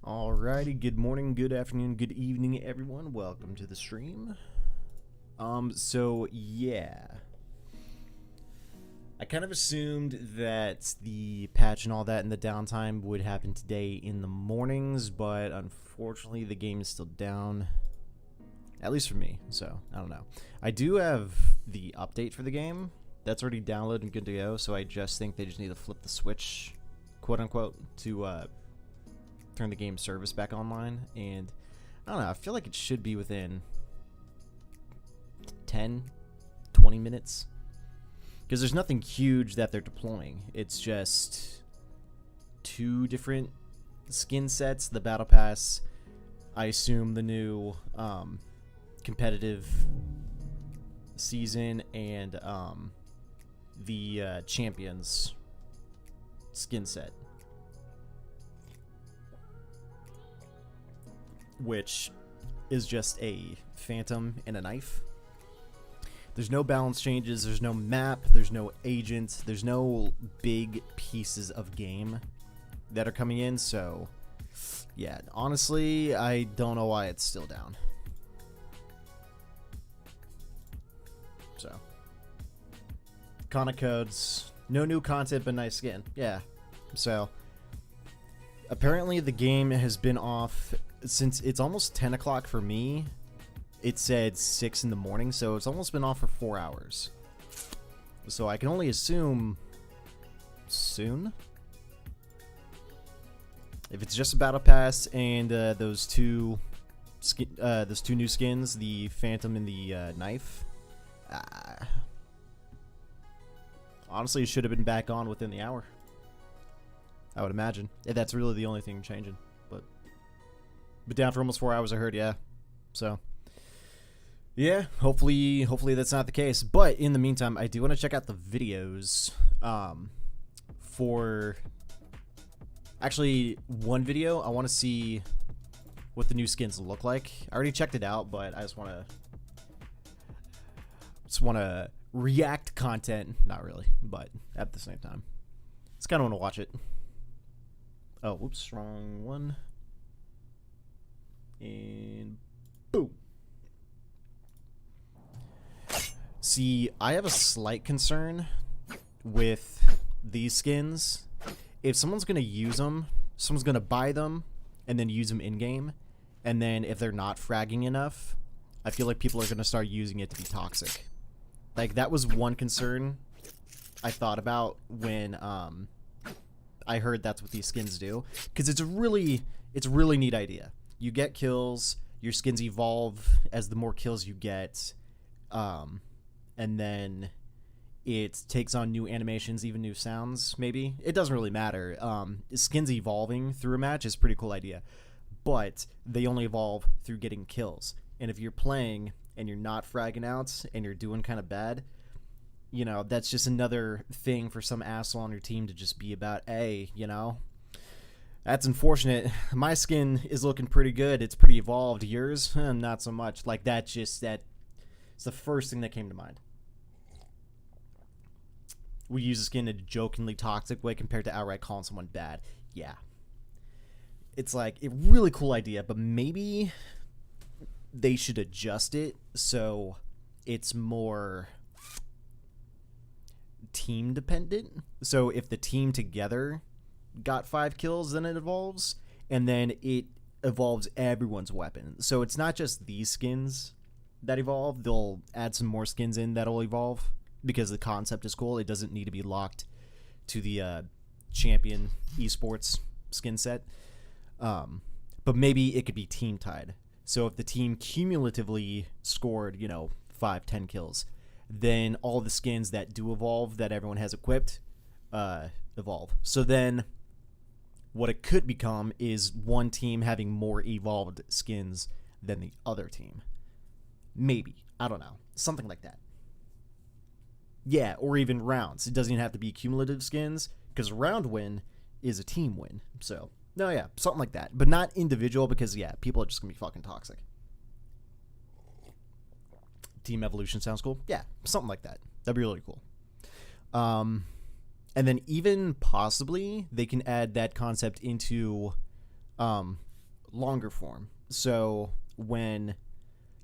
Alrighty, good morning, good afternoon, good evening, everyone. Welcome to the stream. So yeah. I kind of assumed that the patch and all that and the downtime would happen today in the mornings, but unfortunately the game is still down. At least for me, so I don't know. I do have the update for the game. That's already downloaded and good to go, so I just think they just need to flip the switch, quote unquote, to turn the game service back online. And I don't know, I feel like it should be within 10, 20 minutes. Because there's nothing huge that they're deploying. It's just 2 different skin sets, the Battle Pass, I assume the new competitive season, and the Champions skin set. Which is just a phantom and a knife. There's no balance changes, there's no map, there's no agent, there's no big pieces of game that are coming in, so yeah, honestly, I don't know why it's still down. So, Kana codes, no new content but nice skin, yeah. So, apparently the game has been off since it's almost 10 o'clock for me. It said 6 in the morning, so it's almost been off for 4 hours. So I can only assume soon. If it's just a battle pass and those two new skins, the Phantom and the knife, honestly, it should have been back on within the hour. I would imagine. That's really the only thing changing. But down for almost 4 hours, I heard, yeah. So, yeah, hopefully that's not the case. But in the meantime, I do want to check out the videos for... Actually, one video, I want to see what the new skins look like. I already checked it out, but I just want to react content. Not really, but at the same time. Just kind of want to watch it. Oh, whoops, wrong one. And boom. See, I have a slight concern with these skins. If someone's going to use them, someone's going to buy them and then use them in-game, and then if they're not fragging enough, I feel like people are going to start using it to be toxic. Like, that was one concern I thought about when I heard that's what these skins do, because it's a really neat idea. You get kills, your skins evolve as the more kills you get, and then it takes on new animations, even new sounds, maybe. It doesn't really matter. Skins evolving through a match is a pretty cool idea, but they only evolve through getting kills. And if you're playing and you're not fragging out and you're doing kind of bad, you know, that's just another thing for some asshole on your team to just be about, hey, you know, that's unfortunate. My skin is looking pretty good. It's pretty evolved. Yours, not so much. Like, that's the first thing that came to mind. We use a skin in a jokingly toxic way compared to outright calling someone bad. Yeah. It's like a really cool idea, but maybe they should adjust it so it's more team dependent. So if the team together got 5 kills, then it evolves, and then it evolves everyone's weapon. So it's not just these skins that evolve. They'll add some more skins in that'll evolve because the concept is cool. It doesn't need to be locked to the champion esports skin set, but maybe it could be team tied. So if the team cumulatively scored, you know, 5-10 kills, then all the skins that do evolve that everyone has equipped evolve. So then what it could become is one team having more evolved skins than the other team. Maybe. I don't know. Something like that. Yeah, or even rounds. It doesn't even have to be cumulative skins, because a round win is a team win. So, no, yeah, something like that. But not individual, because, yeah, people are just going to be fucking toxic. Team evolution sounds cool. Yeah, something like that. That'd be really cool. And then even possibly they can add that concept into longer form. So when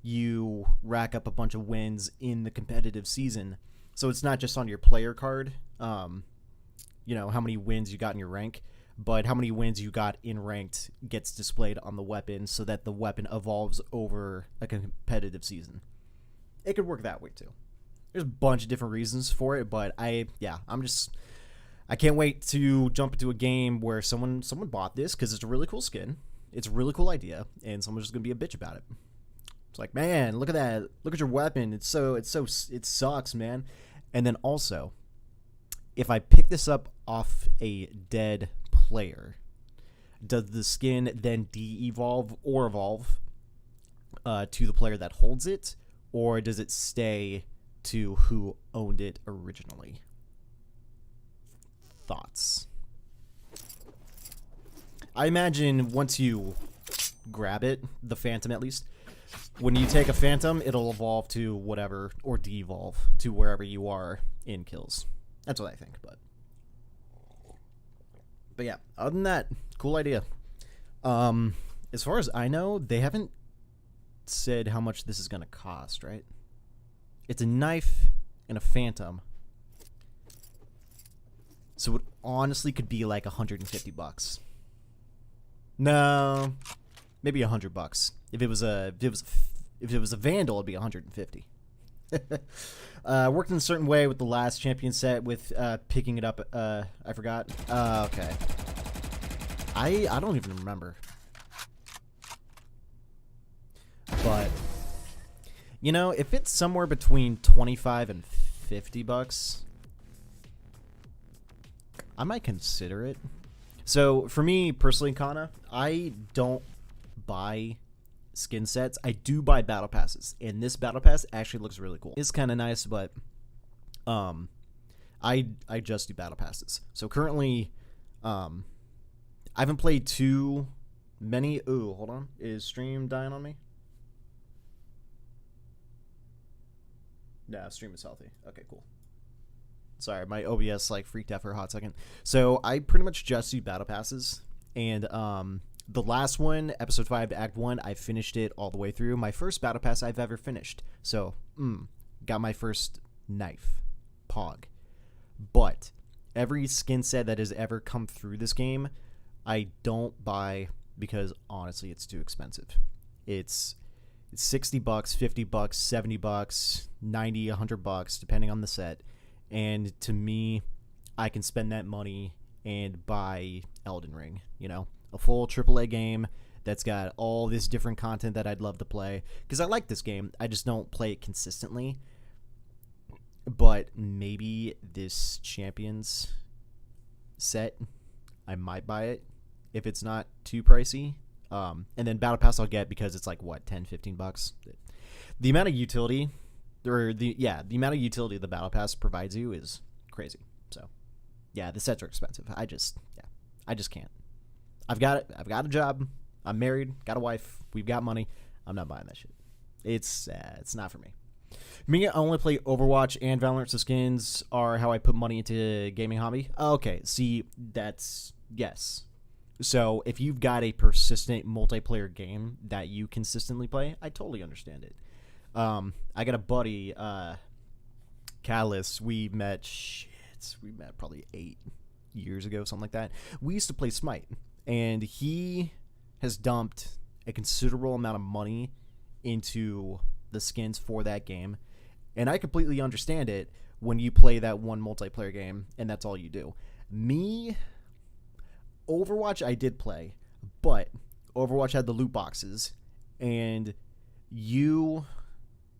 you rack up a bunch of wins in the competitive season, so it's not just on your player card, you know, how many wins you got in your rank, but how many wins you got in ranked gets displayed on the weapon so that the weapon evolves over a competitive season. It could work that way too. There's a bunch of different reasons for it, but I can't wait to jump into a game where someone bought this because it's a really cool skin. It's a really cool idea, and someone's just gonna be a bitch about it. It's like, man, look at that. Look at your weapon. It sucks, man. And then also, if I pick this up off a dead player, does the skin then de-evolve or evolve to the player that holds it, or does it stay to who owned it originally? Thoughts? I imagine once you grab it, the Phantom at least, when you take a Phantom, it'll evolve to whatever, or de-evolve to wherever you are in kills. That's what I think, but yeah, other than that, cool idea. As far as I know, they haven't said how much this is going to cost, right? It's a knife and a Phantom. So it honestly could be like $150. No, maybe $100. If it was a Vandal, it'd be $150. Worked in a certain way with the last champion set with picking it up. I forgot. Okay. I don't even remember. But you know, if it's somewhere between $25 and $50, I might consider it. So for me personally, Kana, I don't buy skin sets. I do buy battle passes, and this battle pass actually looks really cool. It's kind of nice, but I just do battle passes. So currently, I haven't played too many. Ooh, hold on. Is stream dying on me? No, stream is healthy. Okay, cool. Sorry, my OBS like freaked out for a hot second. So I pretty much just do battle passes, and the last one, episode 5 to act 1, I finished it all the way through. My first battle pass I've ever finished. So, got my first knife, Pog. But every skin set that has ever come through this game, I don't buy because honestly, it's too expensive. It's $60, $50, $70, $90, $100, depending on the set. And to me, I can spend that money and buy Elden Ring, you know? A full AAA game that's got all this different content that I'd love to play. Because I like this game. I just don't play it consistently. But maybe this Champions set, I might buy it if it's not too pricey. And then Battle Pass I'll get because it's like, what, $10, $15? The amount of utility, the amount of utility the Battle Pass provides you is crazy. So, yeah, the sets are expensive. I just can't. I've got a job. I'm married. Got a wife. We've got money. I'm not buying that shit. It's not for me. Me, I only play Overwatch and Valorant, so skins are how I put money into gaming hobby. Okay, see, that's yes. So if you've got a persistent multiplayer game that you consistently play, I totally understand it. I got a buddy, Catalyst. We met probably 8 years ago, something like that. We used to play Smite. And he has dumped a considerable amount of money into the skins for that game. And I completely understand it when you play that one multiplayer game and that's all you do. Me, Overwatch I did play, but Overwatch had the loot boxes, and you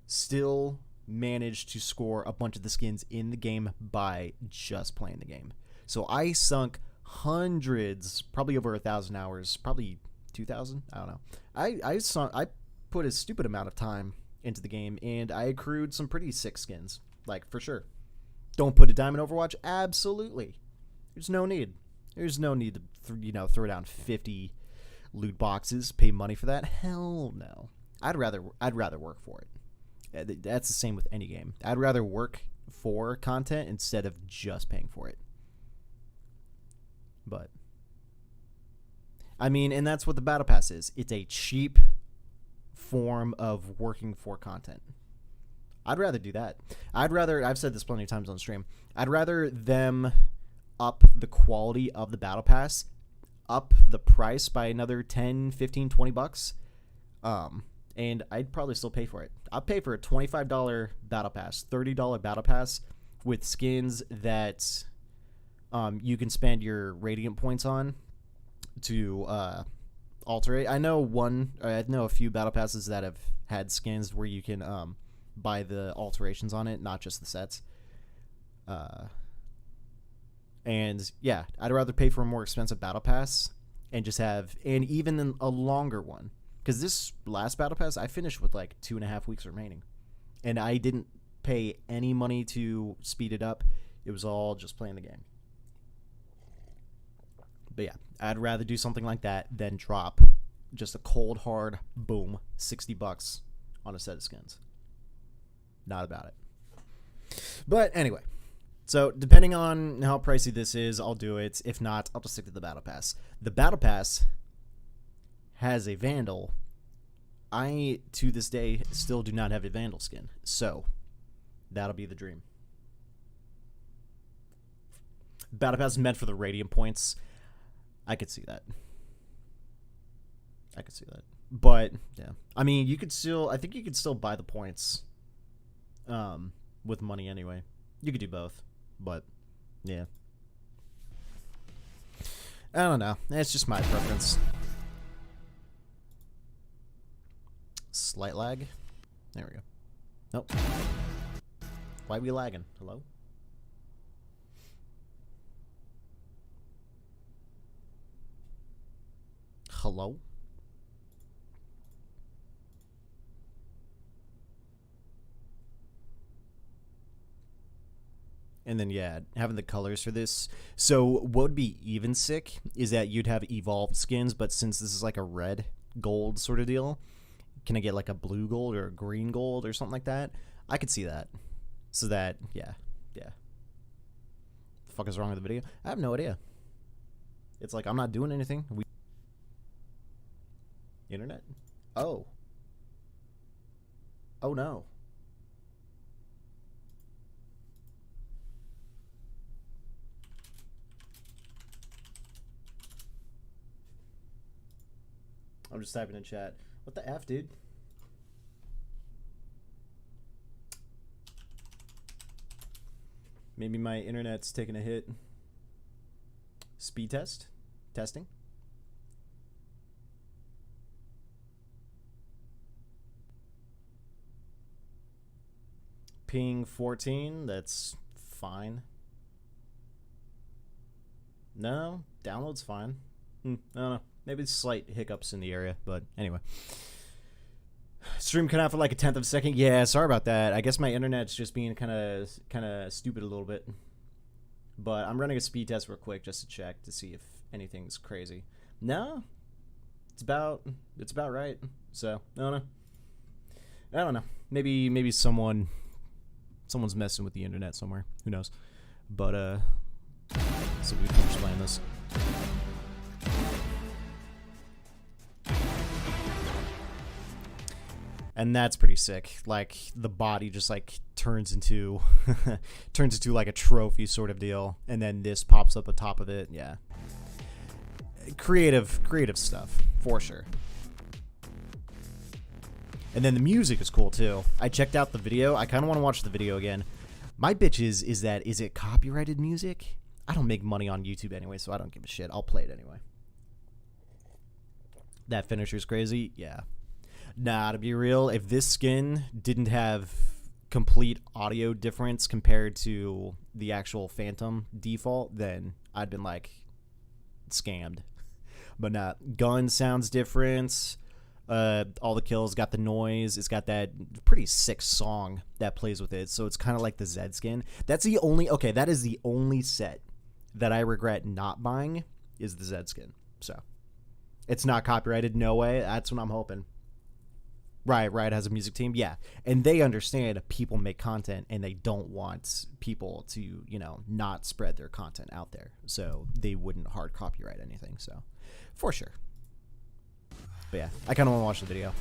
still managed to score a bunch of the skins in the game by just playing the game. So I sunk hundreds, probably over 1,000 hours, probably 2,000. I don't know. I put a stupid amount of time into the game, and I accrued some pretty sick skins, like for sure. Don't put a dime in Overwatch? Absolutely. There's no need. There's no need to throw down 50 loot boxes, pay money for that. Hell no. I'd rather work for it. That's the same with any game. I'd rather work for content instead of just paying for it. But I mean, and that's what the Battle Pass is. It's a cheap form of working for content. I'd rather do that. I've said this plenty of times on stream, I'd rather them up the quality of the Battle Pass, up the price by another 10, 15, 20 bucks, and I'd probably still pay for it. I'd pay for a $25 Battle Pass, $30 Battle Pass with skins that you can spend your Radiant points on to alter it. I know a few Battle Passes that have had skins where you can buy the alterations on it, not just the sets. And yeah, I'd rather pay for a more expensive Battle Pass and just have, and even a longer one. Because this last Battle Pass, I finished with like 2.5 weeks remaining. And I didn't pay any money to speed it up. It was all just playing the game. But yeah, I'd rather do something like that than drop just a cold, hard, boom, 60 bucks on a set of skins. Not about it. But anyway, so depending on how pricey this is, I'll do it. If not, I'll just stick to the Battle Pass. The Battle Pass has a Vandal. I, to this day, still do not have a Vandal skin. So, that'll be the dream. Battle Pass is meant for the Radiant points. I could see that. But, yeah. I mean, I think you could still buy the points with money anyway. You could do both. But, yeah. I don't know. It's just my preference. Slight lag. There we go. Nope. Why are we lagging? Hello? Hello? And then, yeah, having the colors for this. So, what would be even sick is that you'd have evolved skins, but since this is like a red gold sort of deal, can I get like a blue gold or a green gold or something like that? I could see that. So that, yeah. The fuck is wrong with the video? I have no idea. It's like I'm not doing anything. Internet? Oh. Oh no. I'm just typing in chat. What the F, dude? Maybe my internet's taking a hit. Speed test? Testing? Ping 14, that's fine. No, download's fine. I don't know. Maybe slight hiccups in the area, but anyway. Stream cut out for like a 1/10 of a second. Yeah, sorry about that. I guess my internet's just being kind of stupid a little bit. But I'm running a speed test real quick just to check to see if anything's crazy. No, it's about right. So I don't know. Maybe someone's messing with the internet somewhere. Who knows? But so we can explain this. And that's pretty sick. Like the body just like turns into like a trophy sort of deal, and then this pops up atop of it. Yeah, creative stuff for sure. And then the music is cool too. I checked out the video. I kind of want to watch the video again. My bitch is it copyrighted music? I don't make money on YouTube anyway, so I don't give a shit. I'll play it anyway. That finisher's crazy. Yeah. Nah, to be real, if this skin didn't have complete audio difference compared to the actual Phantom default, then I'd been like scammed. But nah, gun sounds different. All the kills got the noise. It's got that pretty sick song that plays with it. So it's kind of like the Zed skin. That is the only set that I regret not buying is the Zed skin. So it's not copyrighted. No way. That's what I'm hoping. Riot has a music team, yeah, and they understand people make content and they don't want people to, not spread their content out there, so they wouldn't hard copyright anything. So, for sure, But yeah, I kind of want to watch the video.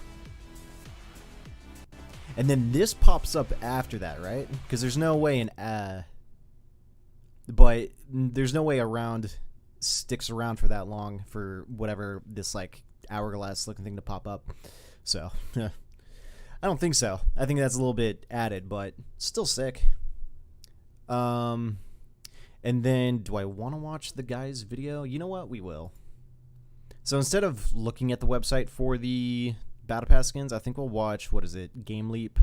And then this pops up after that, right? Because there's no way but there's no way around sticks around for that long for whatever this like hourglass looking thing to pop up. So I don't think so. I think that's a little bit added, but still sick. And then do I want to watch the guy's video? You know what? We will. So instead of looking at the website for the Battle Pass skins, I think we'll watch, what is it, Game Leap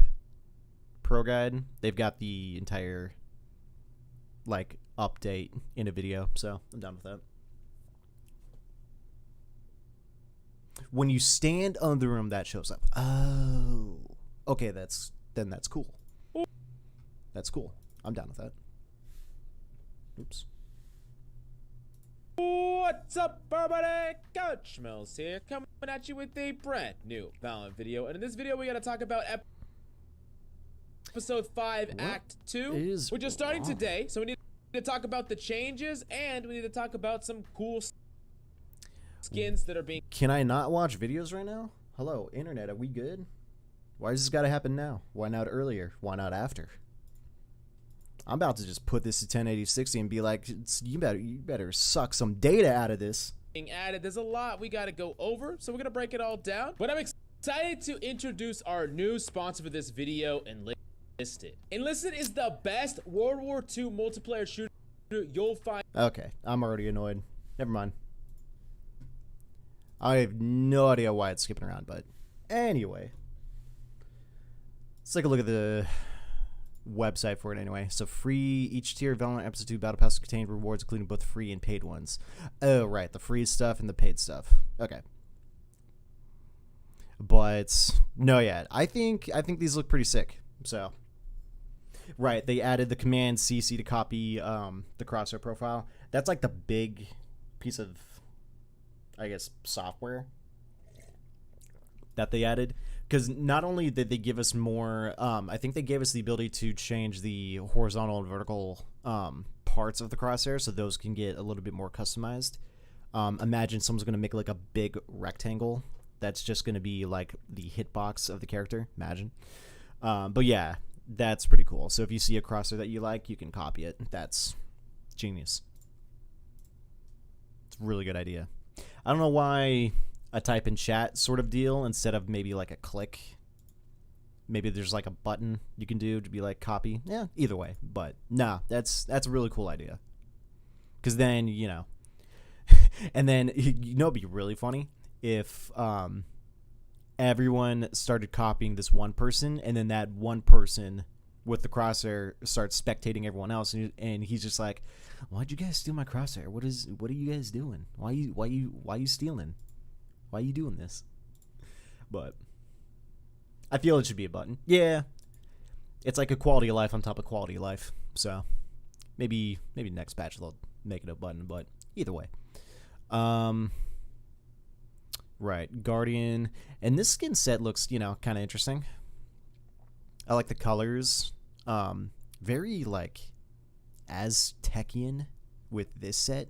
Pro Guide. They've got the entire like update in a video, so I'm down with that. When you stand under him, that shows up. Oh, okay, that's cool. That's cool. I'm down with that. Oops. What's up, everybody? Coach Mills here, coming at you with a brand new Valorant video. And in this video, we got to talk about episode 5, Act 2, which is starting today. So we need to talk about the changes, and we need to talk about some cool skins that are being... Can I not watch videos right now? Hello, internet, are we good? Why does this got to happen now? Why not earlier? Why not after? I'm about to just put this to 1080-60 and be like, you better suck some data out of this. Being added, there's a lot we got to go over, so we're gonna break it all down. But I'm excited to introduce our new sponsor for this video, Enlisted. Enlisted is the best World War II multiplayer shooter you'll find. Okay, I'm already annoyed. Never mind. I have no idea why it's skipping around, but anyway, let's take a look at the website for it anyway. So free, each tier of Valorant Episode 2 Battle Pass contain rewards including both free and paid ones. Oh right, the free stuff and the paid stuff. Okay. But no, yeah, I think these look pretty sick. So right, they added the command CC to copy the Corsair profile. That's like the big piece of, I guess, software that they added. Because not only did they give us more, I think they gave us the ability to change the horizontal and vertical parts of the crosshair, so those can get a little bit more customized. Imagine someone's going to make like a big rectangle that's just going to be like the hitbox of the character. Imagine. But yeah, that's pretty cool. So if you see a crosshair that you like, you can copy it. That's genius. It's a really good idea. I don't know why a type in chat sort of deal instead of maybe like a click. Maybe there's like a button you can do to be like copy. Yeah, either way. But nah, that's a really cool idea. Because then, you know, and then, you know, it'd be really funny if everyone started copying this one person, and then that one person with the crosshair starts spectating everyone else, and he's just like, "Why'd you guys steal my crosshair? What are you guys doing? Why you stealing? Why are you doing this?" But I feel it should be a button. Yeah, it's like a quality of life on top of quality of life. So maybe next patch they'll make it a button. But either way, right, Guardian, and this skin set looks, you know, kind of interesting. I like the colors. Very like Aztecian with this set.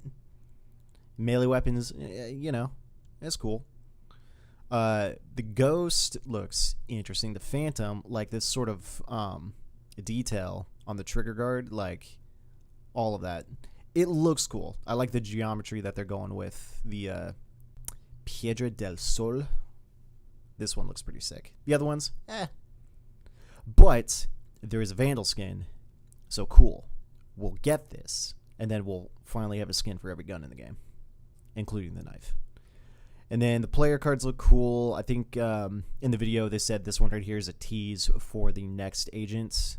Melee weapons, you know, that's cool. The Ghost looks interesting. The Phantom, like this sort of detail on the trigger guard, like all of that. It looks cool. I like the geometry that they're going with. The Piedra del Sol. This one looks pretty sick. The other ones, But there is a Vandal skin, so cool. We'll get this, and then we'll finally have a skin for every gun in the game, including the knife. And then the player cards look cool. I think in the video they said this one right here is a tease for the next agent,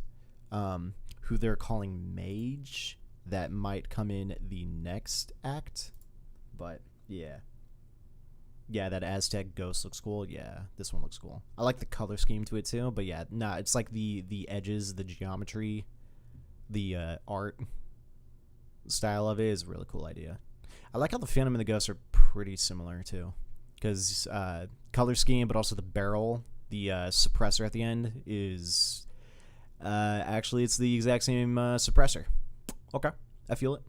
who they're calling Mage, that might come in the next act. But yeah. Yeah, that Aztec Ghost looks cool. Yeah, this one looks cool. I like the color scheme to it too, but yeah, nah, it's like the edges, the geometry, the art style of it is a really cool idea. I like how the Phantom and the Ghost are pretty similar too, because color scheme, but also the barrel, the suppressor at the end is actually it's the exact same suppressor. Okay, I feel it.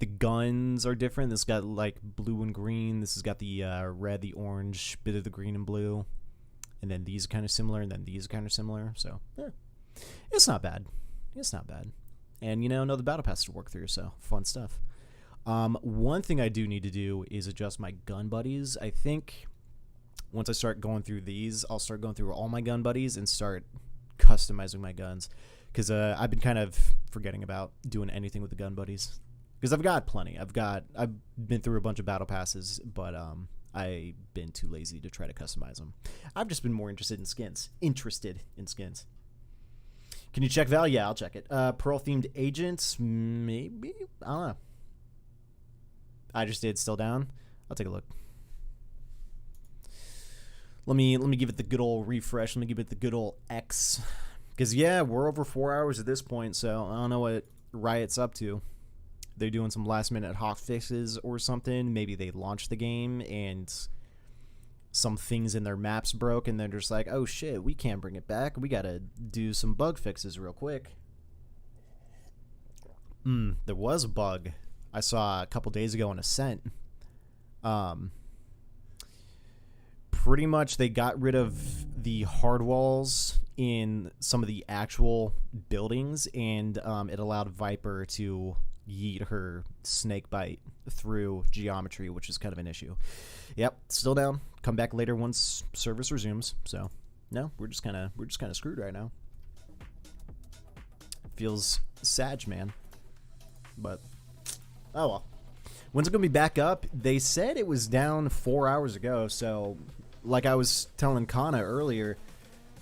The guns are different. This got like blue and green. This has got the red, the orange, bit of the green and blue. And then these are kind of similar, and then these are kind of similar. So, yeah. It's not bad. It's not bad. And, you know, the battle pass to work through, so fun stuff. One thing I do need to do is adjust my gun buddies. I think once I start going through these, I'll start going through all my gun buddies and start customizing my guns. Because I've been kind of forgetting about doing anything with the gun buddies. Because I've got plenty. I've been through a bunch of battle passes, but I've been too lazy to try to customize them. I've just been more interested in skins. Can you check Val? Yeah, I'll check it. Pearl-themed agents? Maybe? I don't know. I just did. Still down? I'll take a look. Let me give it the good old refresh. Let me give it the good old X. Because, yeah, we're over 4 hours at this point, so I don't know what Riot's up to. They're doing some last-minute hot fixes or something. Maybe they launched the game and some things in their maps broke, and they're just like, oh, shit, we can't bring it back. We got to do some bug fixes real quick. There was a bug I saw a couple days ago in Ascent. Pretty much they got rid of the hard walls in some of the actual buildings, and it allowed Viper to yeet her snake bite through geometry, which is kind of an issue. Yep, still down. Come back later once service resumes. So, no, we're just kind of screwed right now. Feels sad, man. But oh well. When's it gonna be back up? They said it was down 4 hours ago. So, like I was telling Kana earlier,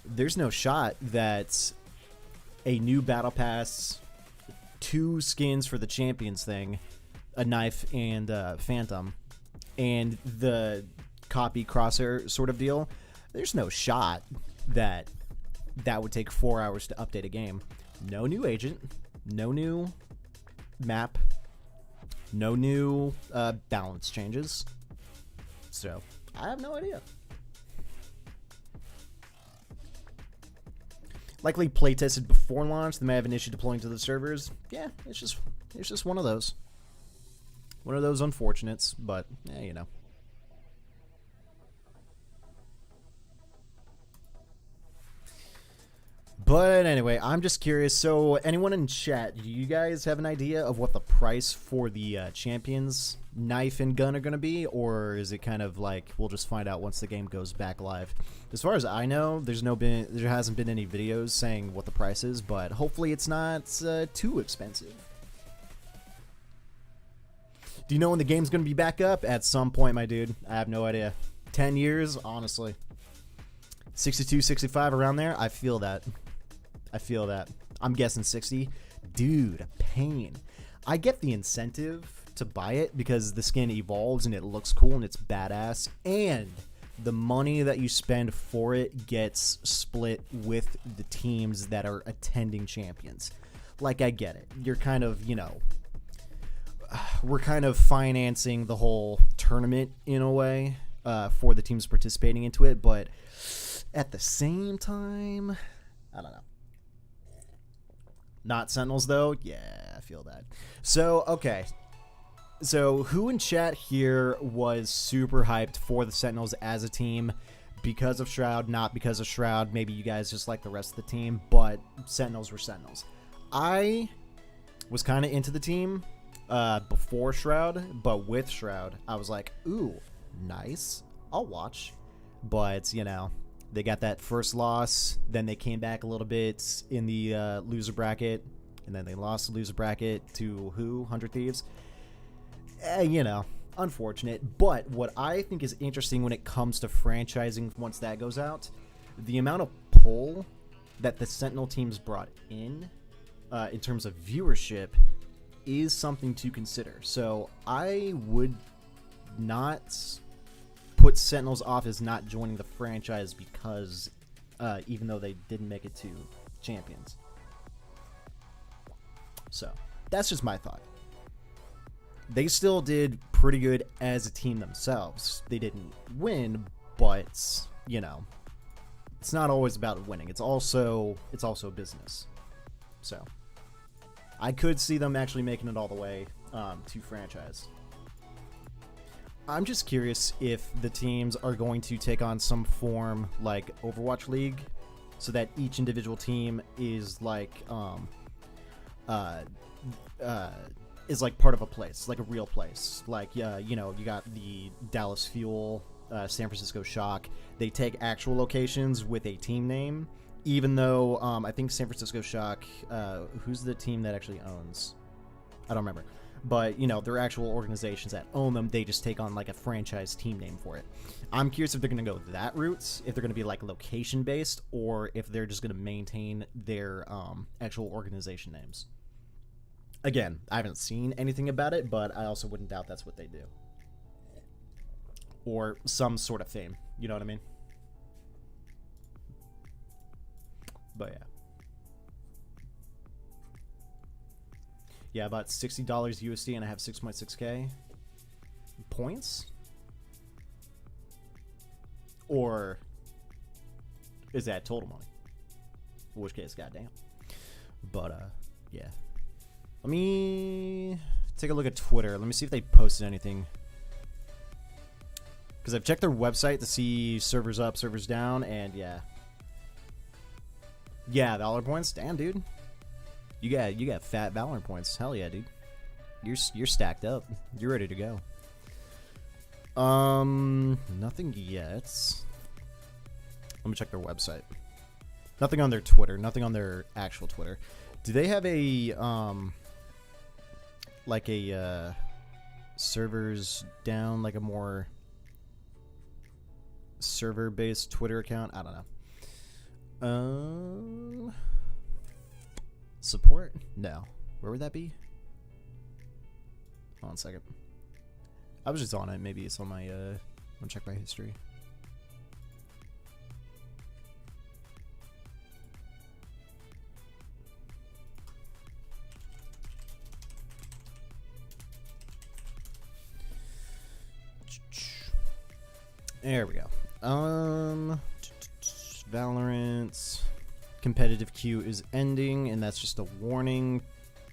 there's no shot that a new battle pass, 2 skins for the champions thing, a knife and phantom, and the copy crosshair sort of deal, there's no shot that would take 4 hours to update a game. No new agent, no new map, no new balance changes. So I have no idea. Likely play tested before launch. They may have an issue deploying to the servers. Yeah, it's just one of those. One of those unfortunates, but yeah, you know. But anyway, I'm just curious. So, anyone in chat, do you guys have an idea of what the price for the Champions knife and gun are going to be? Or is it kind of like, we'll just find out once the game goes back live? As far as I know, there hasn't been any videos saying what the price is, but hopefully it's not too expensive. Do you know when the game's going to be back up? At some point, my dude. I have no idea. 10 years? Honestly. 62, 65, around there? I feel that. I'm guessing 60. Dude, pain. I get the incentive to buy it because the skin evolves and it looks cool and it's badass, and the money that you spend for it gets split with the teams that are attending Champions. Like, I get it. You're kind of, you know, we're kind of financing the whole tournament in a way for the teams participating into it, but at the same time, I don't know. Not Sentinels, though? Yeah, I feel that. So, okay. So, who in chat here was super hyped for the Sentinels as a team because of Shroud, not because of Shroud? Maybe you guys just like the rest of the team, but Sentinels were Sentinels. I was kind of into the team before Shroud, but with Shroud, I was like, ooh, nice. I'll watch. But, you know, they got that first loss, then they came back a little bit in the loser bracket, and then they lost the loser bracket to who? 100 Thieves? You know, unfortunate. But what I think is interesting when it comes to franchising once that goes out, the amount of pull that the Sentinel teams brought in terms of viewership is something to consider. So I would not put Sentinels off as not joining the franchise because even though they didn't make it to Champions. So that's just my thought. They still did pretty good as a team themselves. They didn't win, but you know, it's not always about winning. It's also business. So I could see them actually making it all the way to franchise. I'm just curious if the teams are going to take on some form like Overwatch League, so that each individual team is like is like part of a place, like a real place. Like you know, you got the Dallas Fuel, San Francisco Shock. They take actual locations with a team name, even though I think San Francisco Shock, who's the team that actually owns? I don't remember. But, you know, they're actual organizations that own them. They just take on, like, a franchise team name for it. I'm curious if they're going to go that route, if they're going to be, like, location-based, or if they're just going to maintain their actual organization names. Again, I haven't seen anything about it, but I also wouldn't doubt that's what they do. Or some sort of theme. You know what I mean? But, yeah. Yeah, about $60 USD, and I have 6.6k points. Or is that total money? In which case, goddamn. But yeah. Let me take a look at Twitter. Let me see if they posted anything. Because I've checked their website to see servers up, servers down, and yeah. Yeah, Valor points. Damn, dude. You got fat Valorant points. Hell yeah, dude. You're stacked up. You're ready to go. Nothing yet. Let me check their website. Nothing on their Twitter. Nothing on their actual Twitter. Do they have a like a servers down, like a more server-based Twitter account? I don't know. Support? No. Where would that be? Hold on a second. I was just on it. Maybe it's on my, I'm gonna check my history. There we go. Valorant competitive queue is ending, and that's just a warning.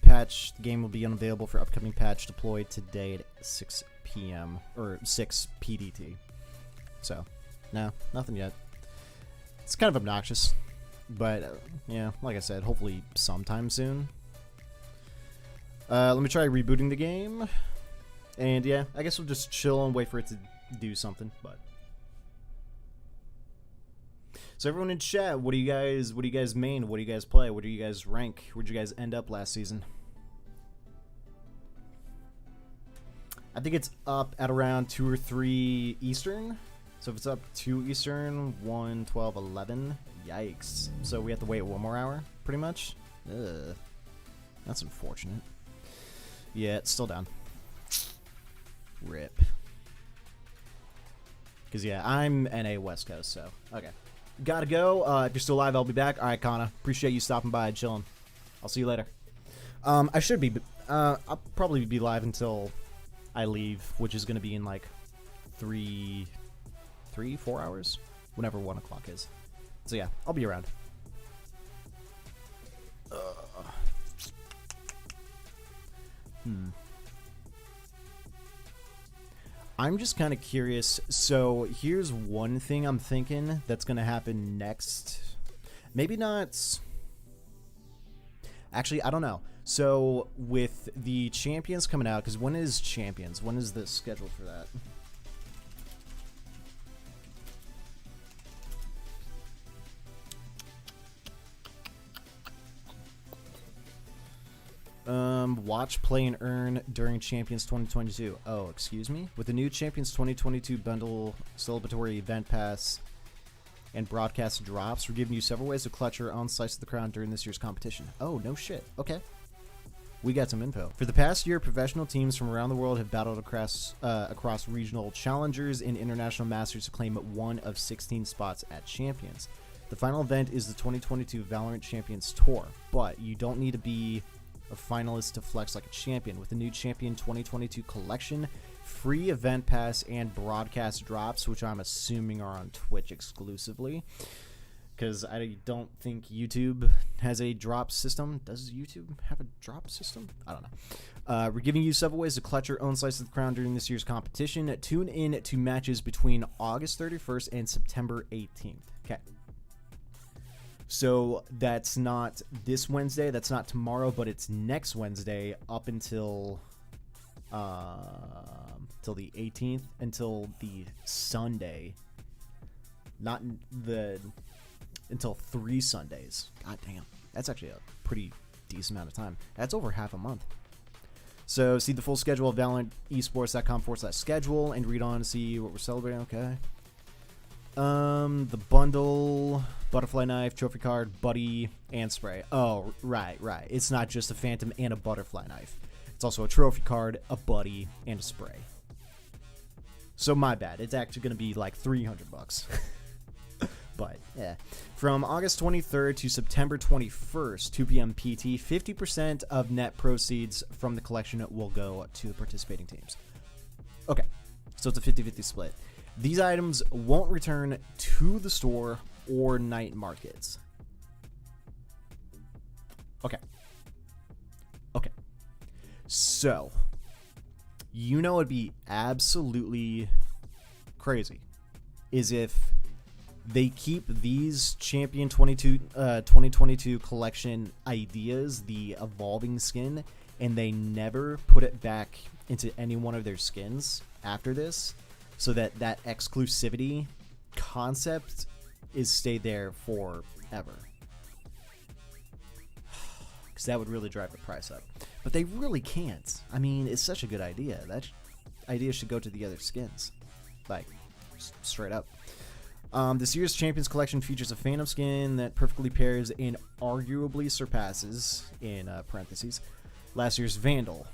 Patch, the game will be unavailable for upcoming patch deployed today at 6 p.m. or 6 PDT. So, no, nothing yet. It's kind of obnoxious, but yeah, like I said, hopefully sometime soon. Let me try rebooting the game, and yeah, I guess we'll just chill and wait for it to do something. But so everyone in chat, what do you guys main? What do you guys play? What do you guys rank? Where'd you guys end up last season? I think it's up at around 2 or 3 Eastern. So if it's up 2 Eastern, 1, 12, 11, yikes. So we have to wait 1 more hour, pretty much. Ugh. That's unfortunate. Yeah, it's still down. Rip. Because yeah, I'm NA West Coast, so okay. Gotta go. If you're still alive, I'll be back. All right, Kana. Appreciate you stopping by and chilling. I'll see you later. I should be. I'll probably be live until I leave, which is going to be in like 3, 4 hours, whenever 1 o'clock is. So yeah, I'll be around. I'm just kind of curious. So here's one thing I'm thinking that's going to happen next. Maybe not. Actually, I don't know. So with the Champions coming out, because when is Champions? When is the schedule for that? Watch, play, and earn during Champions 2022. Oh, excuse me? With the new Champions 2022 bundle, celebratory event pass, and broadcast drops, we're giving you several ways to clutch your own slice of the crown during this year's competition. Oh, no shit. Okay. We got some info. For the past year, professional teams from around the world have battled across regional challengers and international masters to claim 1 of 16 spots at Champions. The final event is the 2022 Valorant Champions Tour, but you don't need to be a finalist to flex like a champion. With the new Champion 2022 collection, free event pass, and broadcast drops, which I'm assuming are on Twitch exclusively, because I don't think YouTube has a drop system. Does YouTube have a drop system? I don't know. We're giving you several ways to clutch your own slice of the crown during this year's competition. Tune in to matches between August 31st and September 18th. Okay. So that's not this Wednesday, that's not tomorrow, but it's next Wednesday up until till the 18th, until the Sunday. Not until 3 Sundays. God damn. That's actually a pretty decent amount of time. That's over half a month. So see the full schedule of ValorantEsports.com/schedule and read on to see what we're celebrating. Okay. The bundle, butterfly knife, trophy card, buddy, and spray. Oh, right. It's not just a phantom and a butterfly knife. It's also a trophy card, a buddy, and a spray. So my bad. It's actually going to be like $300. But, yeah. From August 23rd to September 21st, 2 p.m. PT, 50% of net proceeds from the collection will go to the participating teams. Okay. So it's a 50-50 split. These items won't return to the store or night markets. Okay. So, you know it'd be absolutely crazy is if they keep these Champion 2022 collection ideas, the evolving skin, and they never put it back into any one of their skins after this, so that exclusivity concept is stay there forever. Because that would really drive the price up. But they really can't. I mean, it's such a good idea. That idea should go to the other skins. Like, straight up. This year's Champions Collection features a Phantom skin that perfectly pairs and arguably surpasses, in parentheses, last year's Vandal.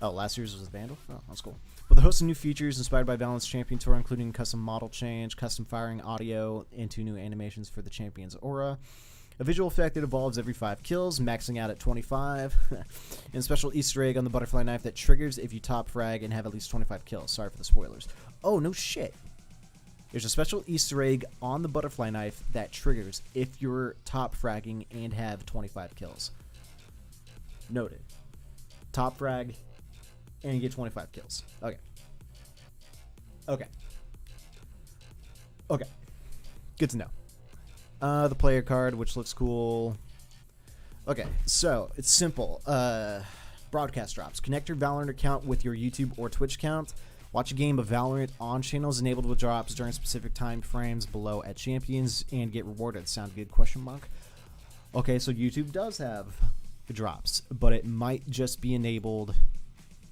Oh, last year's was Vandal? Oh, that's cool. With a host of new features inspired by Valorant's Champion Tour, including custom model change, custom firing audio, and 2 new animations for the Champion's aura. A visual effect that evolves every 5 kills, maxing out at 25. And a special Easter egg on the butterfly knife that triggers if you top frag and have at least 25 kills. Sorry for the spoilers. Oh, no shit. There's a special Easter egg on the butterfly knife that triggers if you're top fragging and have 25 kills. Noted. Top frag and you get 25 kills. Okay. Good to know. The player card, which looks cool. Okay, so it's simple. Broadcast drops. Connect your Valorant account with your YouTube or Twitch account. Watch a game of Valorant on channels enabled with drops during specific time frames below at Champions and get rewarded. Sound good? ? Okay, so YouTube does have drops, but it might just be enabled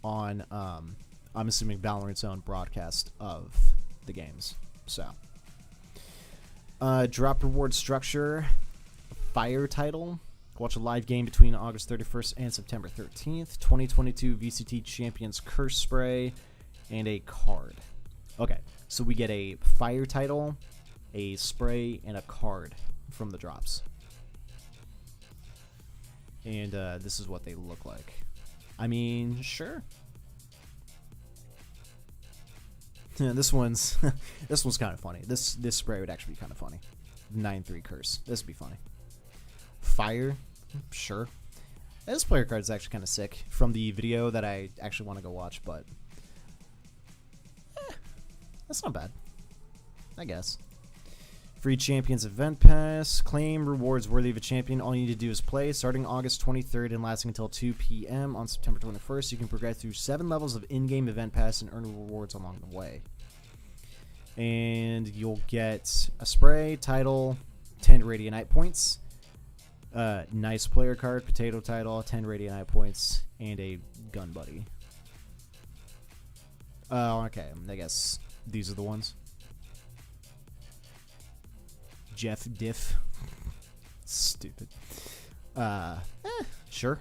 on, I'm assuming, Valorant's own broadcast of the games. So, drop reward structure, fire title. Watch a live game between August 31st and September 13th. 2022 VCT Champions Curse Spray, and a card. Okay, so we get a fire title, a spray, and a card from the drops. And this is what they look like. I mean, sure. Yeah, this one's kind of funny. This spray would actually be kind of funny. 9-3 curse. This would be funny. Fire, sure. This player card is actually kind of sick from the video that I actually want to go watch, but that's not bad, I guess. Free Champions Event Pass. Claim rewards worthy of a champion. All you need to do is play. Starting August 23rd and lasting until 2 p.m. on September 21st, you can progress through 7 levels of in-game Event Pass and earn rewards along the way. And you'll get a spray, title, 10 Radiant points, nice player card, potato title, 10 Radiant points, and a gun buddy. Oh, okay. I guess these are the ones. Jeff Diff. Stupid. Sure.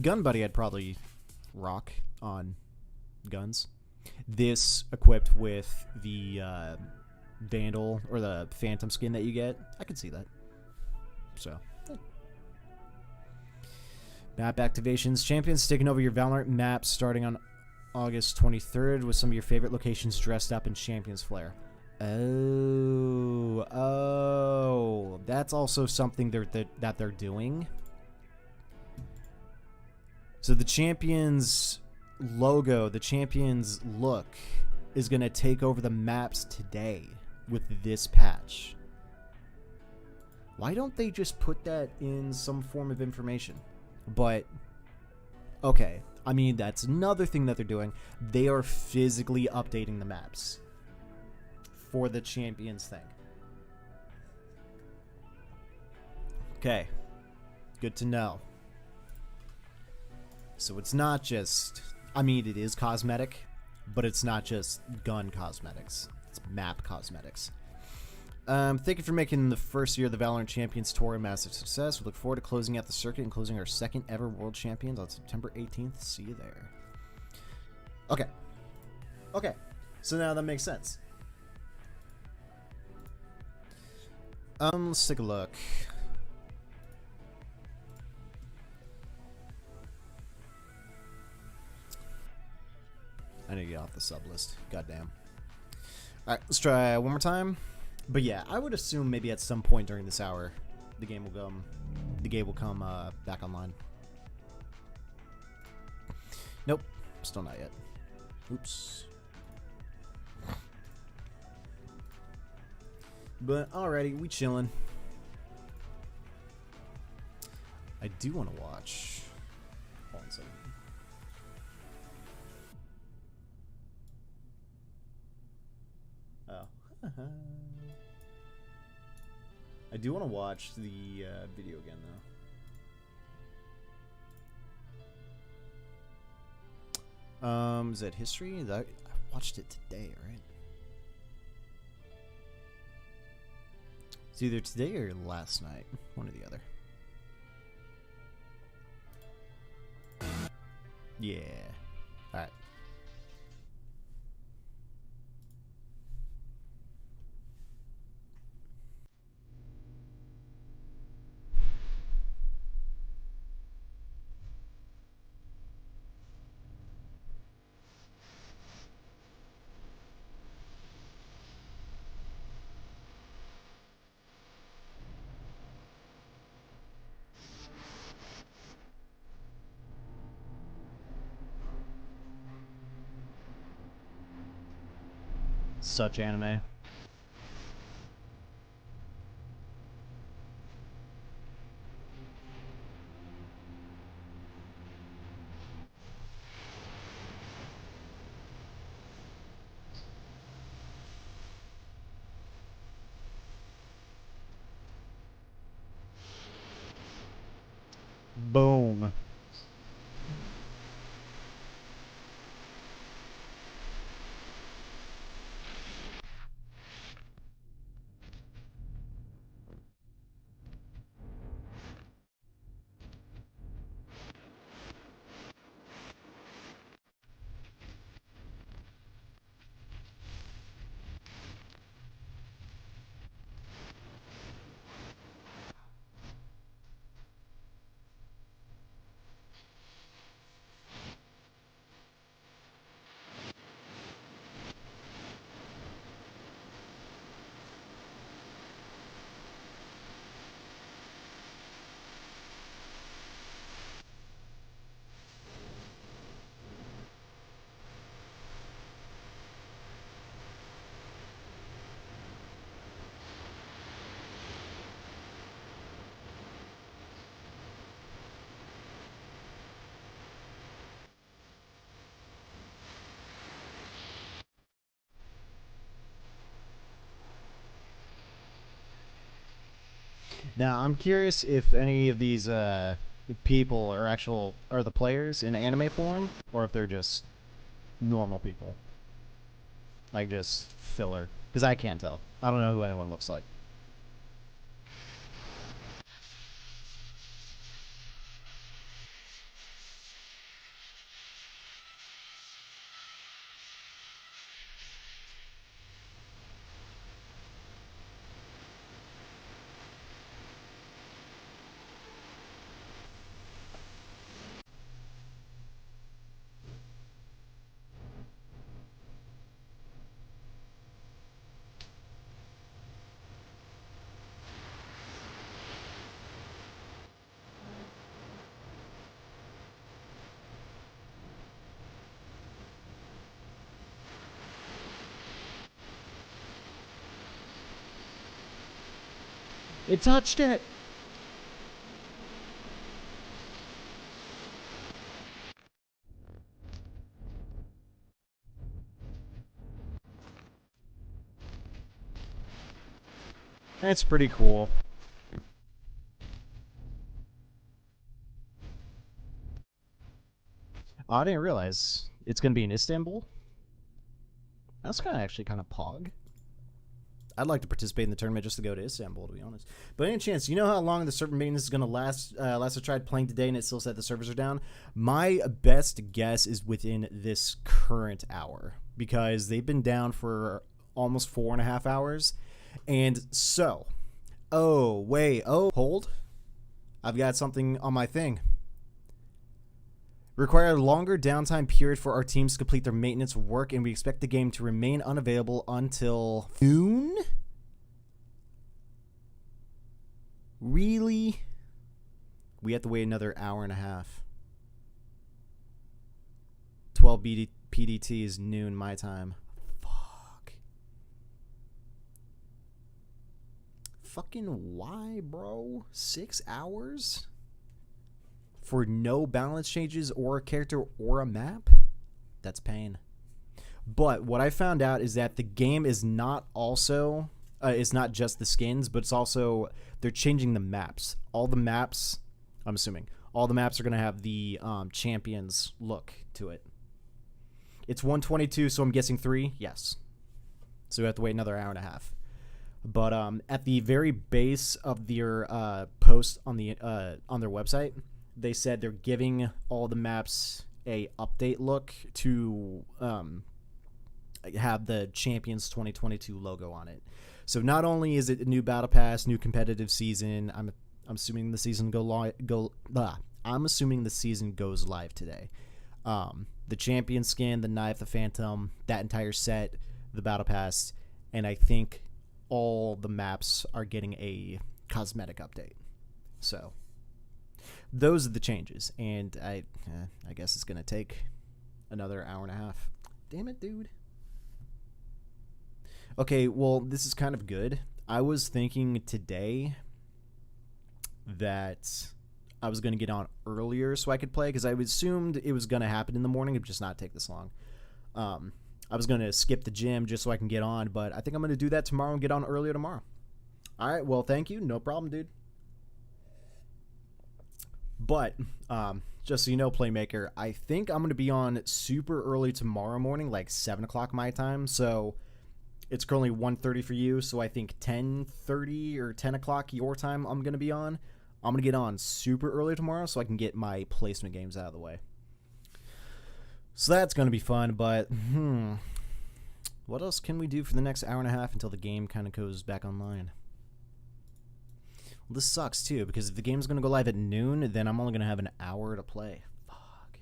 Gun buddy I'd probably rock on guns. This equipped with the Vandal or the Phantom skin that you get, I could see that. So, map activations. Champions taking over your Valorant maps starting on August 23rd with some of your favorite locations dressed up in Champions flair. Oh, that's also something that they're doing. So the Champions logo, the Champions look, is going to take over the maps today with this patch. Why don't they just put that in some form of information? But, okay. I mean, that's another thing that they're doing. They are physically updating the maps for the Champions thing. Okay. Good to know. So it's not just... I mean, it is cosmetic, but it's not just gun cosmetics. It's map cosmetics. Thank you for making the first year of the Valorant Champions Tour a massive success. We look forward to closing out the circuit and closing our second ever World Champions on September 18th. See you there. Okay. Okay. So now that makes sense. Let's take a look. I need to get off the sub list. Goddamn. Alright, let's try one more time. But yeah, I would assume maybe at some point during this hour, the game will come back online. Nope, still not yet. Oops. But alrighty, we chilling. I do want to watch. Hold on a second. Oh. I do want to watch the video again, though. Is that history? I watched it today, right? It's either today or last night. One or the other. Yeah. Alright. Such anime. Boom. Now, I'm curious if any of these people are the players in anime form, or if they're just normal people. Like just filler. Because I can't tell. I don't know who anyone looks like. It touched it! That's pretty cool. Oh, I didn't realize it's going to be in Istanbul. That's actually kind of pog. I'd like to participate in the tournament just to go to Istanbul, to be honest. But any chance, you know how long the server maintenance is going to last? Last I tried playing today and it still said the servers are down. My best guess is within this current hour, because they've been down for almost 4.5 hours. And so, hold. I've got something on my thing. Require a longer downtime period for our teams to complete their maintenance work, and we expect the game to remain unavailable until noon? Really? We have to wait another hour and a half. 12 PDT is noon my time. Fuck. Fucking why, bro? 6 hours? For no balance changes or a character or a map? That's pain. But what I found out is that the game is not also, it's not just the skins, but it's also, they're changing the maps. All the maps, I'm assuming, all the maps are going to have the champions look to it. It's 122, so I'm guessing 3? Yes. So we have to wait another hour and a half. But at the very base of their post on their website, they said they're giving all the maps a update look to have the Champions 2022 logo on it. So not only is it a new battle pass, new competitive season, I'm assuming the season I'm assuming the season goes live today. The champion skin, the knife, the phantom, that entire set, the battle pass, and I think all the maps are getting a cosmetic update. So those are the changes, and I guess it's gonna take another hour and a half. Damn it, dude. Okay, well, this is kind of good. I was thinking today that I was gonna get on earlier so I could play, because I assumed it was gonna happen in the morning. It would just not take this long. I was gonna skip the gym just so I can get on, but I think I'm gonna do that tomorrow and get on earlier tomorrow. All right, well, thank you. No problem, dude. But just so you know, Playmaker, I think I'm going to be on super early tomorrow morning, like 7 o'clock my time. So it's currently 1:30 for you. So I think 10:30 or 10 o'clock your time I'm going to be on. I'm going to get on super early tomorrow so I can get my placement games out of the way. So that's going to be fun. But what else can we do for the next hour and a half until the game kind of goes back online? Well, this sucks, too, because if the game's going to go live at noon, then I'm only going to have an hour to play. Fuck.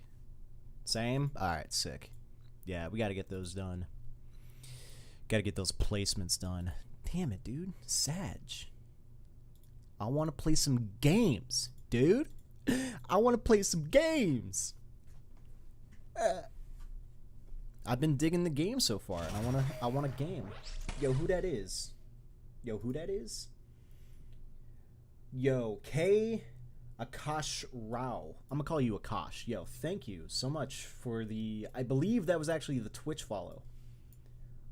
Same? Alright, sick. Yeah, we got to get those done. Got to get those placements done. Damn it, dude. Sag. I want to play some games, dude. I want to play some games. I've been digging the game so far, and I want a game. Yo, who that is? Yo, who that is? Yo, Akash Rao. I'm gonna call you Akash. Yo, thank you so much for the, I believe that was actually the Twitch follow.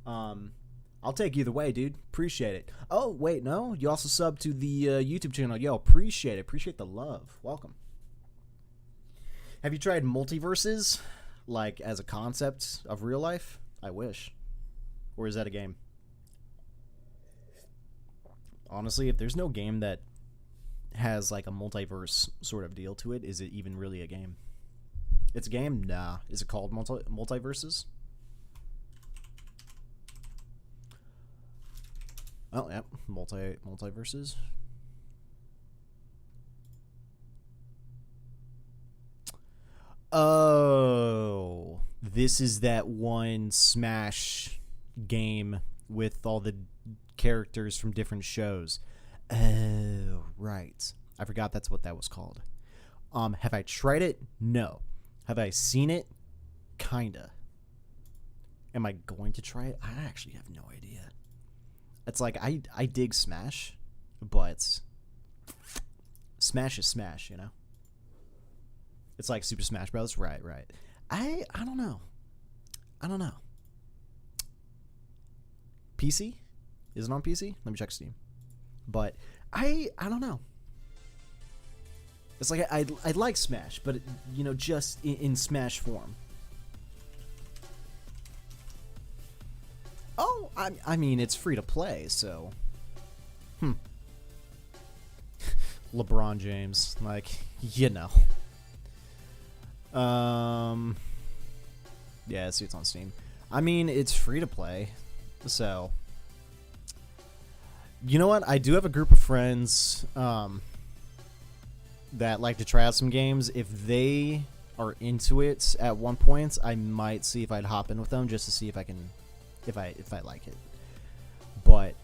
I'll take either way, dude. Appreciate it. Oh, wait, no. You also subbed to the YouTube channel. Yo, appreciate it. Appreciate the love. Welcome. Have you tried multiverses, like, as a concept of real life? I wish. Or is that a game? Honestly, if there's no game that has like a multiverse sort of deal to it, is it even really a game? It's a game? Nah. Is it called multiverses? Oh, yeah. Multiverses. Oh, this is that one Smash game with all the characters from different shows. Oh, right. I forgot that's what that was called. Have I tried it? No. Have I seen it? Kinda. Am I going to try it? I actually have no idea. It's like, I dig Smash, but Smash is Smash, you know? It's like Super Smash Bros. Right. I don't know. PC? Is it on PC? Let me check Steam. But I don't know. It's like I like Smash, but you know, just in Smash form. Oh, I mean, it's free to play, so. LeBron James, like, you know. Yeah, see, it's on Steam. I mean, it's free to play, so. You know what? I do have a group of friends that like to try out some games. If they are into it at one point, I might see if I'd hop in with them just to see if I can, if I like it. But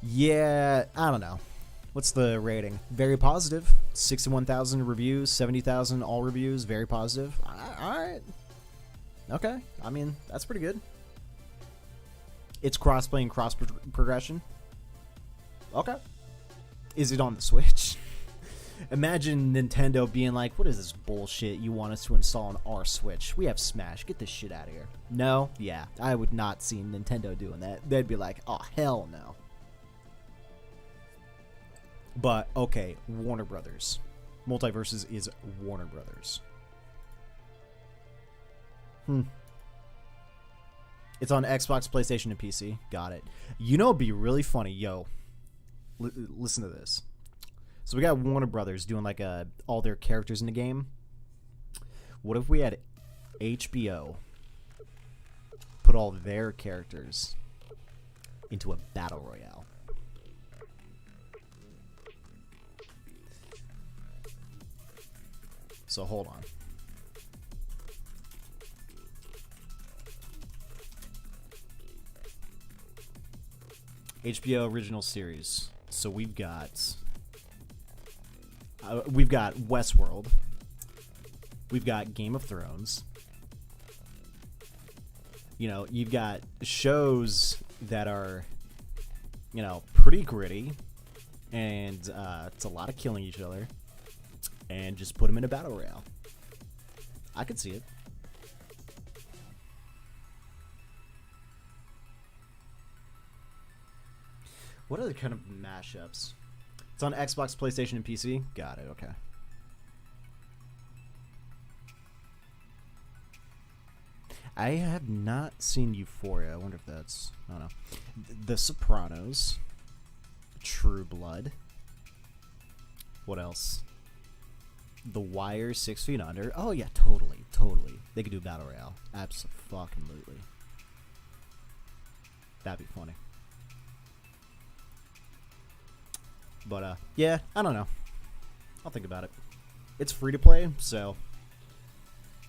yeah, I don't know. What's the rating? Very positive. 61,000 reviews, 70,000 all reviews. Very positive. All right. Okay. I mean, that's pretty good. It's cross-play and cross-progression. Okay. Is it on the Switch? Imagine Nintendo being like, what is this bullshit you want us to install on our Switch? We have Smash. Get this shit out of here. No? Yeah. I would not see Nintendo doing that. They'd be like, oh, hell no. But, okay, Warner Brothers. Multiverses is Warner Brothers. It's on Xbox, PlayStation, and PC. Got it. You know, it'd be really funny. Yo, listen to this. So we got Warner Brothers doing like all their characters in the game. What if we had HBO put all their characters into a battle royale? So hold on. HBO original series. So we've got Westworld. We've got Game of Thrones. You know, you've got shows that are, you know, pretty gritty, and it's a lot of killing each other, and just put them in a battle royale. I could see it. What other kind of mashups? It's on Xbox, PlayStation, and PC. Got it. Okay. I have not seen Euphoria. I wonder if that's... I don't know. The Sopranos. True Blood. What else? The Wire, 6 Feet Under. Oh, yeah, totally. They could do Battle Royale. Abso-fucking-lutely. That'd be funny. But, yeah, I don't know. I'll think about it. It's free to play, so...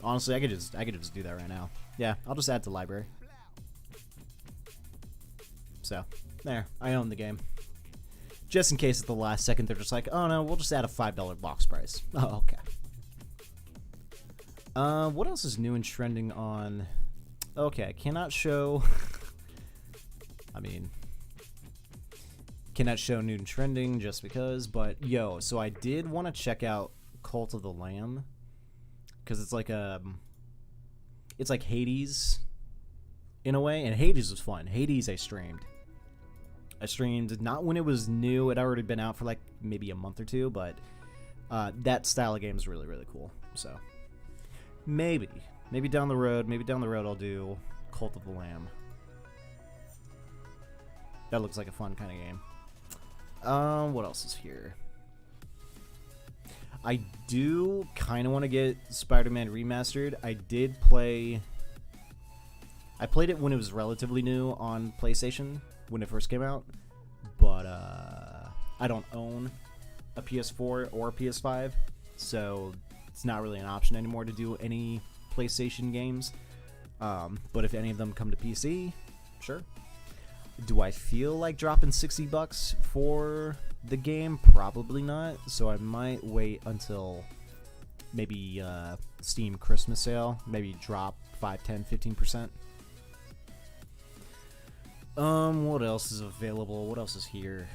Honestly, I could just do that right now. Yeah, I'll just add to library. So, there. I own the game. Just in case at the last second they're just like, oh no, we'll just add a $5 box price. Oh, okay. What else is new and trending on... Okay, I cannot show... I mean... Cannot show new and trending just because, but yo, so I did want to check out Cult of the Lamb. Because it's like it's like Hades in a way, and Hades was fun. Hades I streamed not when it was new. It had already been out for like maybe a month or two, but that style of game is really, really cool. So maybe down the road I'll do Cult of the Lamb. That looks like a fun kind of game. What else is here? I do kind of want to get Spider-Man Remastered. I played it when it was relatively new on PlayStation when it first came out, but I don't own a PS4 or a PS5, so it's not really an option anymore to do any PlayStation games. But if any of them come to PC, sure. Do I feel like dropping $60 for the game? Probably not. So I might wait until maybe Steam Christmas sale. Maybe drop 5, 10, 15%. What else is available? What else is here?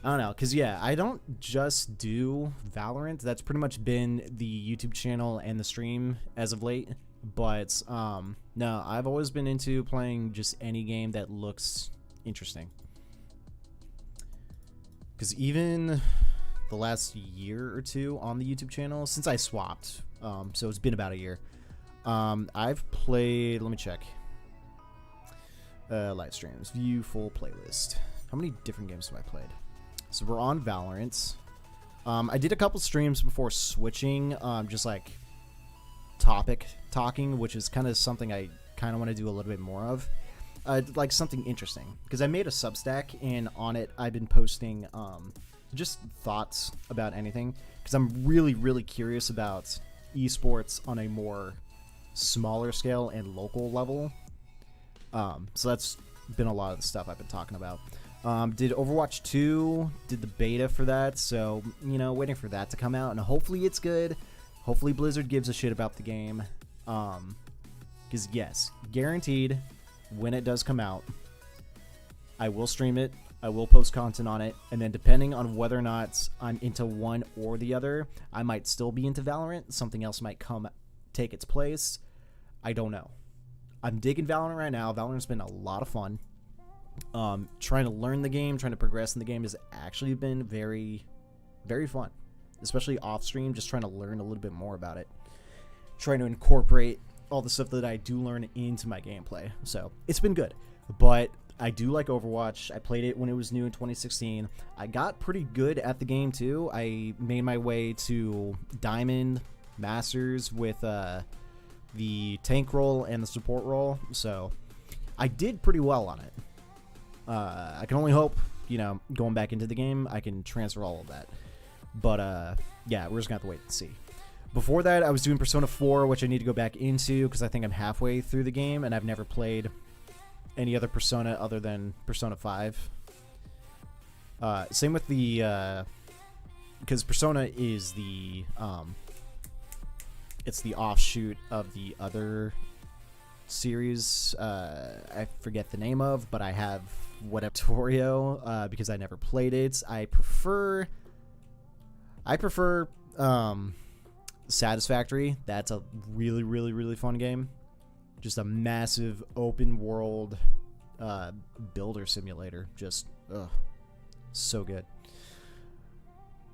I don't know, because yeah, I don't just do Valorant. That's pretty much been the YouTube channel and the stream as of late. But no, I've always been into playing just any game that looks interesting. Because even the last year or two on the YouTube channel, since I swapped, so it's been about a year, I've played, let me check, live streams, view full playlist. How many different games have I played? So we're on Valorant. I did a couple streams before switching, just like topic talking, which is kind of something I kind of want to do a little bit more of. Like something interesting, because I made a Substack, and on it I've been posting just thoughts about anything, because I'm really curious about esports on a more smaller scale and local level. So that's been a lot of the stuff I've been talking about. Did Overwatch 2, did the beta for that, so, you know, waiting for that to come out, and hopefully it's good. Hopefully Blizzard gives a shit about the game. Because, yes, guaranteed, when it does come out, I will stream it, I will post content on it, and then depending on whether or not I'm into one or the other, I might still be into Valorant, something else might come take its place. I don't know. I'm digging Valorant right now. Valorant's been a lot of fun. Trying to learn the game, trying to progress in the game has actually been very fun, especially off stream, just trying to learn a little bit more about it, trying to incorporate all the stuff that I do learn into my gameplay. So it's been good, but I do like Overwatch. I played it when it was new in 2016. I got pretty good at the game too. I made my way to Diamond Masters with the tank role and the support role, so I did pretty well on it. I can only hope, you know, going back into the game, I can transfer all of that. But, yeah, we're just going to have to wait and see. Before that, I was doing Persona 4, which I need to go back into because I think I'm halfway through the game, and I've never played any other Persona other than Persona 5. Same with the, because Persona is the, it's the offshoot of the other series I forget the name of, but I have whatever Torio, because I never played it. I prefer Satisfactory. That's a really fun game. Just a massive open world builder simulator. Just so good.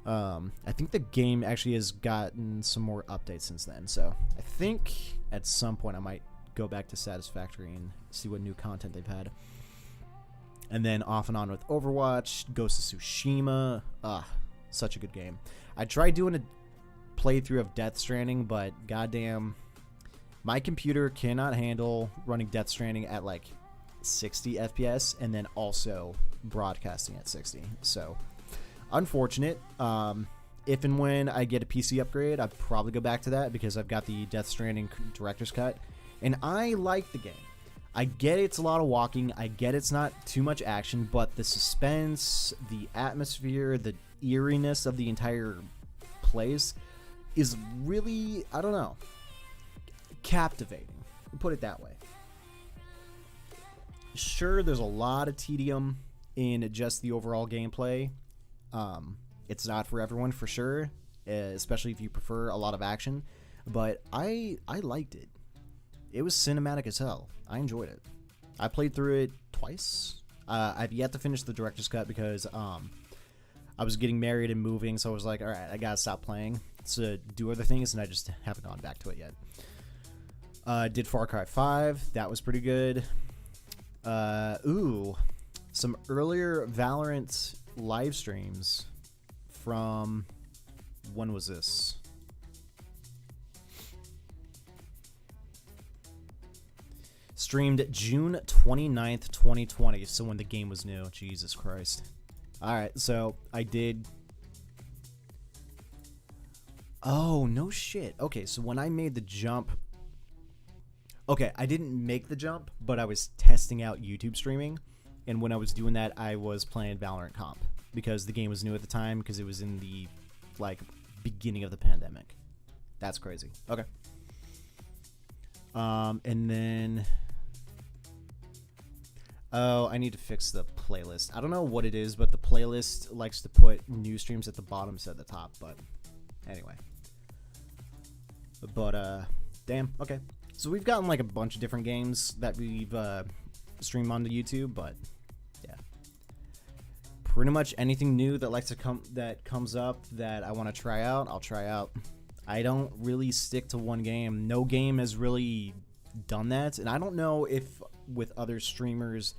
I think the game actually has gotten some more updates since then, so I think at some point I might go back to Satisfactory and see what new content they've had. And then off and on with Overwatch, Ghost of Tsushima. Such a good game. I tried doing a playthrough of Death Stranding, but goddamn, my computer cannot handle running Death Stranding at like 60 FPS and then also broadcasting at 60. So, unfortunate. If and when I get a PC upgrade, I'd probably go back to that because I've got the Death Stranding Director's Cut. And I like the game. I get it's a lot of walking. I get it's not too much action, but the suspense, the atmosphere, the eeriness of the entire place is really, I don't know, captivating. We'll put it that way. Sure, there's a lot of tedium in just the overall gameplay. It's not for everyone, for sure, especially if you prefer a lot of action. But I liked it. It was cinematic as hell. I enjoyed it. I played through it twice. I've yet to finish the director's cut because I was getting married and moving, so I was like, all right, I gotta stop playing to do other things, and I just haven't gone back to it yet. Did Far Cry 5. That was pretty good. Some earlier Valorant live streams from, when was this? Streamed June 29th, 2020, so when the game was new. Jesus Christ. Alright, so I did... Oh, no shit. Okay, so when I made the jump... Okay, I didn't make the jump, but I was testing out YouTube streaming, and when I was doing that, I was playing Valorant Comp, because the game was new at the time, because it was in the, like, beginning of the pandemic. That's crazy. Okay. And then... Oh, I need to fix the playlist. I don't know what it is, but the playlist likes to put new streams at the bottom instead of the top, but anyway. But, damn, okay. So we've gotten like a bunch of different games that we've streamed onto YouTube, but yeah. Pretty much anything new that comes up that I want to try out, I'll try out. I don't really stick to one game. No game has really done that, and I don't know if with other streamers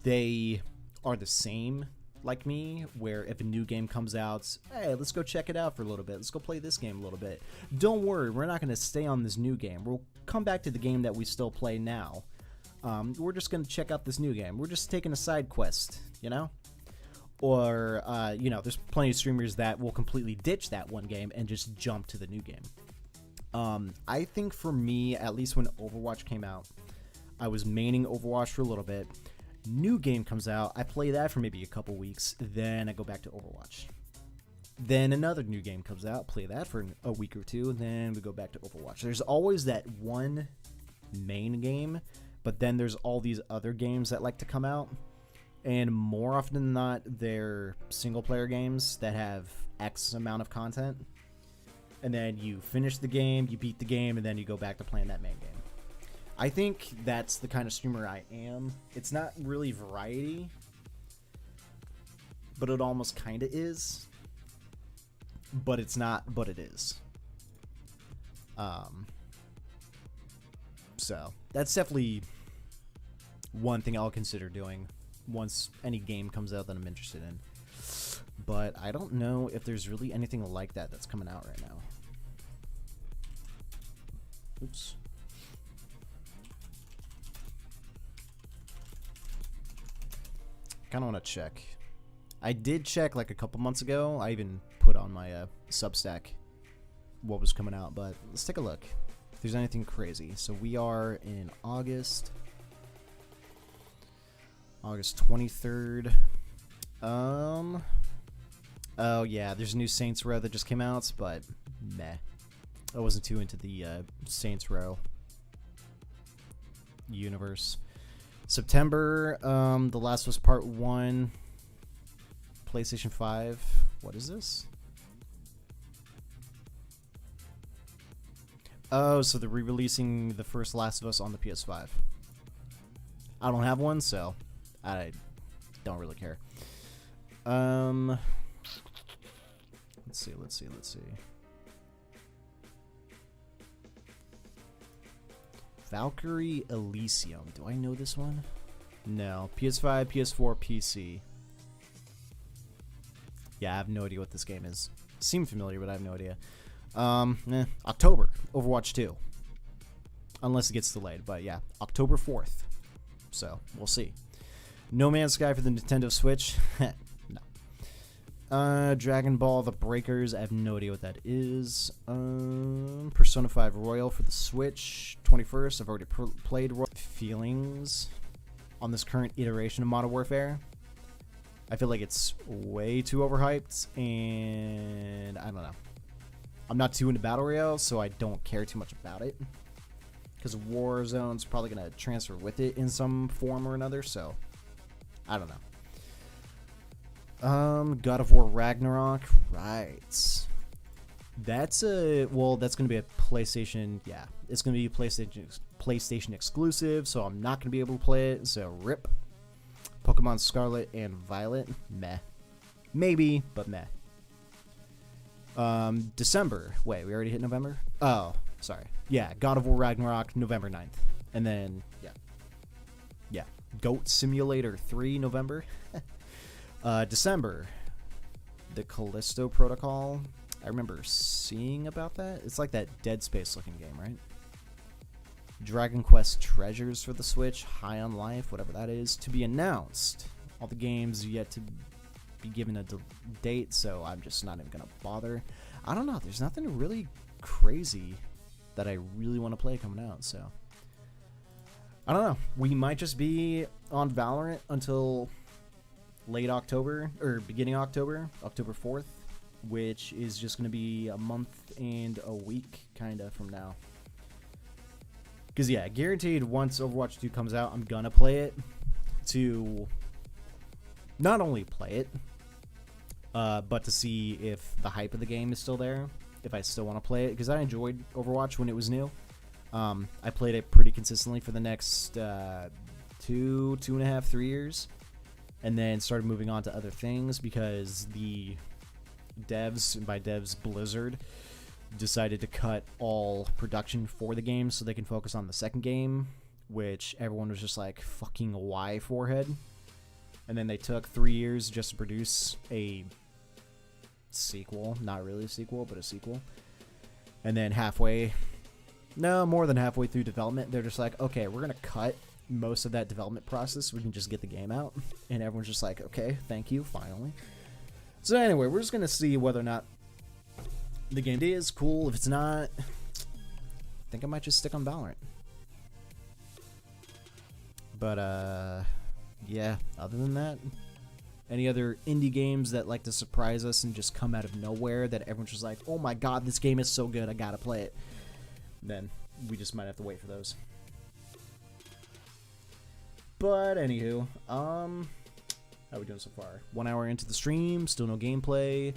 they are the same like me, where if a new game comes out, hey, let's go check it out for a little bit, let's go play this game a little bit. Don't worry, we're not going to stay on this new game, we'll come back to the game that we still play now. We're just going to check out this new game, we're just taking a side quest, you know. Or you know, there's plenty of streamers that will completely ditch that one game and just jump to the new game. I think for me, at least when Overwatch came out, I was maining Overwatch for a little bit. New game comes out, I play that for maybe a couple weeks, then I go back to Overwatch. Then another new game comes out, play that for a week or two, and then we go back to Overwatch. There's always that one main game, but then there's all these other games that like to come out. And more often than not, they're single-player games that have X amount of content. And then you finish the game, you beat the game, and then you go back to playing that main game. I think that's the kind of streamer I am. It's not really variety, but it almost kind of is. But it's not, but it is. So, that's definitely one thing I'll consider doing once any game comes out that I'm interested in. But I don't know if there's really anything like that that's coming out right now. Oops. Kind of want to check. I did check like a couple months ago. I even put on my Substack what was coming out, but let's take a look if there's anything crazy. So we are in August 23rd. Oh yeah, there's a new Saints Row that just came out, but meh. I wasn't too into the Saints Row universe. September, The Last of Us Part 1, PlayStation 5. What is this? Oh, so they're re-releasing the first Last of Us on the PS5. I don't have one, so I don't really care. Let's see. Valkyrie Elysium. Do I know this one? No. PS5, PS4, PC. Yeah, I have no idea what this game is. Seemed familiar, but I have no idea. October. Overwatch 2. Unless it gets delayed, but yeah. October 4th. So, we'll see. No Man's Sky for the Nintendo Switch. No. Dragon Ball The Breakers. I have no idea what that is. Persona 5 Royal for the Switch. 21st. I've already played Royal. Feelings on this current iteration of Modern Warfare. I feel like it's way too overhyped, and I don't know. I'm not too into Battle Royale, so I don't care too much about it. Because Warzone's probably going to transfer with it in some form or another, so I don't know. God of War Ragnarok, right. That's going to be a PlayStation, yeah. It's going to be a PlayStation exclusive, so I'm not going to be able to play it, so rip. Pokemon Scarlet and Violet, meh. Maybe, but meh. December, wait, we already hit November? Oh, sorry. Yeah, God of War Ragnarok, November 9th. And then, yeah. Goat Simulator 3, November. December, the Callisto Protocol. I remember seeing about that. It's like that Dead Space looking game, right? Dragon Quest Treasures for the Switch, High on Life, whatever that is, to be announced. All the games yet to be given a date, so I'm just not even going to bother. I don't know, there's nothing really crazy that I really want to play coming out, so I don't know. We might just be on Valorant until late October, or beginning October, October 4th, which is just going to be a month and a week, kind of, from now. Because, yeah, guaranteed once Overwatch 2 comes out, I'm going to play it to not only play it, but to see if the hype of the game is still there, if I still want to play it. Because I enjoyed Overwatch when it was new. I played it pretty consistently for the next 2.5, 3 years. And then started moving on to other things because the devs, and by devs, Blizzard, decided to cut all production for the game so they can focus on the second game, which everyone was just like, fucking why, forehead? And then they took 3 years just to produce a sequel. Not really a sequel, but a sequel. And then more than halfway through development, they're just like, okay, we're going to cut most of that development process so we can just get the game out. And everyone's just like, okay, thank you, finally. So anyway, we're just going to see whether or not the game is cool. If it's not, I think I might just stick on Valorant. But, yeah, other than that, any other indie games that like to surprise us and just come out of nowhere that everyone's just like, oh my god, this game is so good, I gotta play it. Then we just might have to wait for those. But anywho, how are we doing so far? 1 hour into the stream, still no gameplay.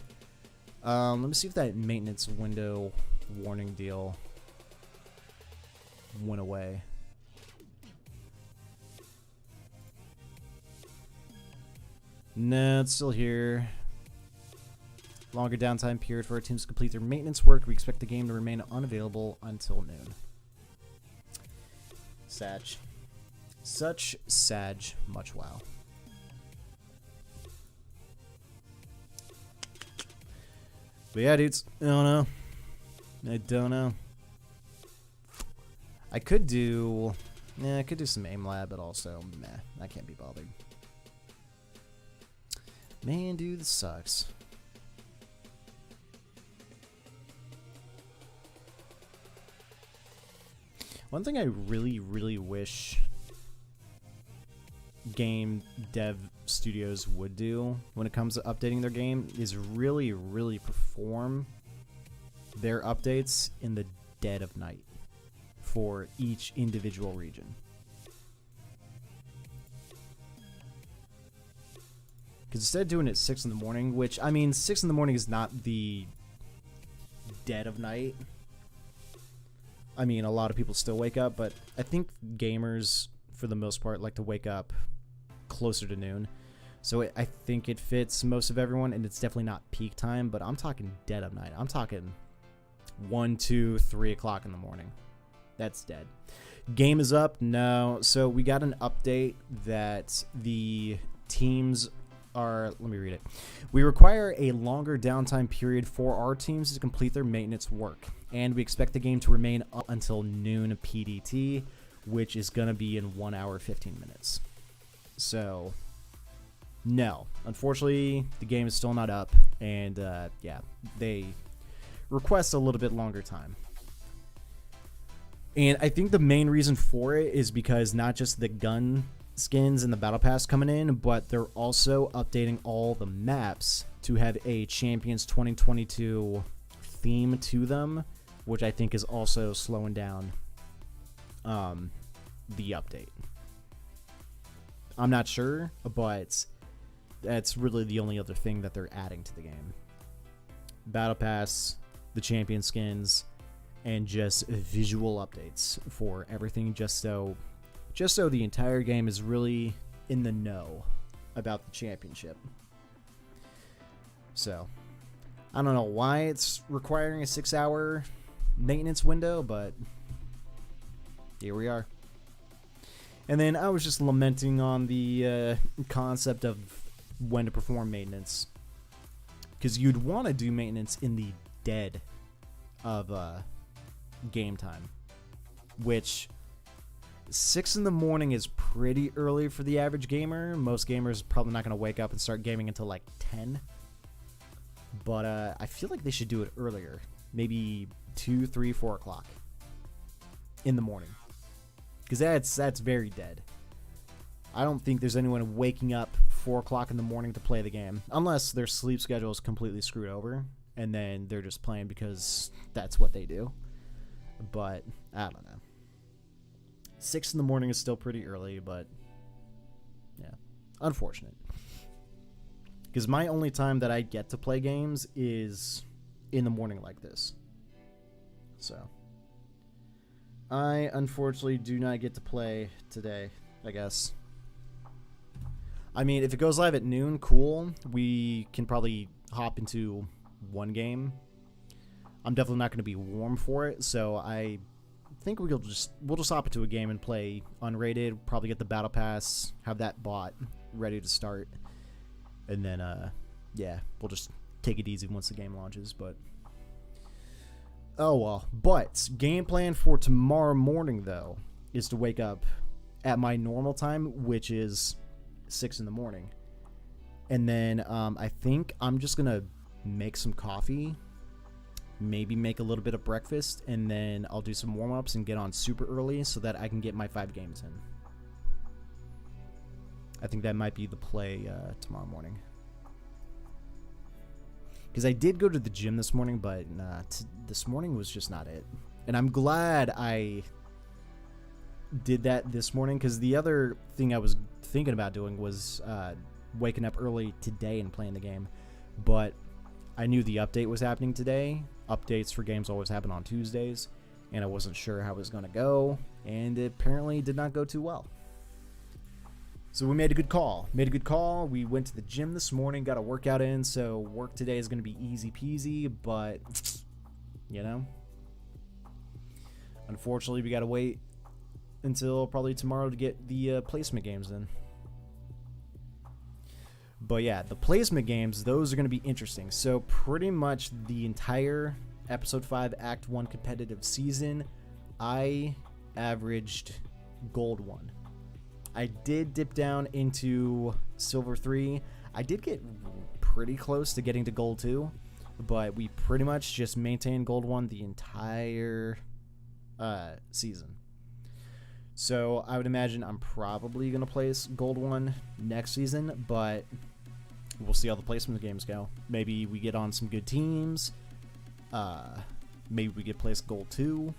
Let me see if that maintenance window warning deal went away. No, it's still here. Longer downtime period for our teams to complete their maintenance work. We expect the game to remain unavailable until noon. Sag. Such Sag, much wow. But yeah, dudes, I don't know. I could do some aim lab, but also, meh, I can't be bothered. Man, dude, this sucks. One thing I really, really wish game dev studios would do when it comes to updating their game is really, really perform their updates in the dead of night for each individual region. Because instead of doing it at 6 in the morning, which, I mean, 6 in the morning is not the dead of night. I mean, a lot of people still wake up, but I think gamers, for the most part, like to wake up closer to noon. So I think it fits most of everyone, and it's definitely not peak time, but I'm talking dead of night. I'm talking 1, 2, 3 o'clock in the morning. That's dead. Game is up? No. So we got an update that the teams are, let me read it. We require a longer downtime period for our teams to complete their maintenance work, and we expect the game to remain up until noon PDT, which is going to be in 1 hour 15 minutes. So no, unfortunately the game is still not up, and yeah, they request a little bit longer time. And I think the main reason for it is because not just the gun skins and the battle pass coming in, but they're also updating all the maps to have a Champions 2022 theme to them, which I think is also slowing down the update. I'm not sure, but that's really the only other thing that they're adding to the game. Battle pass, the champion skins, and just visual updates for everything, just so the entire game is really in the know about the championship. So I don't know why it's requiring a 6-hour maintenance window, but here we are. And then I was just lamenting on the concept of when to perform maintenance, because you'd want to do maintenance in the dead of game time, which 6 in the morning is pretty early for the average gamer. Most gamers are probably not going to wake up and start gaming until like 10. But I feel like they should do it earlier, maybe 2, 3, 4 o'clock in the morning, because that's very dead. I don't think there's anyone waking up 4 o'clock in the morning to play the game, unless their sleep schedule is completely screwed over, and then they're just playing because that's what they do. But I don't know. 6 in the morning is still pretty early, but yeah, unfortunate. Because my only time that I get to play games is in the morning like this. So, I unfortunately do not get to play today, I guess. I mean, if it goes live at noon, cool. We can probably hop into one game. I'm definitely not going to be warm for it, so I think we'll just hop into a game and play unrated. Probably get the battle pass, have that bot ready to start, and then yeah, we'll just take it easy once the game launches. But oh well. But game plan for tomorrow morning though is to wake up at my normal time, which is 6 in the morning, and then I think I'm just gonna make some coffee. Maybe make a little bit of breakfast, and then I'll do some warm-ups and get on super early so that I can get my 5 games in. I think that might be the play tomorrow morning. Because I did go to the gym this morning, but this morning was just not it. And I'm glad I did that this morning, because the other thing I was thinking about doing was waking up early today and playing the game. But I knew the update was happening today. Updates for games always happen on Tuesdays, and I wasn't sure how it was going to go, and it apparently did not go too well. So we made a good call. We went to the gym this morning, got a workout in, so work today is going to be easy peasy, but, you know, unfortunately we got to wait until probably tomorrow to get the placement games in. But yeah, the placement games, those are going to be interesting. So pretty much the entire Episode 5 Act 1 competitive season, I averaged Gold 1. I did dip down into Silver 3. I did get pretty close to getting to Gold 2, but we pretty much just maintained Gold 1 the entire season. So I would imagine I'm probably going to place Gold 1 next season, but we'll see how the placement games go. Maybe we get on some good teams. Maybe we get placed Gold 2.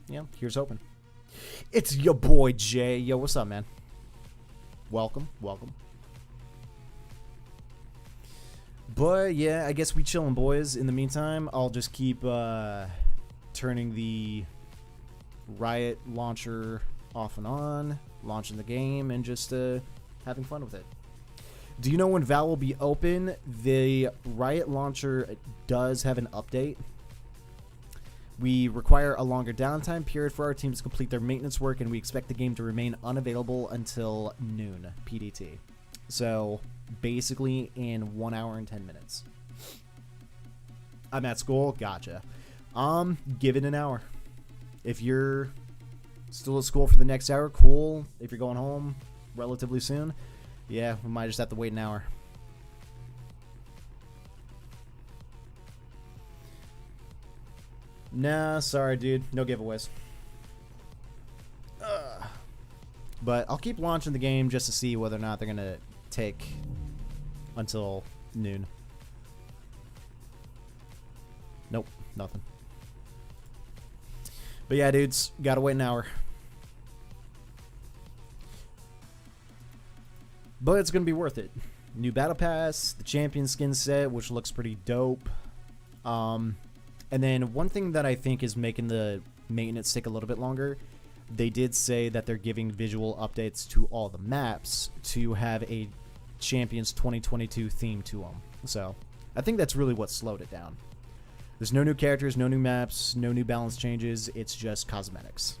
Yeah, here's hoping. It's your boy Jay. Yo, what's up, man? Welcome. But yeah, I guess we chillin', boys. In the meantime, I'll just keep turning the Riot launcher off and on, launching the game, and just having fun with it. Do you know when Val will be open? The Riot launcher does have an update. We require a longer downtime period for our teams to complete their maintenance work, and we expect the game to remain unavailable until noon PDT. So basically in 1 hour and 10 minutes. I'm at school. Gotcha. Give it an hour. If you're still at school for the next hour, cool. If you're going home relatively soon, yeah, we might just have to wait an hour. Nah, sorry, dude. No giveaways. But I'll keep launching the game just to see whether or not they're going to take until noon. Nope, nothing. But yeah, dudes, gotta wait an hour. But it's gonna be worth it. New battle pass, the champion skin set, which looks pretty dope. And then one thing that I think is making the maintenance take a little bit longer, they did say that they're giving visual updates to all the maps to have a Champions 2022 theme to them. So I think that's really what slowed it down. There's no new characters, no new maps, no new balance changes. It's just cosmetics.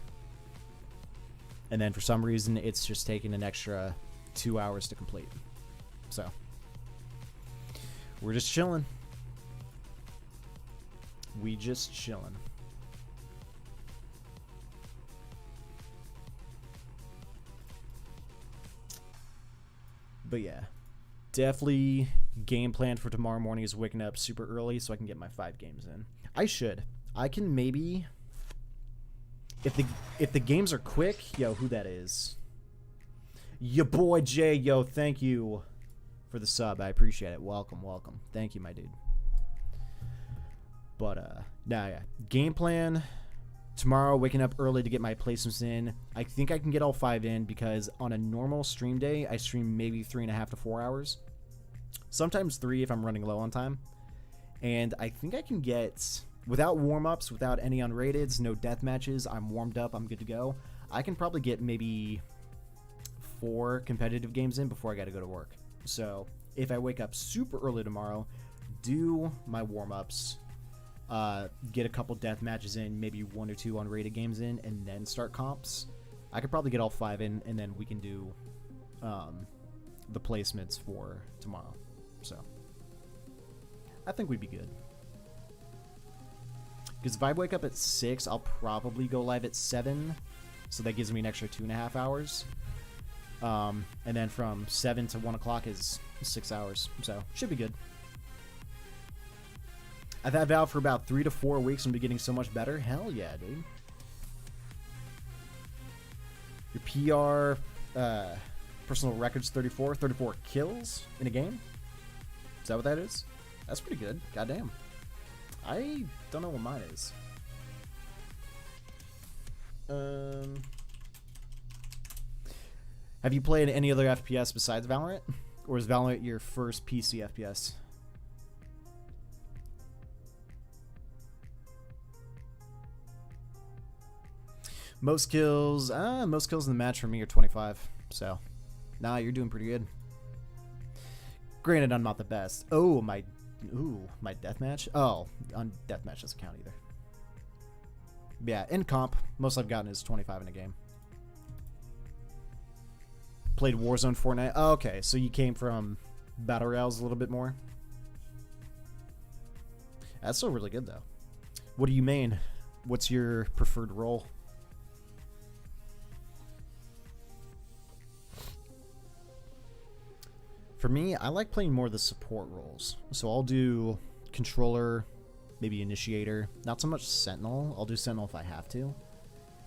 And then for some reason, it's just taking an extra 2 hours to complete. So we're just chilling. We just chilling. But yeah, definitely game plan for tomorrow morning is waking up super early so I can get my 5 games in. I can maybe, if the games are quick, yo, who that is? Your boy Jay, yo, thank you for the sub. I appreciate it. Welcome. Thank you, my dude. But nah, yeah, game plan Tomorrow, waking up early to get my placements in. I think I can get all 5 in because on a normal stream day, I stream maybe 3.5 to 4 hours. Sometimes 3 if I'm running low on time. And I think I can get, without warm-ups, without any unrateds, no death matches, I'm warmed up, I'm good to go. I can probably get maybe 4 competitive games in before I got to go to work. So if I wake up super early tomorrow, do my warm-ups, get a couple death matches in, maybe 1 or 2 unrated games in, and then start comps, I could probably get all 5 in, and then we can do the placements for tomorrow. So I think we'd be good. Because if I wake up at 6, I'll probably go live at 7, so that gives me an extra 2.5 hours. And then from 7 to 1 o'clock is 6 hours, so should be good. I've had Valve for about 3 to 4 weeks and be getting so much better. Hell yeah, dude. Your PR, personal records 34 kills in a game. Is that what that is? That's pretty good. Goddamn. I don't know what mine is. Have you played any other FPS besides Valorant? Or is Valorant your first PC FPS? Most kills in the match for me are 25. So, nah, you're doing pretty good. Granted, I'm not the best. Oh, my deathmatch? Oh, on deathmatch doesn't count either. Yeah, in comp, most I've gotten is 25 in a game. Played Warzone, Fortnite. Oh, okay, so you came from Battle Royales a little bit more. That's still really good, though. What do you main? What's your preferred role? For me, I like playing more of the support roles. So I'll do controller, maybe initiator. Not so much Sentinel. I'll do Sentinel if I have to.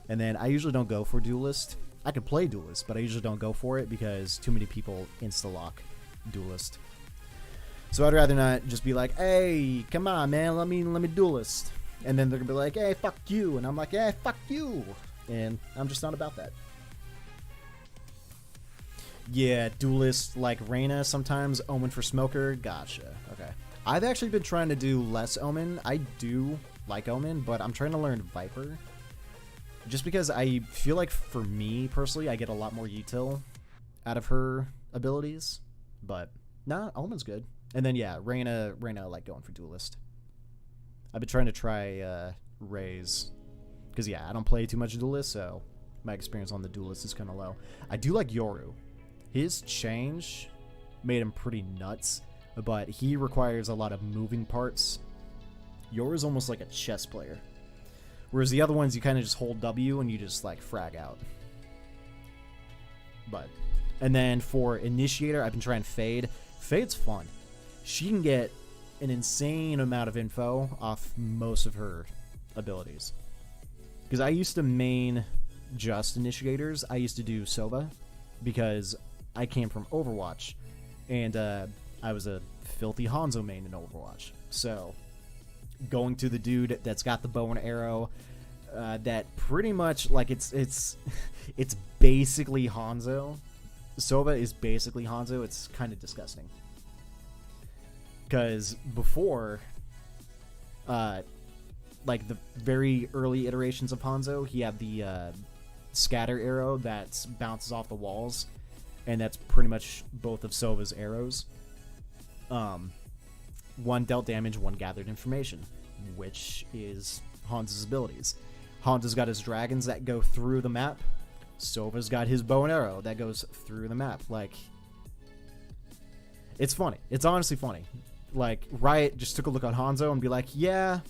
And then I usually don't go for Duelist. I could play Duelist, but I usually don't go for it because too many people insta-lock Duelist. So I'd rather not just be like, hey, come on, man, let me Duelist. And then they're going to be like, hey, fuck you. And I'm like, hey, fuck you. And I'm just not about that. Yeah, Duelist like Reyna sometimes, Omen for Smoker. Gotcha. Okay. I've actually been trying to do less Omen. I do like Omen, but I'm trying to learn Viper. Just because I feel like for me personally, I get a lot more util out of her abilities. But nah, Omen's good. And then yeah, Reyna I like going for Duelist. I've been trying to try Raze. Because yeah, I don't play too much Duelist, so my experience on the Duelist is kind of low. I do like Yoru. His change made him pretty nuts, but he requires a lot of moving parts. Yoru's almost like a chess player. Whereas the other ones, you kind of just hold W and you just like frag out. And then for Initiator, I've been trying Fade. Fade's fun. She can get an insane amount of info off most of her abilities. Because I used to main just Initiators. I used to do Sova because I came from Overwatch, and I was a filthy Hanzo main in Overwatch. So, going to the dude that's got the bow and arrow, that pretty much like it's basically Hanzo. Sova is basically Hanzo. It's kind of disgusting. Because before, like the very early iterations of Hanzo, he had the scatter arrow that bounces off the walls. And that's pretty much both of Sova's arrows. One dealt damage, one gathered information, which is Hanzo's abilities. Hanzo's got his dragons that go through the map. Sova's got his bow and arrow that goes through the map. Like, it's funny. It's honestly funny. Like, Riot just took a look at Hanzo and be like, yeah,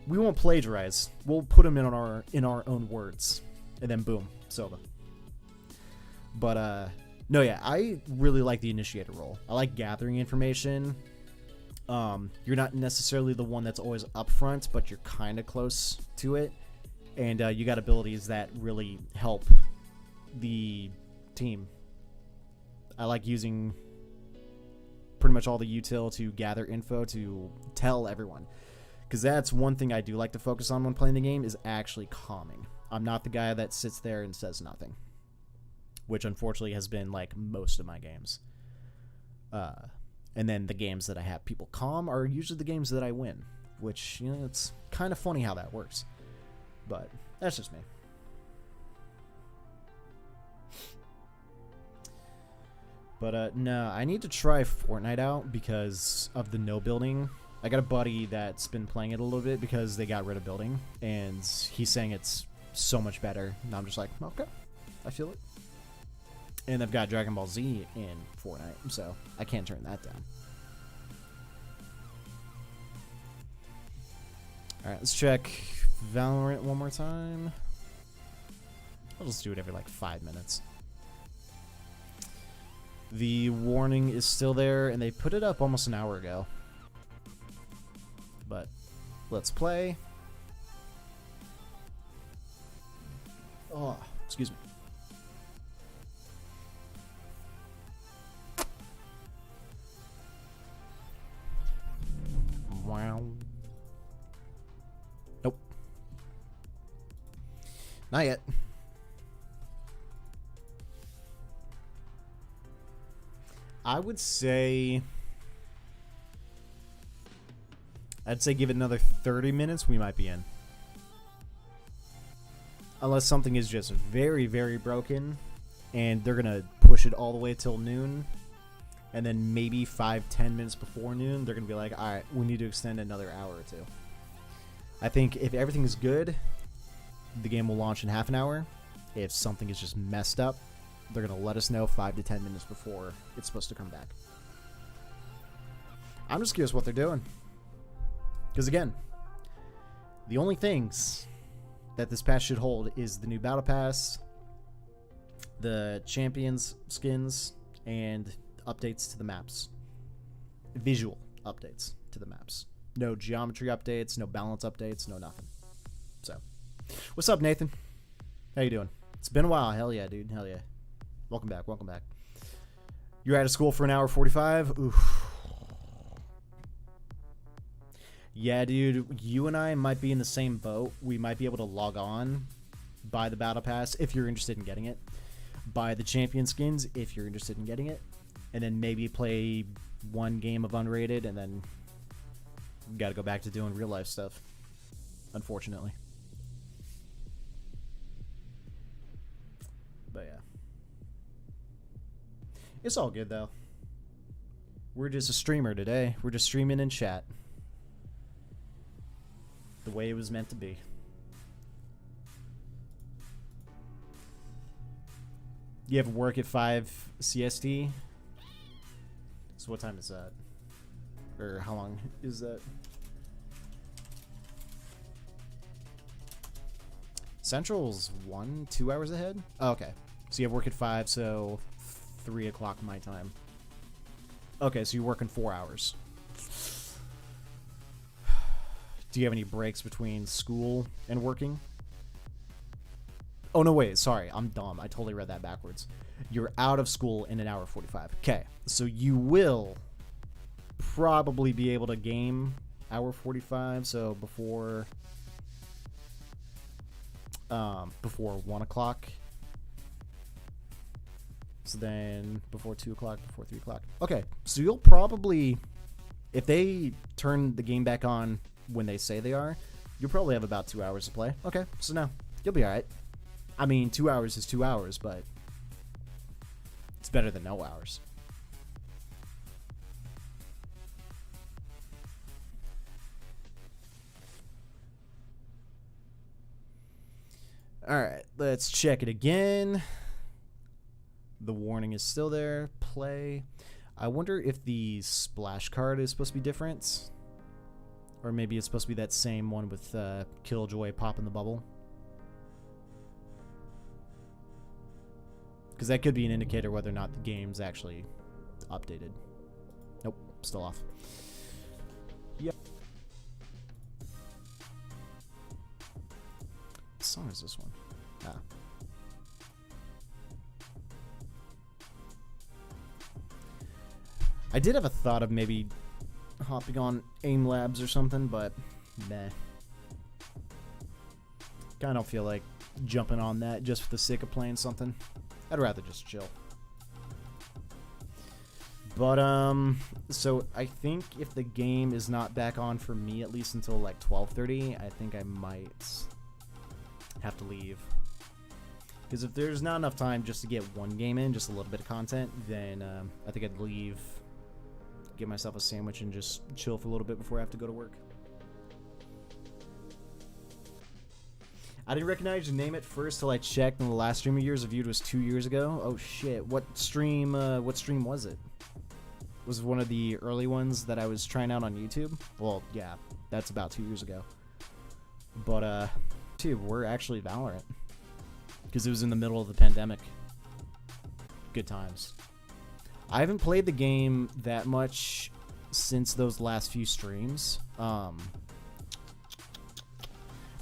we won't plagiarize. We'll put him in our own words. And then boom, Sova. But, no, yeah, I really like the Initiator role. I like gathering information. You're not necessarily the one that's always up front, but you're kind of close to it. And you got abilities that really help the team. I like using pretty much all the util to gather info to tell everyone. Because that's one thing I do like to focus on when playing the game, is actually calming. I'm not the guy that sits there and says nothing, which unfortunately has been like most of my games. And then the games that I have people calm are usually the games that I win, which, you know, it's kind of funny how that works. But that's just me. But no, I need to try Fortnite out because of the no building. I got a buddy that's been playing it a little bit because they got rid of building, and he's saying it's so much better. And I'm just like, okay, I feel it. And I've got Dragon Ball Z in Fortnite, so I can't turn that down. Alright, let's check Valorant one more time. I'll just do it every like 5 minutes. The warning is still there, and they put it up almost an hour ago. But let's play. Oh, excuse me. Wow. Nope. Not yet. I would say... I'd say give it another 30 minutes, we might be in. Unless something is just very, very broken, and they're going to push it all the way till noon. And then maybe 5-10 minutes before noon, they're going to be like, alright, we need to extend another hour or two. I think if everything is good, the game will launch in half an hour. If something is just messed up, they're going to let us know 5 to 10 minutes before it's supposed to come back. I'm just curious what they're doing. Because again, the only things that this patch should hold is the new Battle Pass, the Champions skins, and updates to the maps. Visual updates to the maps. No geometry updates, no balance updates, no nothing. So, what's up, Nathan? How you doing? It's been a while. Hell yeah, dude. Hell yeah. Welcome back. Welcome back. You're out of school for an hour 45? Oof. Yeah, dude. You and I might be in the same boat. We might be able to log on, buy the Battle Pass if you're interested in getting it, buy the Champion skins if you're interested in getting it, and then maybe play one game of unrated, and then got to go back to doing real life stuff, unfortunately. But yeah, it's all good though. We're just a streamer today. We're just streaming in chat the way it was meant to be. You have work at 5 CST? So what time is that? Or how long is that? Central's 1-2 hours ahead? Oh, okay. So you have work at 5, so 3 o'clock my time. Okay, so you're working 4 hours. Do you have any breaks between school and working? Oh, no, wait. Sorry. I'm dumb. I totally read that backwards. You're out of school in an hour 45. Okay. So you will probably be able to game hour 45. So before 1 o'clock. So then before 2 o'clock, before 3 o'clock. Okay. So you'll probably, if they turn the game back on when they say they are, you'll probably have about 2 hours to play. Okay. So no, you'll be all right. I mean, 2 hours is 2 hours, but it's better than no hours. Alright, let's check it again. The warning is still there. Play. I wonder if the splash card is supposed to be different. Or maybe it's supposed to be that same one with Killjoy popping the bubble. Because that could be an indicator whether or not the game's actually updated. Nope, still off. Yep. What song is this one? Ah. I did have a thought of maybe hopping on AIM Labs or something, but meh. Kind of don't feel like jumping on that just for the sake of playing something. I'd rather just chill. But, so I think if the game is not back on for me at least until like 12:30, I think I might have to leave. Because if there's not enough time just to get one game in, just a little bit of content, then I think I'd leave, get myself a sandwich, and just chill for a little bit before I have to go to work. I didn't recognize your name at first till I checked, and the last stream of yours reviewed was 2 years ago. Oh shit! What stream was it? Was it one of the early ones that I was trying out on YouTube? Well, yeah, that's about 2 years ago. But dude, we're actually Valorant because it was in the middle of the pandemic. Good times. I haven't played the game that much since those last few streams.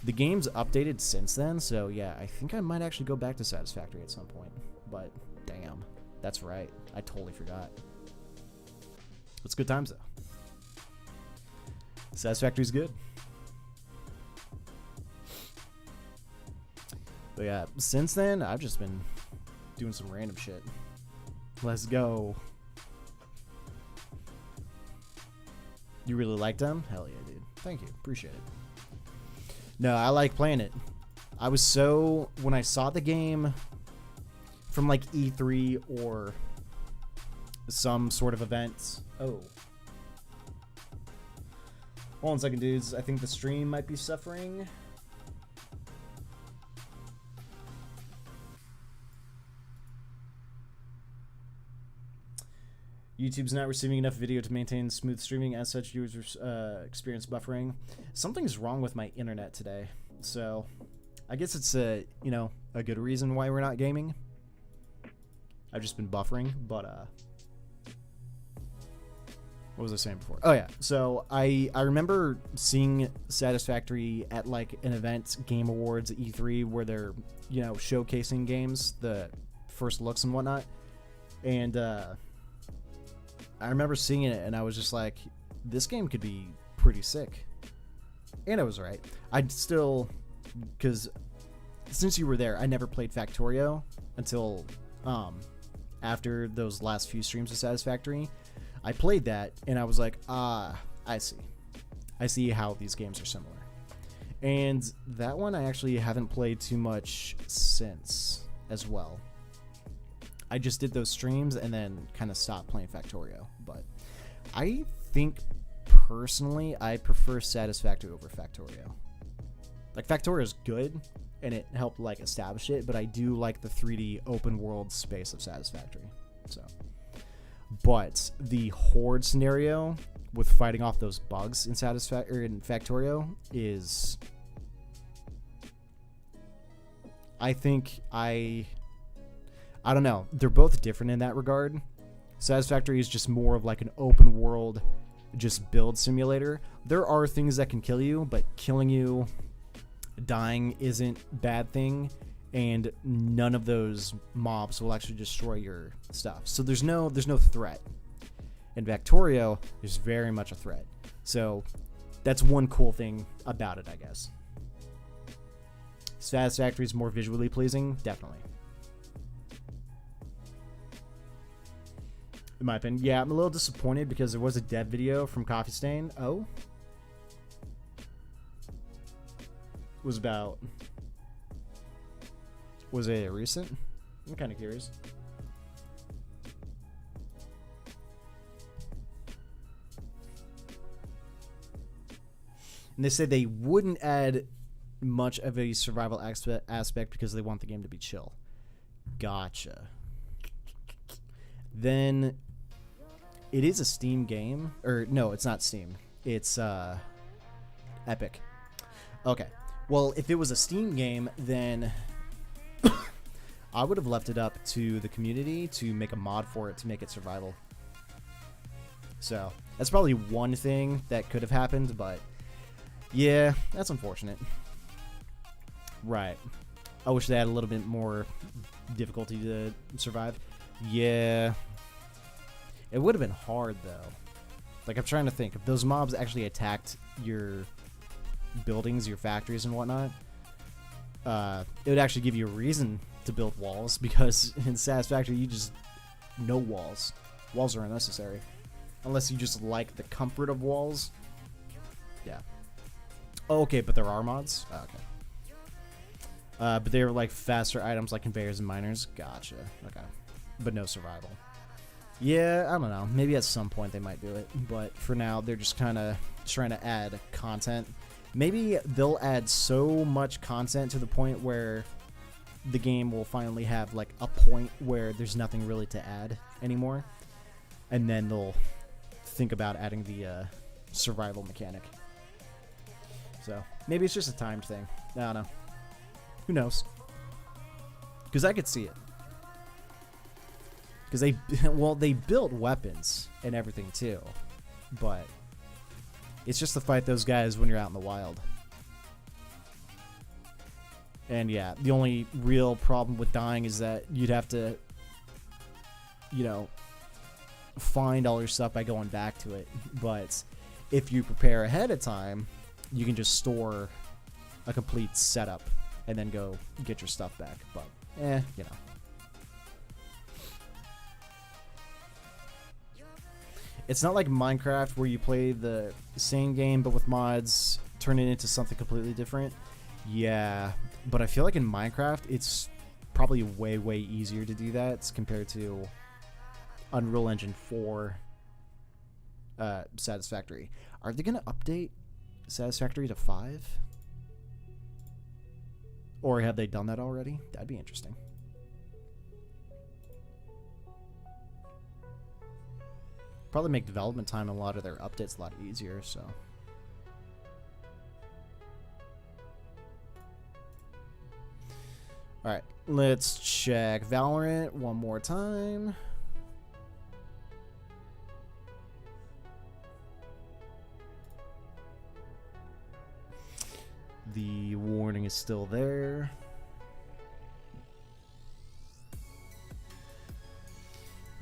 The game's updated since then, so yeah, I think I might actually go back to Satisfactory at some point. But damn, that's right, I totally forgot. It's good times though. Satisfactory's good. But yeah, since then I've just been doing some random shit. Let's go. You really liked them? Hell yeah, dude. Thank you. Appreciate it. No, I like playing it. I was so... When I saw the game from like E3 or some sort of event... Oh. Hold on a second, dudes. I think the stream might be suffering. YouTube's not receiving enough video to maintain smooth streaming. As such, users experience buffering. Something's wrong with my internet today. So, I guess it's a good reason why we're not gaming. I've just been buffering, but what was I saying before? Oh yeah, so I remember seeing Satisfactory at like an event, Game Awards, E3, where they're showcasing games, the first looks and whatnot, and I remember seeing it and I was just like, this game could be pretty sick. And I was right. I'd still, because since you were there, I never played Factorio until after those last few streams of Satisfactory. I played that and I was like, I see how these games are similar. And that one I actually haven't played too much since as well. I just did those streams and then kind of stopped playing Factorio. But I think personally I prefer Satisfactory over Factorio. Like Factorio is good and it helped like establish it, but I do like the 3D open world space of Satisfactory. So, but the horde scenario with fighting off those bugs in Factorio is, I think I don't know. They're both different in that regard. Satisfactory is just more of like an open world, just build simulator. There are things that can kill you, but killing you, dying isn't a bad thing, and none of those mobs will actually destroy your stuff. So there's no threat. In Factorio, there's very much a threat. So that's one cool thing about it, I guess. Satisfactory is more visually pleasing, definitely. In my opinion. Yeah, I'm a little disappointed because there was a dev video from Coffee Stain. Oh? Was it recent? I'm kind of curious. And they said they wouldn't add much of a survival aspect because they want the game to be chill. Gotcha. Then it is a Steam game, or no, it's not Steam. It's Epic. Okay. Well, if it was a Steam game, then I would have left it up to the community to make a mod for it to make it survival. So that's probably one thing that could have happened, but yeah, that's unfortunate. Right. I wish they had a little bit more difficulty to survive. Yeah. It would have been hard, though. Like, I'm trying to think. If those mobs actually attacked your buildings, your factories and whatnot, it would actually give you a reason to build walls, because in Satisfactory you just no walls. Walls are unnecessary. Unless you just like the comfort of walls. Yeah. Oh, okay, but there are mods? Oh, okay. But they're like faster items like conveyors and miners. Gotcha. Okay. But no survival. Yeah, I don't know. Maybe at some point they might do it. But for now, they're just kind of trying to add content. Maybe they'll add so much content to the point where the game will finally have like a point where there's nothing really to add anymore. And then they'll think about adding the survival mechanic. So maybe it's just a timed thing. I don't know. Who knows? Because I could see it. Because they built weapons and everything too, but it's just to fight those guys when you're out in the wild. And yeah, the only real problem with dying is that you'd have to, you know, find all your stuff by going back to it. But if you prepare ahead of time, you can just store a complete setup and then go get your stuff back. But, you know. It's not like Minecraft where you play the same game but with mods, turn it into something completely different. Yeah, but I feel like in Minecraft, it's probably way, way easier to do that compared to Unreal Engine 4 Satisfactory. Are they going to update Satisfactory to 5? Or have they done that already? That'd be interesting. Probably make development time and a lot of their updates a lot easier, so. Alright, let's check Valorant one more time. The warning is still there.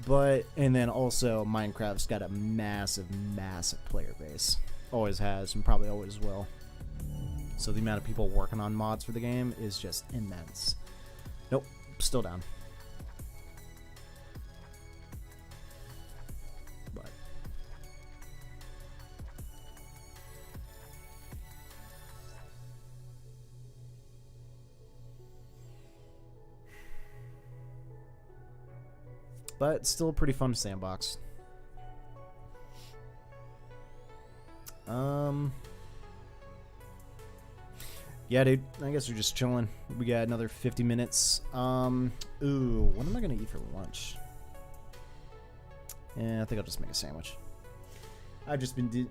But, and then also, Minecraft's got a massive, massive player base. Always has, and probably always will. So the amount of people working on mods for the game is just immense. Nope, still down. But still pretty fun sandbox. Yeah, dude. I guess we're just chilling. We got another 50 minutes. Ooh, what am I gonna eat for lunch? Yeah, I think I'll just make a sandwich. I've just been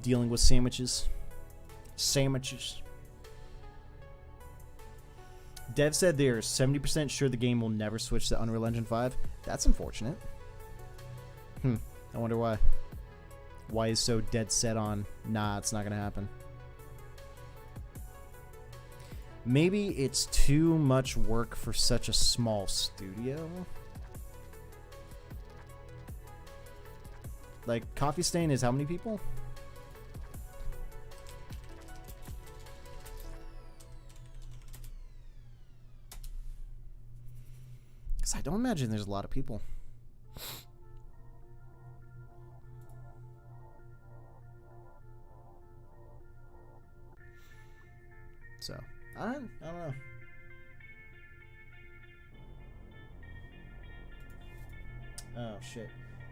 dealing with sandwiches. Dev said they are 70% sure the game will never switch to Unreal Engine 5. That's unfortunate. I wonder why. Why he's so dead set on, nah, it's not going to happen. Maybe it's too much work for such a small studio. Like, Coffee Stain is how many people? I don't imagine there's a lot of people. So, I don't know. Oh, shit.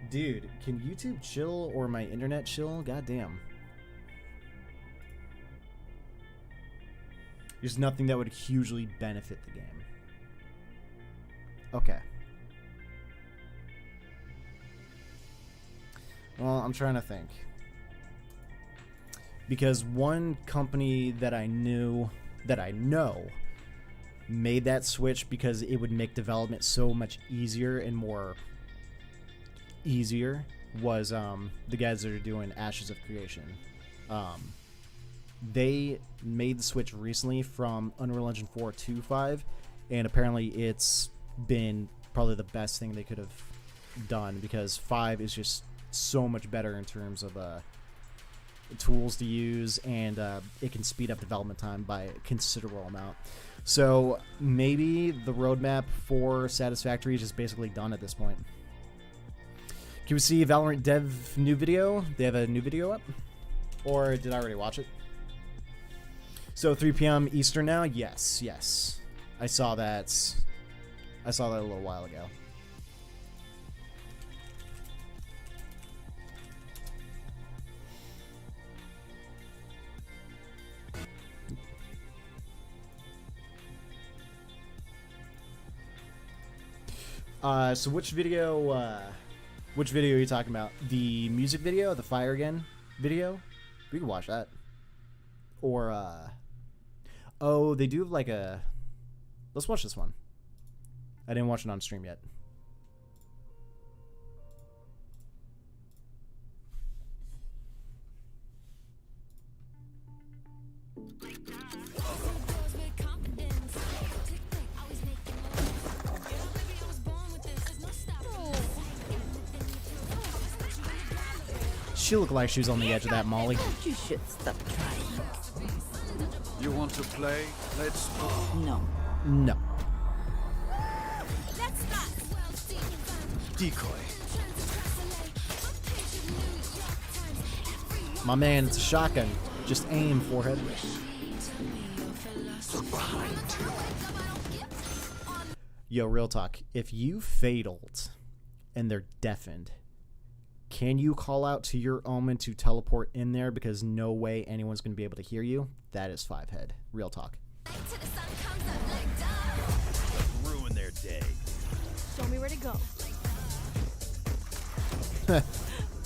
Dude, can YouTube chill or my internet chill? Goddamn. There's nothing that would hugely benefit the game. Okay. Well, I'm trying to think. Because one company that I know made that switch because it would make development so much easier and more easier was the guys that are doing Ashes of Creation. They made the switch recently from Unreal Engine 4 to 5, and apparently it's been probably the best thing they could have done because 5 is just so much better in terms of tools to use, and it can speed up development time by a considerable amount. So maybe the roadmap for Satisfactory is just basically done at this point. Can we see Valorant dev new video? They have a new video up? Or did I already watch it? So 3 p.m. Eastern now? Yes, yes. I saw that a little while ago. So which video are you talking about? The music video, the Fire Again video? We can watch that. Or, oh, they do have like a... Let's watch this one. I didn't watch it on stream yet. She looked like she was on the edge of that molly. You should stop trying. You want to play? Let's go. No. No. Decoy. My man, it's a shotgun. Just aim, forehead. Yo, real talk. If you fataled and they're deafened, can you call out to your omen to teleport in there? Because no way anyone's going to be able to hear you. That is 5 head. Real talk. Ruin their day. Show me where to go.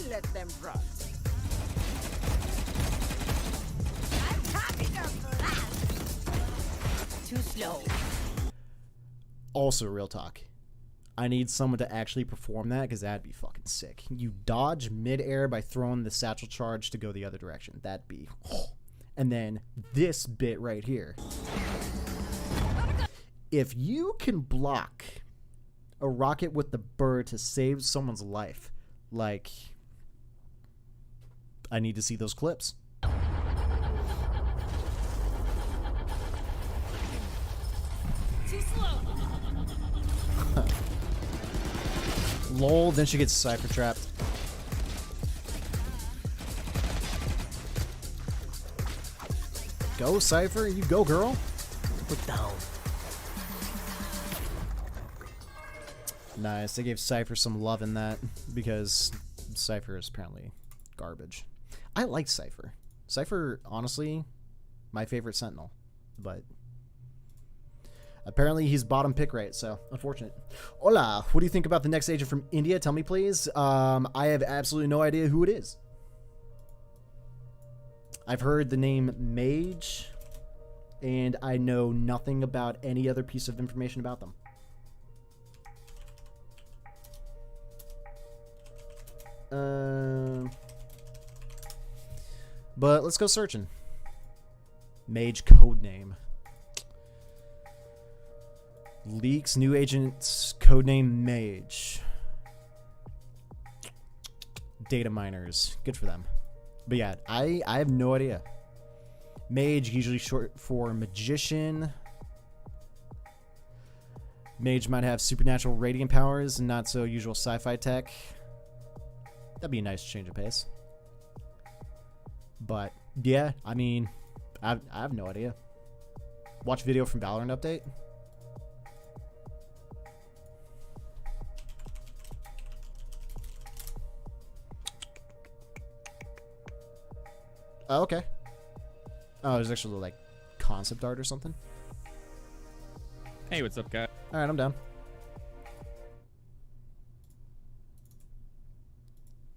Let them rot. Too slow. Also, real talk. I need someone to actually perform that because that'd be fucking sick. You dodge mid-air by throwing the satchel charge to go the other direction. That'd be... And then this bit right here. If you can block a rocket with the bird to save someone's life, like... I need to see those clips. Too slow. Lol, then she gets Cipher trapped. Go, Cipher. You go, girl. Put down. Nice. They gave Cipher some love in that because Cipher is apparently garbage. I like Cipher. Cipher, honestly, my favorite Sentinel. But apparently he's bottom pick rate, so unfortunate. Hola, what do you think about the next agent from India? Tell me, please. I have absolutely no idea who it is. I've heard the name Mage, and I know nothing about any other piece of information about them. But let's go searching. Mage codename. Leaks new agent's codename Mage. Data miners. Good for them. But yeah, I have no idea. Mage, usually short for magician. Mage might have supernatural radiant powers and not so usual sci-fi tech. That'd be a nice change of pace. But yeah, I mean, I have no idea. Watch video from Valorant update. Oh, okay. Oh, there's actually like concept art or something. Hey, what's up, guys? All right, I'm down.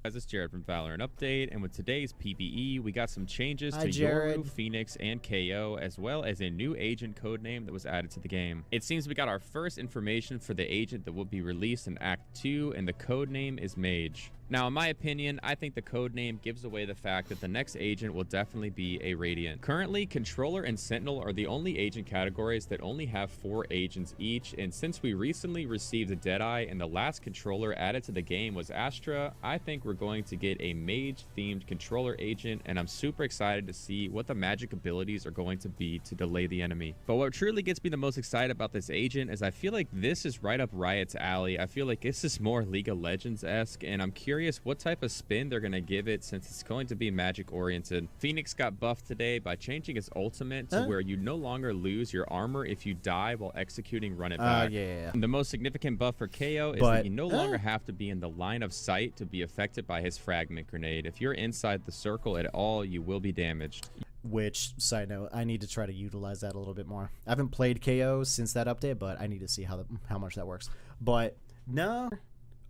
This is Jared from Valorant Update, and with today's PvE, we got some changes Hi, to Jared. Yoru, Phoenix, and KO, as well as a new agent codename that was added to the game. It seems we got our first information for the agent that will be released in Act 2, and the codename is Mage. Now, in my opinion, I think the codename gives away the fact that the next agent will definitely be a Radiant. Currently, Controller and Sentinel are the only agent categories that only have 4 agents each, and since we recently received a Deadeye and the last controller added to the game was Astra, I think we're going to get a mage-themed controller agent, and I'm super excited to see what the magic abilities are going to be to delay the enemy. But what truly gets me the most excited about this agent is I feel like this is right up Riot's alley. I feel like this is more League of Legends-esque, and I'm curious what type of spin they're going to give it since it's going to be magic-oriented. Phoenix got buffed today by changing his ultimate to where you no longer lose your armor if you die while executing run it back. Yeah. The most significant buff for KO is that you no longer have to be in the line of sight to be affected by his fragment grenade. If you're inside the circle at all, you will be damaged. Which, side note, I need to try to utilize that a little bit more. I haven't played KO since that update, but I need to see how much that works. But no.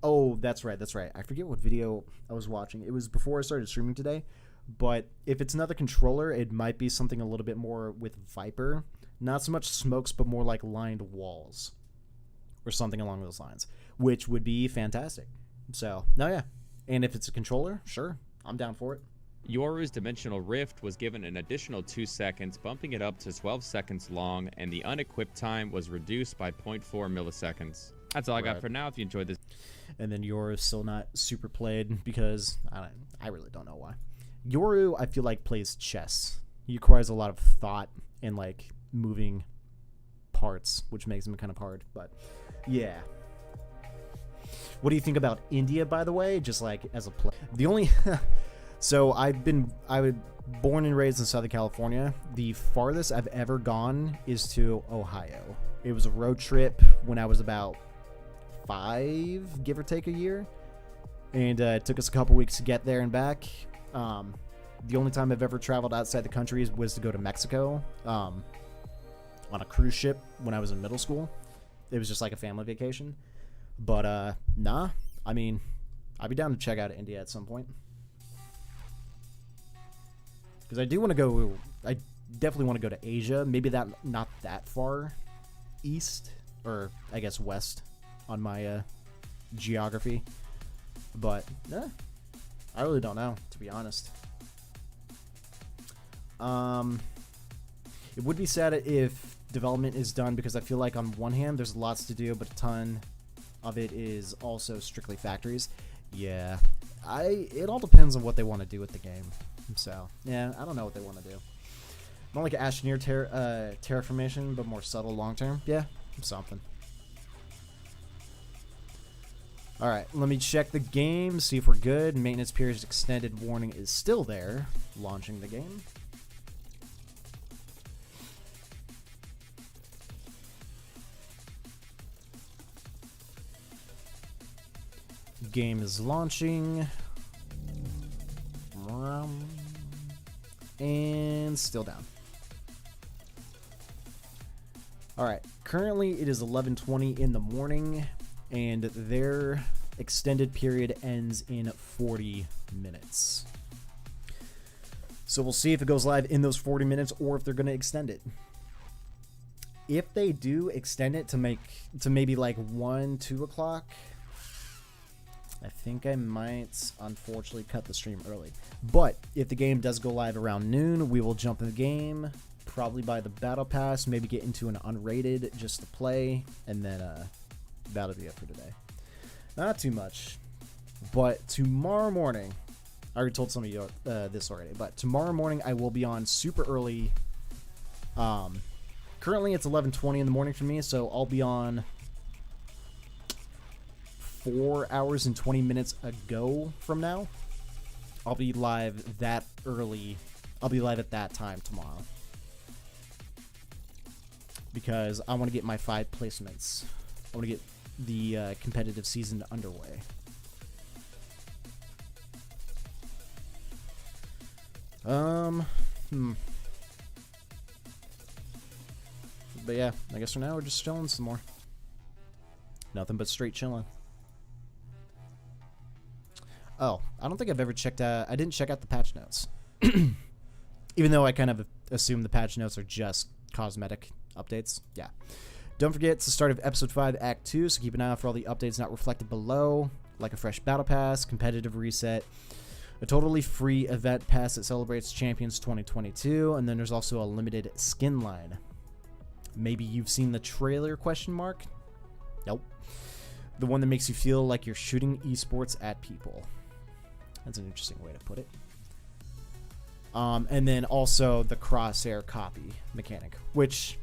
Oh, that's right. I forget what video I was watching. It was before I started streaming today. But if it's another controller, it might be something a little bit more with Viper. Not so much smokes, but more like lined walls. Or something along those lines. Which would be fantastic. So, no, yeah. And if it's a controller, sure. I'm down for it. Yoru's Dimensional Rift was given an additional 2 seconds, bumping it up to 12 seconds long, and the unequipped time was reduced by 0.4 milliseconds. That's all I got for now. If you enjoyed this. And then Yoru is still not super played because I really don't know why. Yoru, I feel like, plays chess. He requires a lot of thought and like moving parts, which makes him kind of hard. But yeah. What do you think about India, by the way? Just like as a play. The only so I was born and raised in Southern California. The farthest I've ever gone is to Ohio. It was a road trip when I was about 5, give or take a year, and it took us a couple weeks to get there and back. The only time I've ever traveled outside the country was to go to Mexico on a cruise ship when I was in middle school. It was just like a family vacation. But nah, I mean, I'd be down to check out India at some point, because I do want to go. I definitely want to go to Asia. Maybe not that far east, or I guess west on my geography. But I really don't know, to be honest. It would be sad if development is done, because I feel like on one hand there's lots to do, but a ton of it is also strictly factories. Yeah, it all depends on what they want to do with the game. So yeah, I don't know what they want to do. Not like Astroneer terraformation, but more subtle long term. Yeah, something. Alright, let me check the game, see if we're good. Maintenance period extended warning is still there. Launching the game. Game is launching. And still down. Alright, currently it is 11:20 in the morning, and their extended period ends in 40 minutes. So we'll see if it goes live in those 40 minutes or if they're going to extend it. If they do extend it to maybe like 1, 2 o'clock, I think I might unfortunately cut the stream early. But if the game does go live around noon, we will jump in the game, probably buy the battle pass, maybe get into an unrated just to play, and then that'll be it for today. Not too much. But tomorrow morning, I already told some of you this already, but tomorrow morning I will be on super early. Currently it's 11:20 in the morning for me, so I'll be on 4 hours and 20 minutes ago from now. I'll be live that early. I'll be live at that time tomorrow, because I want to get my 5 placements. I want to get the competitive season underway. But yeah, I guess for now we're just chilling some more. Nothing but straight chilling. Oh, I don't think I've ever checked out. I didn't check out the patch notes. Even though I kind of assume the patch notes are just cosmetic updates. Yeah. Don't forget, it's the start of Episode 5, Act 2, so keep an eye out for all the updates not reflected below. like a fresh battle pass, competitive reset, a totally free event pass that celebrates Champions 2022, and then there's also a limited skin line. Maybe you've seen the trailer, question mark? Nope. The one that makes you feel like you're shooting esports at people. That's an interesting way to put it. And then also the crosshair copy mechanic, which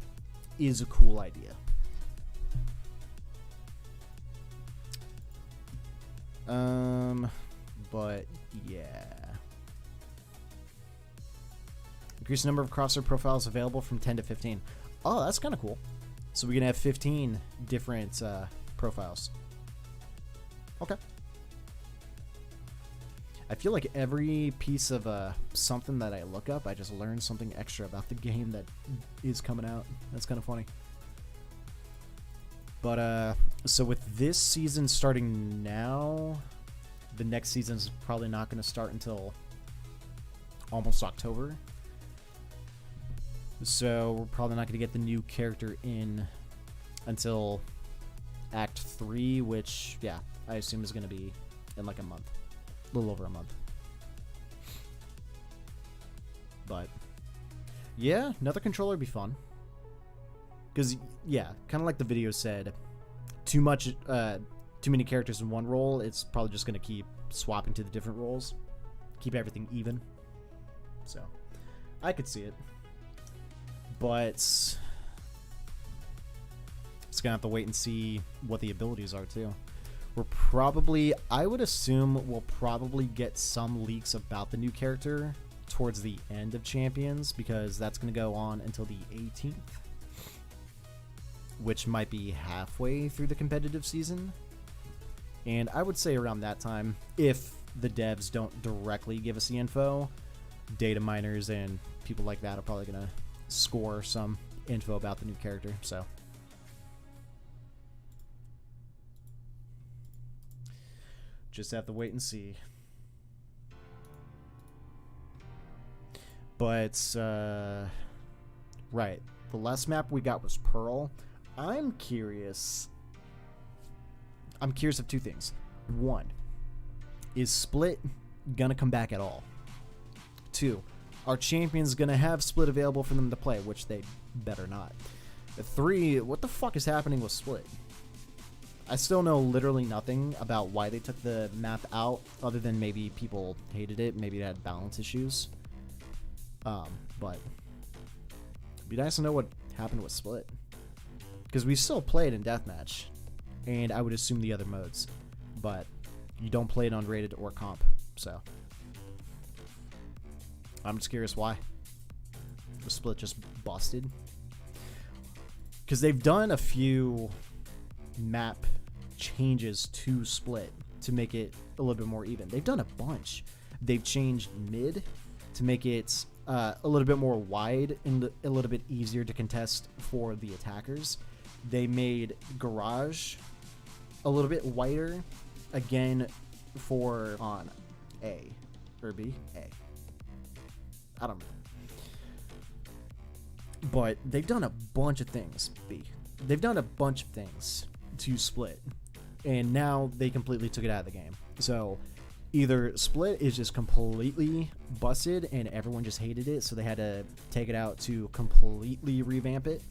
is a cool idea. But yeah. Increase the number of crosshair profiles available from 10 to 15. Oh, that's kind of cool. So we're going to have 15 different profiles. Okay. I feel like every piece of something that I look up, I just learn something extra about the game that is coming out. That's kind of funny. But so with this season starting now, the next season's probably not going to start until almost October. So we're probably not going to get the new character in until Act 3, which, yeah, I assume is going to be in like a month. A little over a month. But yeah, another controller would be fun. Because, yeah, kind of like the video said, too many characters in one role, it's probably just going to keep swapping to the different roles. Keep everything even. So, I could see it. But it's going to have to wait and see what the abilities are, too. We're probably, I would assume we'll probably get some leaks about the new character towards the end of Champions, because that's going to go on until the 18th, which might be halfway through the competitive season. And I would say around that time, if the devs don't directly give us the info, data miners and people like that are probably going to score some info about the new character. So just have to wait and see. But right, the last map we got was Pearl. I'm curious of two things. One, is Split gonna come back at all? Two, are champions gonna have Split available for them to play, which they better not. Three, what the fuck is happening with Split? I still know literally nothing about why they took the map out, other than maybe people hated it, maybe it had balance issues. But it'd be nice to know what happened with Split, because we still play it in Deathmatch, and I would assume the other modes, but you don't play it on rated or comp, so I'm just curious why. Was Split just busted? Because they've done a few map changes to Split to make it a little bit more even. They've done a bunch. They've changed mid to make it a little bit more wide and a little bit easier to contest for the attackers. They made garage a little bit wider, again, for on A or B? A. I don't know. But they've done a bunch of things, B. They've done a bunch of things to Split, and now they completely took it out of the game. So either Split is just completely busted and everyone just hated it, so they had to take it out to completely revamp it,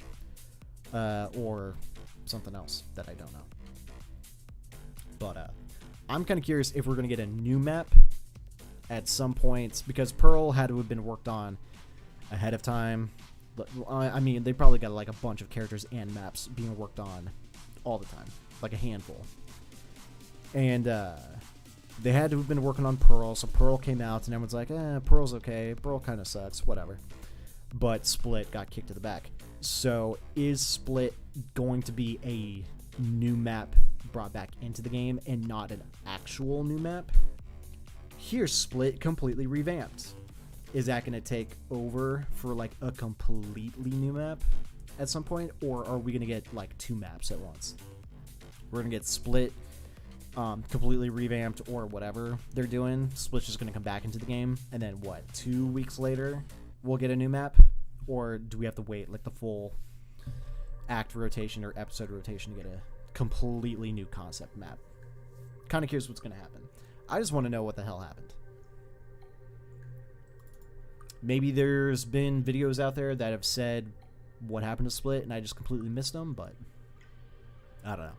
or something else that I don't know. But I'm kind of curious if we're going to get a new map at some point, because Pearl had to have been worked on ahead of time. I mean, they probably got like a bunch of characters and maps being worked on all the time, like a handful. And they had to have been working on Pearl, so Pearl came out and everyone's like, Pearl's okay, Pearl kind of sucks, whatever. But Split got kicked to the back. So is Split going to be a new map brought back into the game and not an actual new map? Here's Split completely revamped. Is that going to take over for like a completely new map at some point, or are we going to get like two maps at once? We're going to get Split completely revamped, or whatever they're doing. Split's just going to come back into the game, and then what, 2 weeks later we'll get a new map? Or do we have to wait like the full act rotation or episode rotation to get a completely new concept map? kind of curious what's going to happen. I just want to know what the hell happened. Maybe there's been videos out there that have said what happened to Split, and I just completely missed them, but I don't know.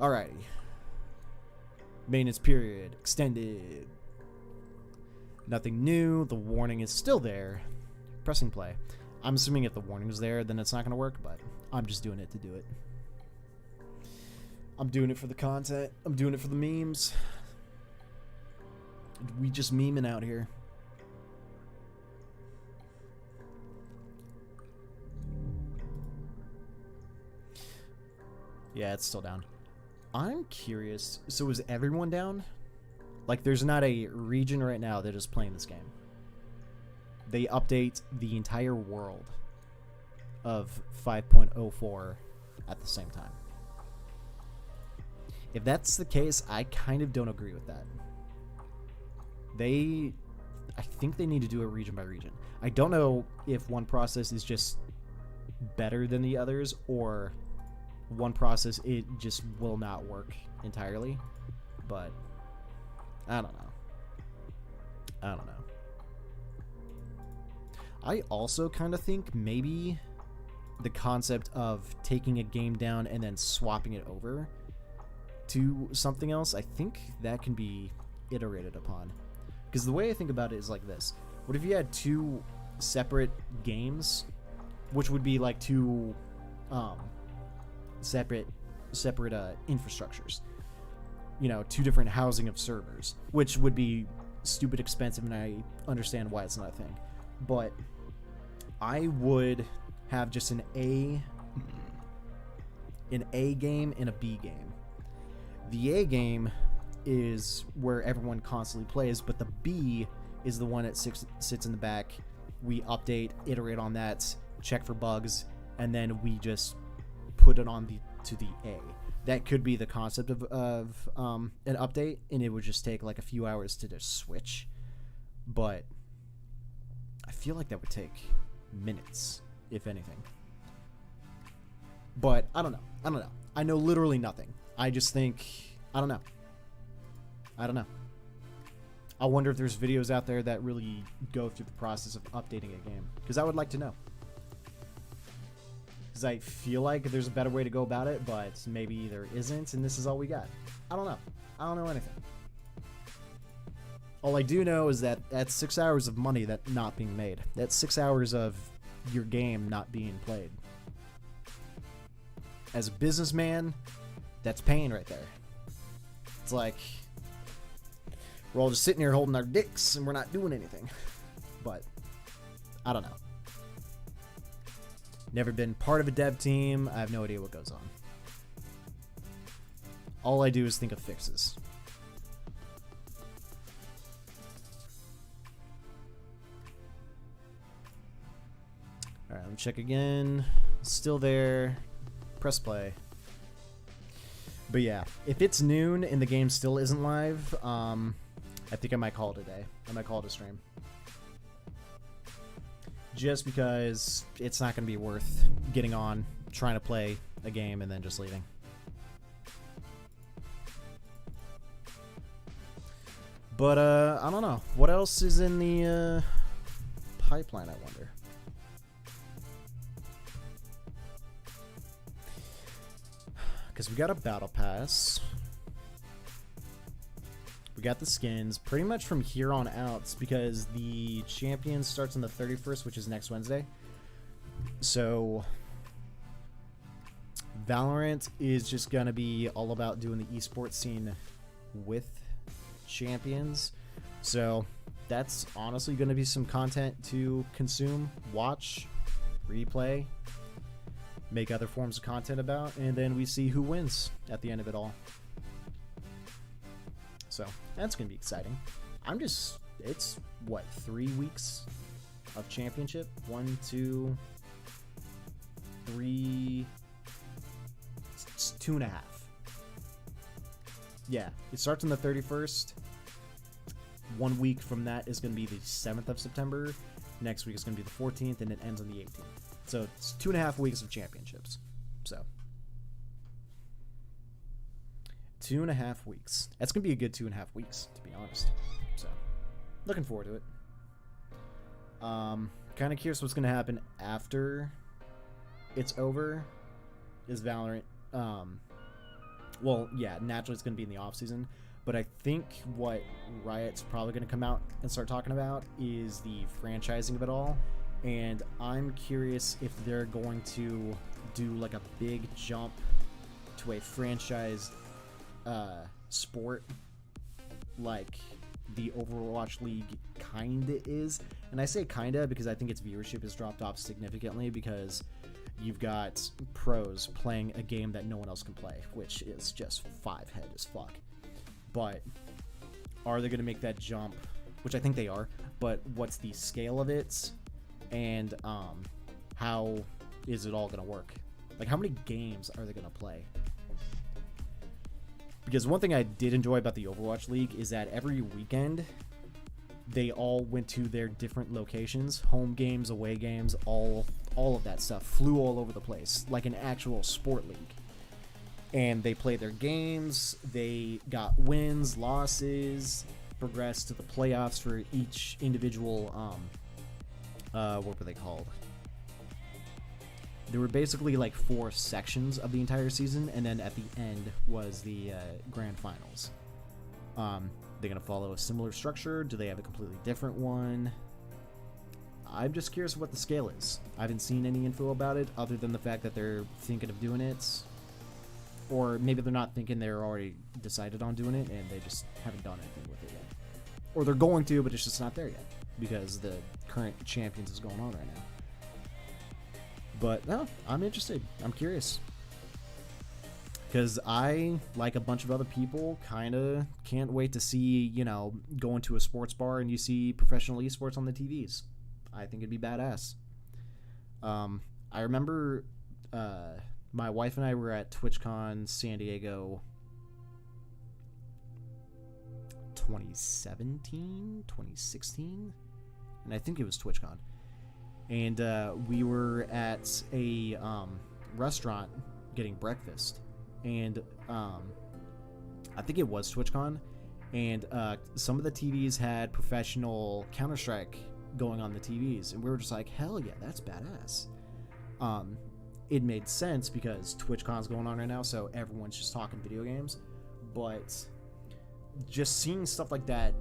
Alrighty. Maintenance period extended. Nothing new. The warning is still there. Pressing play. I'm assuming if the warning is there, then it's not going to work, but I'm just doing it to do it. I'm doing it for the content. I'm doing it for the memes. We just memeing out here. Yeah, it's still down. I'm curious. So is everyone down? Like, there's not a region right now that is playing this game. They update the entire world of 5.04 at the same time. If that's the case, I kind of don't agree with that. I think they need to do it region by region. I don't know if one process is just better than the others, or one process it just will not work entirely, but I don't know. I also kind of think maybe the concept of taking a game down and then swapping it over to something else, I think that can be iterated upon. Because the way I think about it is like this. What if you had two separate games, which would be like two separate infrastructures? You know, two different housing of servers, which would be stupid expensive, and I understand why it's not a thing. But I would have just an A game and a B game. The A game is where everyone constantly plays, but the B is the one that sits in the back. We update, iterate on that, check for bugs, and then we just put it on to the A. That could be the concept of an update, and it would just take like a few hours to just switch. But I feel like that would take minutes, if anything. But I don't know. I know literally nothing. I just think, I don't know. I wonder if there's videos out there that really go through the process of updating a game, because I would like to know. Because I feel like there's a better way to go about it, but maybe there isn't, and this is all we got. I don't know. I don't know anything. All I do know is that that's 6 hours of money that not being made. That's 6 hours of your game not being played. As a businessman, that's pain right there. It's like we're all just sitting here holding our dicks and we're not doing anything. But I don't know. Never been part of a dev team. I have no idea what goes on. All I do is think of fixes. Alright, let me check again. Still there. Press play. But yeah, if it's noon and the game still isn't live, I think I might call it a day. I might call it a stream. Just because it's not going to be worth getting on, trying to play a game, and then just leaving. But, I don't know. What else is in the pipeline, I wonder? Because we got a battle pass. We got the skins. Pretty much from here on out, because the champion starts on the 31st, which is next Wednesday. So Valorant is just going to be all about doing the esports scene with champions. So that's honestly going to be some content to consume, watch, replay, make other forms of content about, and then we see who wins at the end of it all. So that's gonna be exciting. It's what, 3 weeks of championship? 1, 2, 3, it's 2.5. Yeah, it starts on the 31st. 1 week from that is gonna be the 7th of September. Next week is gonna be the 14th, and it ends on the 18th. So it's 2.5 weeks of championships. So 2.5 weeks. That's gonna be a good 2.5 weeks, to be honest. So, looking forward to it. Kind of curious what's gonna happen after it's over. Is Valorant? Well, yeah, naturally it's gonna be in the off season, but I think what Riot's probably gonna come out and start talking about is the franchising of it all. And I'm curious if they're going to do like a big jump to a franchised sport like the Overwatch League kinda is. And I say kinda because I think its viewership has dropped off significantly because you've got pros playing a game that no one else can play, which is just 5-head as fuck. But are they going to make that jump? Which I think they are, but what's the scale of it? And how is it all going to work? Like, how many games are they going to play? Because one thing I did enjoy about the Overwatch League is that every weekend they all went to their different locations, home games, away games, all of that stuff, flew all over the place like an actual sport league. And they played their games, they got wins, losses, progressed to the playoffs for each individual what were they called? There were basically like 4 sections of the entire season, and then at the end was the grand finals. They're going to follow a similar structure? Do they have a completely different one? I'm just curious what the scale is. I haven't seen any info about it other than the fact that they're thinking of doing it. Or maybe they're not thinking, they're already decided on doing it and they just haven't done anything with it yet. Or they're going to, but it's just not there yet because the current champions is going on right now. But no, I'm interested. I'm curious. Because I, like a bunch of other people, kind of can't wait to see, you know, go into a sports bar and you see professional esports on the TVs. I think it'd be badass. I remember my wife and I were at TwitchCon San Diego 2017, 2016, and I think it was TwitchCon. And we were at a restaurant getting breakfast. And I think it was TwitchCon, and some of the TVs had professional Counter-Strike going on the TVs, and we were just like, hell yeah, that's badass. It made sense because TwitchCon's going on right now, so everyone's just talking video games, but just seeing stuff like that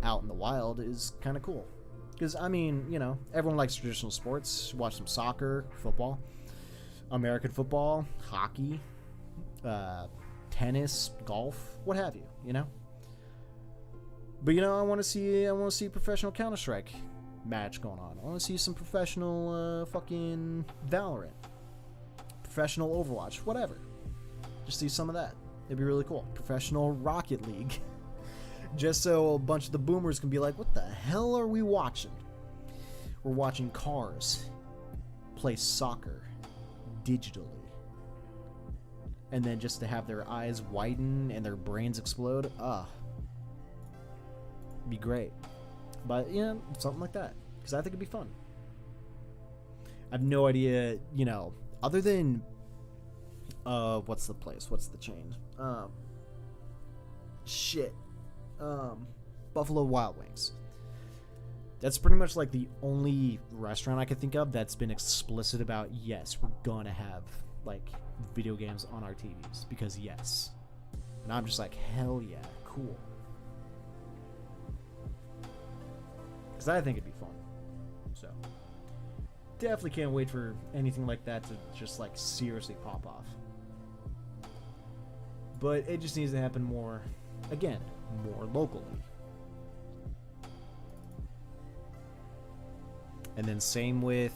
out in the wild is kind of cool. Because, I mean, you know, everyone likes traditional sports. Watch some soccer, football, American football, hockey, tennis, golf, what have you, you know. But you know, I want to see professional Counter-Strike match going on. I want to see some professional fucking Valorant, professional Overwatch, whatever. Just see some of that. It'd be really cool. Professional Rocket League. Just so a bunch of the boomers can be like, what the hell are we watching? We're watching cars play soccer digitally. And then just to have their eyes widen and their brains explode, be great. But, yeah, something like that. Because I think it'd be fun. I have no idea, you know, other than, what's the place? What's the chain? Buffalo Wild Wings. That's pretty much like the only restaurant I could think of that's been explicit about, yes, we're gonna have, like, video games on our TVs. Because, yes. And I'm just like, hell yeah, cool. Because I think it'd be fun. So, definitely can't wait for anything like that to just, like, seriously pop off. But it just needs to happen more, again, more locally. And then same with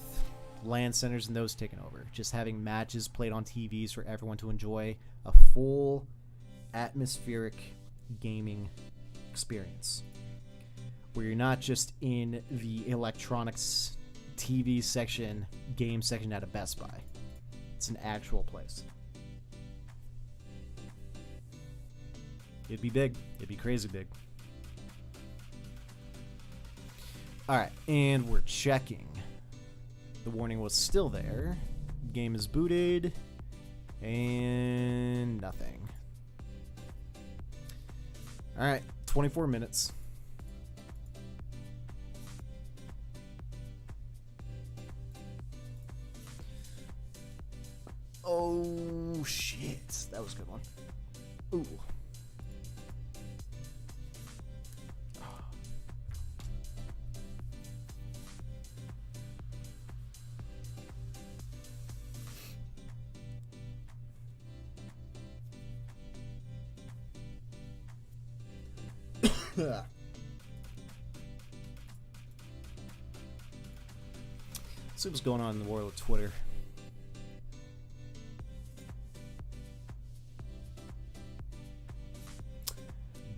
LAN centers and those taking over. Just having matches played on TVs for everyone to enjoy a full atmospheric gaming experience. Where you're not just in the electronics TV section, game section at a Best Buy. It's an actual place. It'd be big. It'd be crazy big. Alright, and we're checking. The warning was still there. Game is booted. And nothing. All right, 24 minutes. Oh shit, that was a good one. Ooh. See what's going on in the world of Twitter.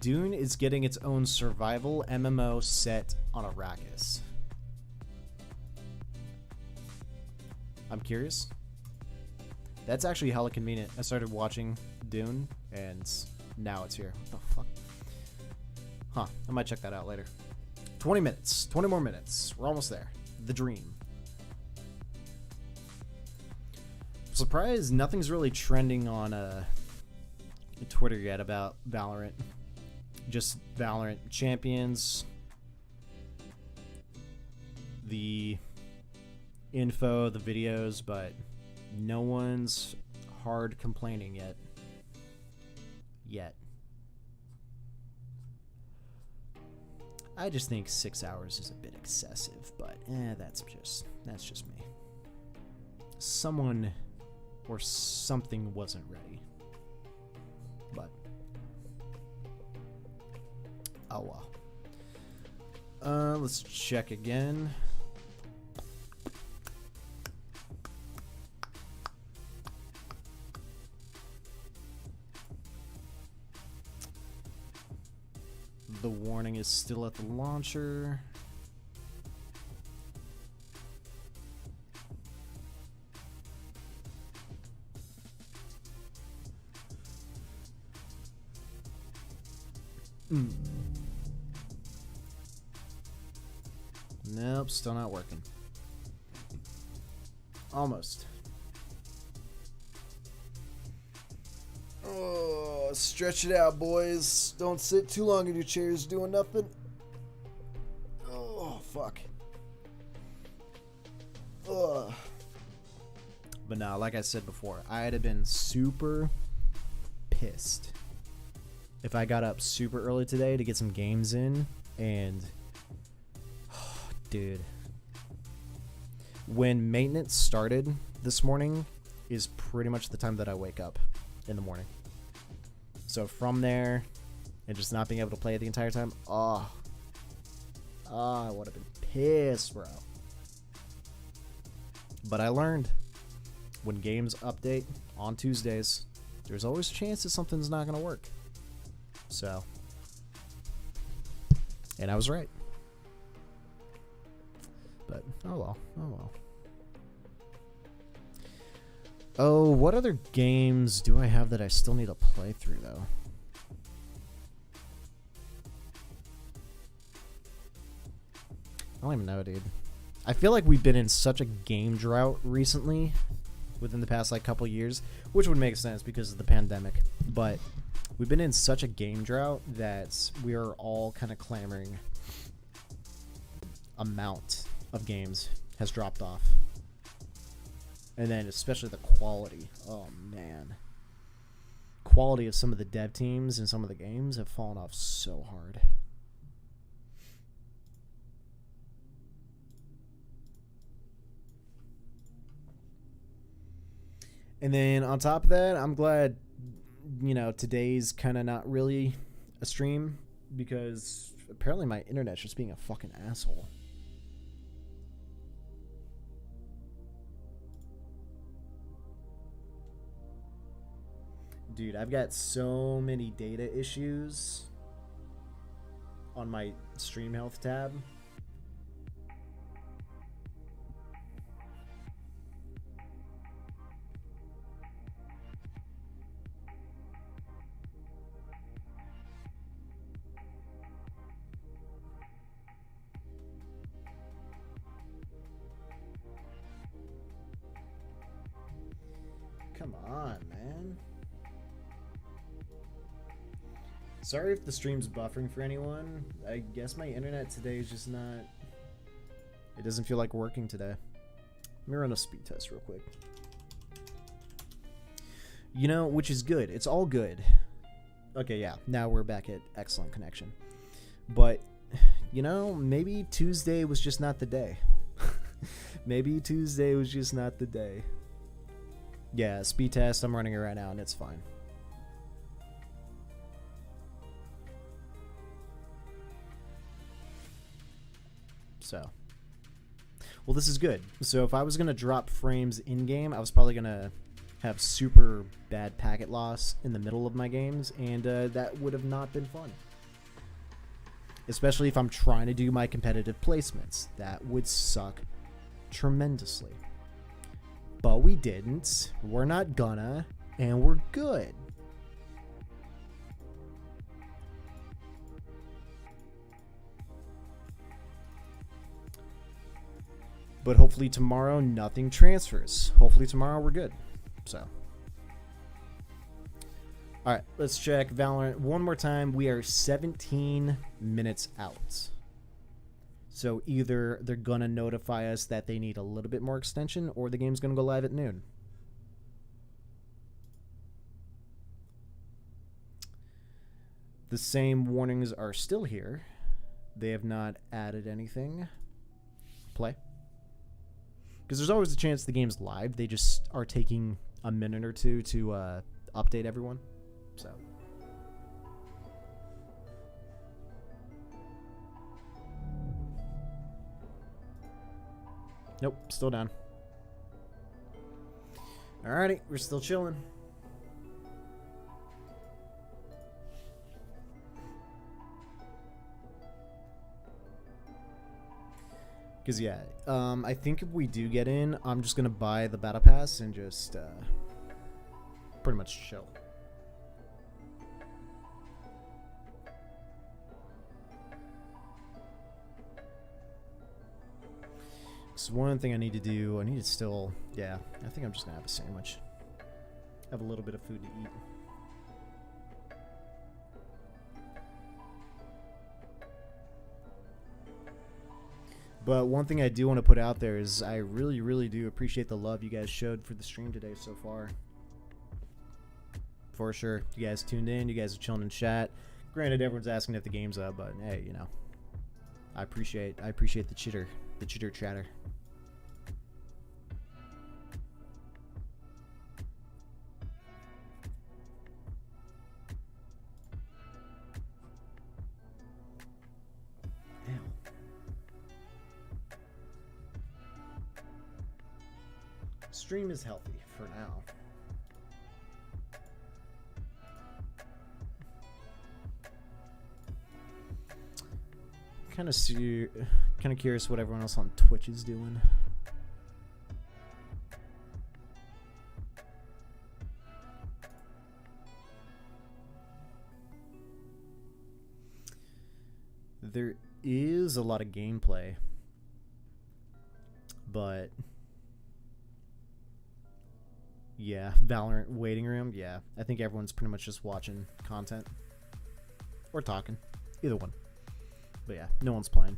Dune is getting its own survival MMO set on Arrakis. I'm curious. That's actually hella convenient. I started watching Dune, and now it's here. What the fuck? Huh, I might check that out later. 20 minutes. 20 more minutes. We're almost there. The dream. Surprised nothing's really trending on Twitter yet about Valorant. Just Valorant champions, the info, the videos, but no one's hard complaining yet. I just think 6 hours is a bit excessive, but that's just me. Someone or something wasn't ready. But oh well. Let's check again. The warning is still at the launcher. Nope, still not working. Almost. Oh, stretch it out, boys. Don't sit too long in your chairs doing nothing. Oh, fuck. Ugh. But nah, like I said before, I'd have been super pissed if I got up super early today to get some games in, and dude, when maintenance started this morning is pretty much the time that I wake up in the morning. So from there, and just not being able to play it the entire time, I would have been pissed, bro. But I learned, when games update on Tuesdays, there's always a chance that something's not going to work. So, and I was right. But, oh well. Oh, what other games do I have that I still need to play through, though? I don't even know, dude. I feel like we've been in such a game drought recently, within the past, couple years, which would make sense because of the pandemic. But we've been in such a game drought that we are all kind of clamoring. Amount of games has dropped off. And then especially the quality. Oh, man. Quality of some of the dev teams and some of the games have fallen off so hard. And then on top of that, I'm glad, today's kind of not really a stream because apparently my internet's just being a fucking asshole. Dude, I've got so many data issues on my stream health tab. Come on, man. Sorry if the stream's buffering for anyone. I guess my internet today is just not... It doesn't feel like working today. Let me run a speed test real quick. You know, which is good. It's all good. Okay, yeah. Now we're back at excellent connection. But, you know, maybe Tuesday was just not the day. Maybe Tuesday was just not the day. Yeah, speed test. I'm running it right now, and it's fine. So, well, this is good. So if I was going to drop frames in-game, I was probably going to have super bad packet loss in the middle of my games, and that would have not been fun. Especially if I'm trying to do my competitive placements. That would suck tremendously. But we didn't. We're not gonna, and we're good. But hopefully tomorrow nothing transfers. Hopefully tomorrow we're good. So. Alright, let's check Valorant one more time. We are 17 minutes out. So either they're going to notify us that they need a little bit more extension, or the game's going to go live at noon. The same warnings are still here. They have not added anything. Play. Because there's always a chance the game's live. They just are taking a minute or two to update everyone. So. Nope, still down. Alrighty, we're still chilling. Because, yeah, I think if we do get in, I'm just going to buy the Battle Pass and just pretty much chill. So one thing I need to do, I need to still, yeah, I think I'm just going to have a sandwich. Have a little bit of food to eat. But one thing I do want to put out there is I really, really do appreciate the love you guys showed for the stream today so far. For sure. You guys tuned in. You guys are chilling in chat. Granted, everyone's asking if the game's up, but hey, you know. I appreciate the chitter chatter. Stream is healthy for now. Kind of curious what everyone else on Twitch is doing. There is a lot of gameplay, but yeah, Valorant waiting room. Yeah, I think everyone's pretty much just watching content or talking, either one. But yeah, no one's playing.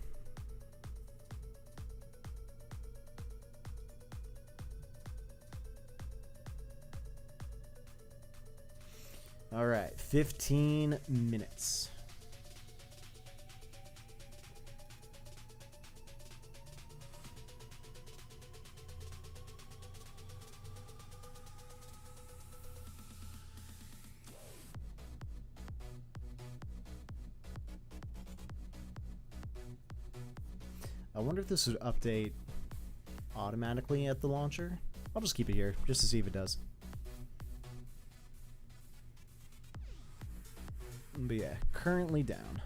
All right, 15 minutes. I wonder if this would update automatically at the launcher. I'll just keep it here just to see if it does. But yeah, currently down.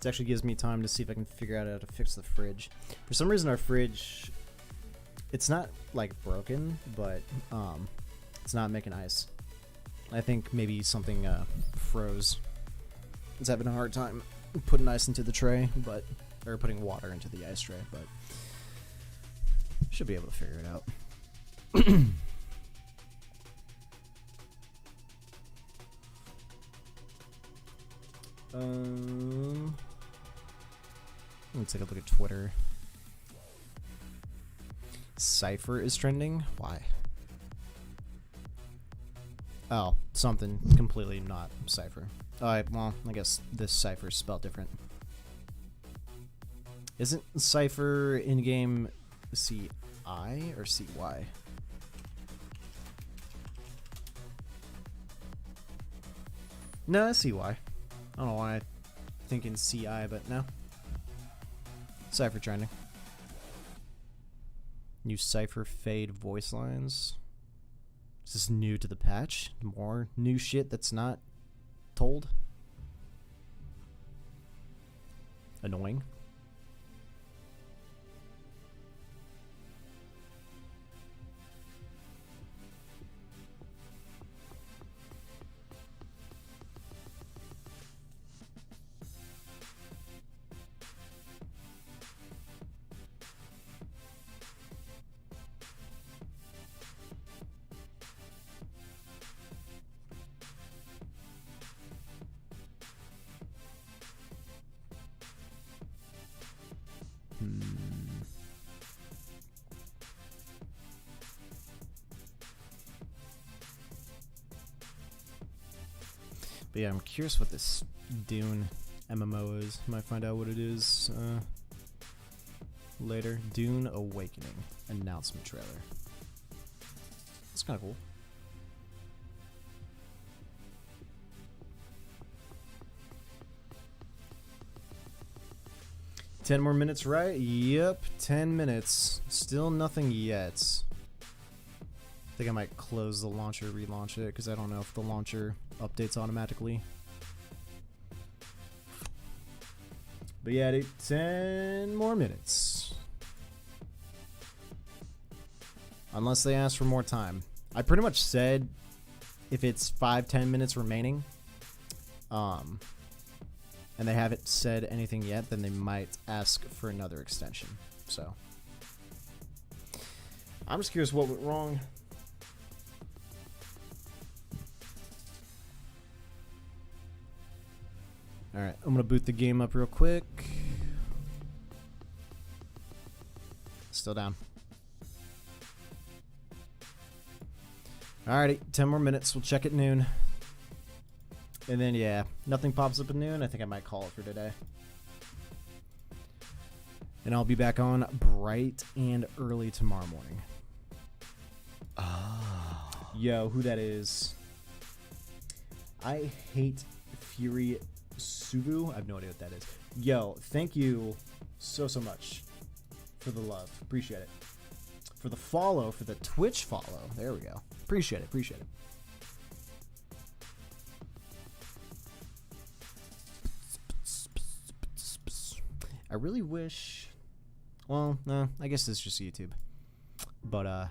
It actually gives me time to see if I can figure out how to fix the fridge. For some reason, our fridge, it's not like broken, but it's not making ice. I think maybe something froze. It's having a hard time putting ice into the tray, or putting water into the ice tray, but should be able to figure it out. Let me take a look at Twitter. Cipher is trending. Why? Oh, something completely not Cipher. Well, I guess this Cipher is spelled different. Isn't Cipher in-game C-I or C-Y? No, that's C-Y. I don't know why I'm thinking C-I, but no. Cipher trending. New Cipher fade voice lines. Is this new to the patch? More new shit that's not told? Annoying. But yeah, I'm curious what this Dune MMO is. Might find out what it is later. Dune Awakening announcement trailer. It's kind of cool. Ten more minutes, right? Yep, 10 minutes. Still nothing yet. I think I might close the launcher, relaunch it, because I don't know if the launcher updates automatically. But yeah, dude, 10 more minutes. Unless they ask for more time. I pretty much said if it's 5-10 minutes remaining, and they haven't said anything yet, then they might ask for another extension. So I'm just curious what went wrong. Alright, I'm gonna boot the game up real quick. Still down. Alrighty, 10 more minutes. We'll check at noon. And then, yeah, nothing pops up at noon. I think I might call it for today. And I'll be back on bright and early tomorrow morning. Yo, who that is? I hate Fury Subu. I have no idea what that is. Yo, thank you so much for the love. Appreciate it. For the follow, for the Twitch follow. There we go. Appreciate it. I really wish... Well, no, I guess it's just YouTube. But,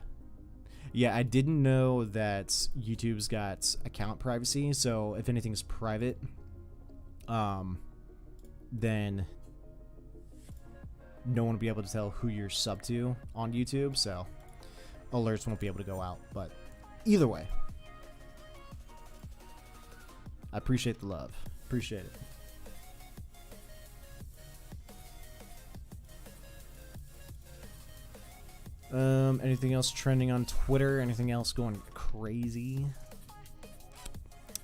yeah, I didn't know that YouTube's got account privacy, so if anything's private, then no one will be able to tell who you're sub to on YouTube, so alerts won't be able to go out. But either way, I appreciate the love. Appreciate it. Anything else trending on Twitter? Anything else going crazy?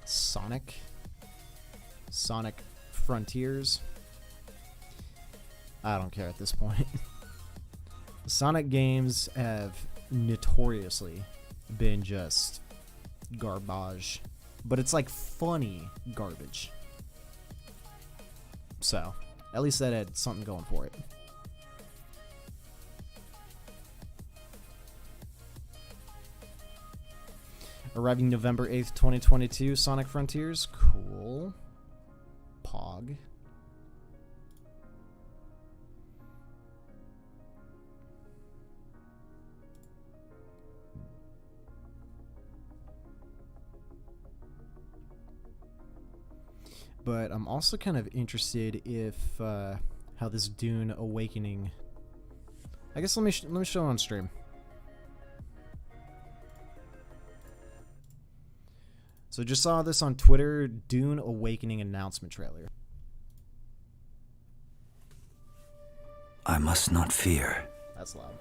Sonic Frontiers. I don't care at this point. Sonic games have notoriously been just garbage, but it's like funny garbage. So, at least that had something going for it. Arriving November 8th, 2022, Sonic Frontiers. Cool. Pog. But I'm also kind of interested if how this Dune Awakening. I guess let me show on stream. So just saw this on Twitter, Dune Awakening announcement trailer. I must not fear. That's loud.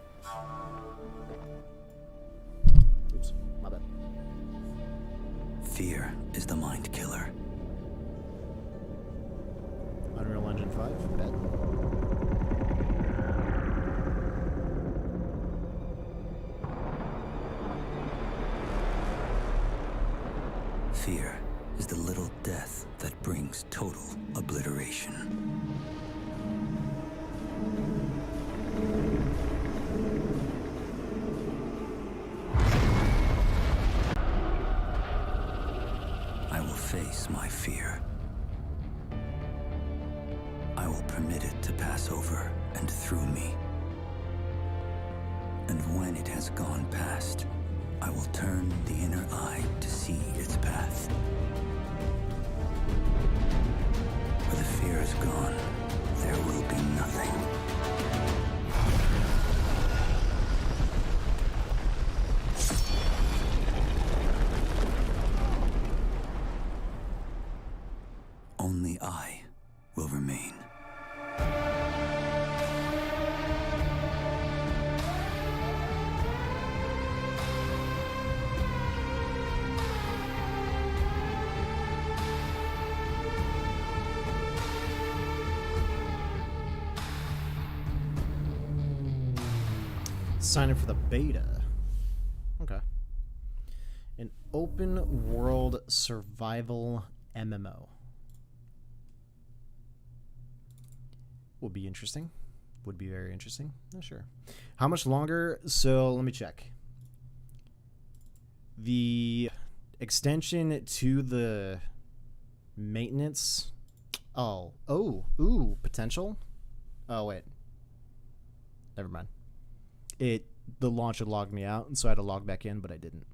Oops, my bad. Fear is the mind killer. Unreal Engine 5, bet. Fear is the little death that brings total obliteration. I will face my fear. I will permit it to pass over and through me. And when it has gone past, I will turn the inner eye to see its path. Where the fear is gone, there will be nothing. Only I will remain. Sign up for the beta. Okay. An open world survival MMO. Would be interesting. Would be very interesting. Not sure. How much longer? So let me check. The extension to the maintenance. Ooh, potential. Oh wait. Never mind. The launch had logged me out, and so I had to log back in, but I didn't.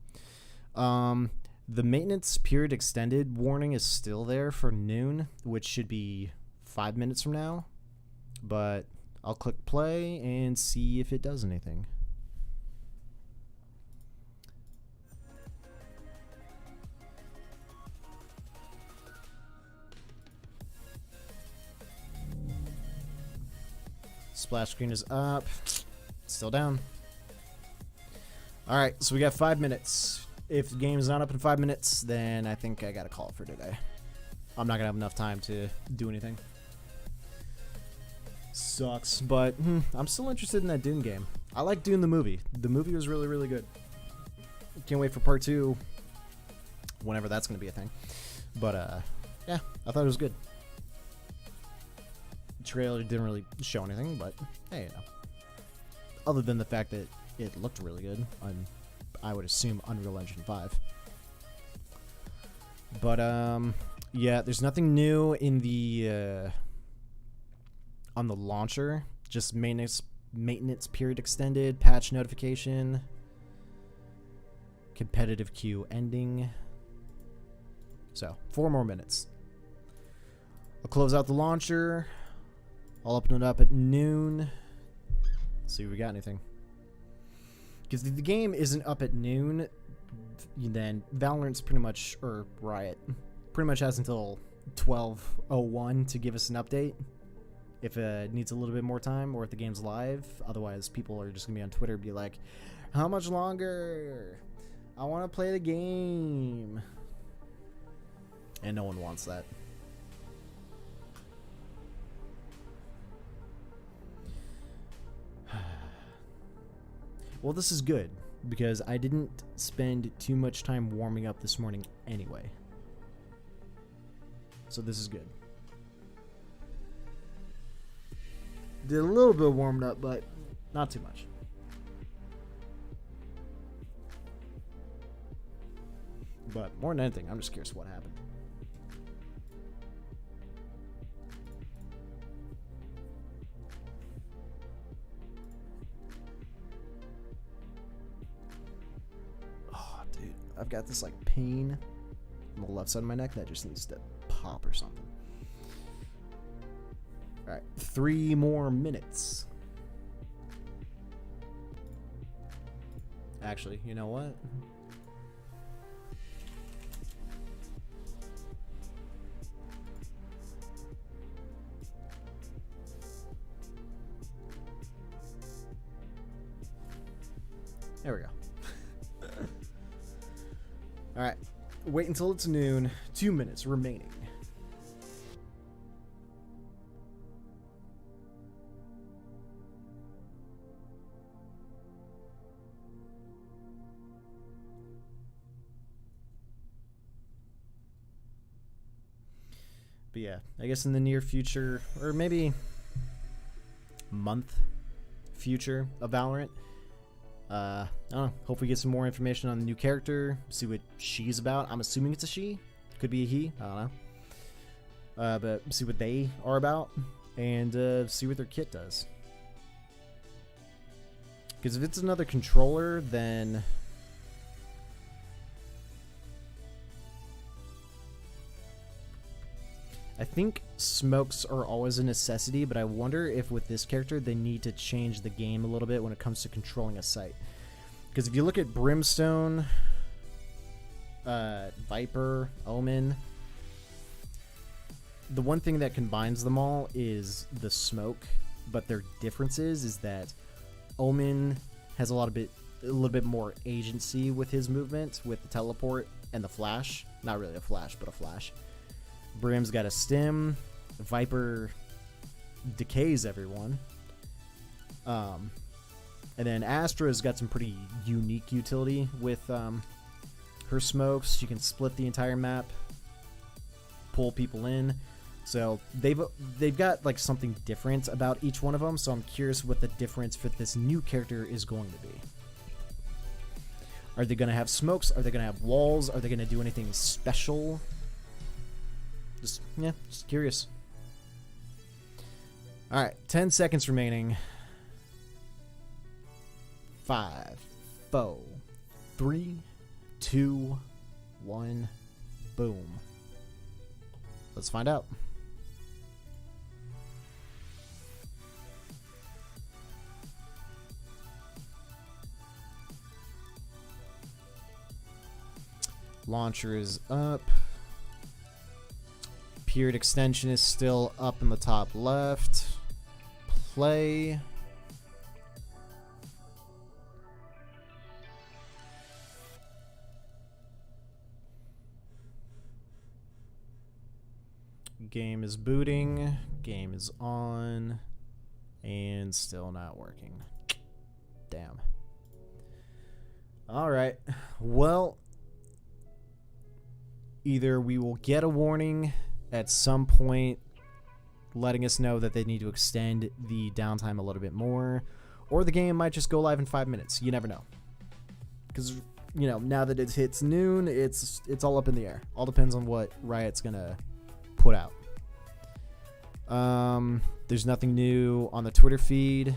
The maintenance period extended warning is still there for noon, which should be 5 minutes from now. But I'll click play and see if it does anything. Splash screen is up. Still down. Alright, so we got 5 minutes. If the game's not up in 5 minutes, then I think I gotta call it for today. I'm not gonna have enough time to do anything. Sucks, but I'm still interested in that Dune game. I like Dune the movie. The movie was really, really good. Can't wait for part 2, whenever that's gonna be a thing. But yeah, I thought it was good. The trailer didn't really show anything, but hey, you know. Other than the fact that it looked really good on, I would assume, Unreal Engine 5. But yeah, there's nothing new in the on the launcher. Just maintenance period extended, patch notification, competitive queue ending. So 4 more minutes. I'll close out the launcher. I'll open it up at noon. See if we got anything. Because if the game isn't up at noon, then Valorant's pretty much, or Riot, pretty much has until 12:01 to give us an update. If it needs a little bit more time, or if the game's live. Otherwise, people are just going to be on Twitter and be like, how much longer? I want to play the game. And no one wants that. Well, this is good, because I didn't spend too much time warming up this morning anyway. So this is good. Did a little bit of warming up, but not too much. But more than anything, I'm just curious what happened. I've got this like pain on the left side of my neck that just needs to pop or something. All right, 3 more minutes. Actually, you know what? There we go. All right, wait until it's noon. 2 minutes remaining. But yeah, I guess in the near future, or maybe month future of Valorant, I don't know, hope we get some more information on the new character, see what she's about. I'm assuming it's a she, could be a he, I don't know. But see what they are about, and see what their kit does. Because if it's another controller, then I think smokes are always a necessity, but I wonder if with this character they need to change the game a little bit when it comes to controlling a site. Because if you look at Brimstone, Viper, Omen, the one thing that combines them all is the smoke, but their difference is that Omen has a little bit more agency with his movement, with the teleport and the flash. Not really a flash, but a flash. Brim's got a stim. Viper decays everyone. And then Astra's got some pretty unique utility with her smokes. She can split the entire map, pull people in. So they've got like something different about each one of them. So I'm curious what the difference for this new character is going to be. Are they going to have smokes? Are they going to have walls? Are they going to do anything special? Just curious. All right, 10 seconds remaining. 5, 4, 3, 2, 1, boom. Let's find out. Launcher is up. Period extension is still up in the top left. Play. Game is booting. Game is on. And still not working. Damn. Alright. Well, either we will get a warning at some point letting us know that they need to extend the downtime a little bit more, or the game might just go live in 5 minutes. You never know, because you know, now that it hits noon, it's all up in the air. All depends on what Riot's gonna put out. There's nothing new on the Twitter feed.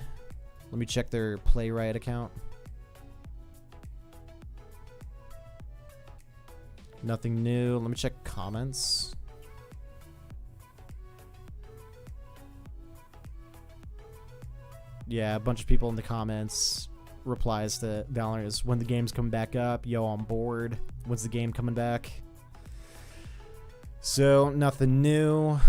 Let me check their Play Riot account. Nothing new. Let me check comments. Yeah, a bunch of people in the comments. Replies to Valorant is, when the game's coming back up, yo, I'm bored. When's the game coming back? So, nothing new.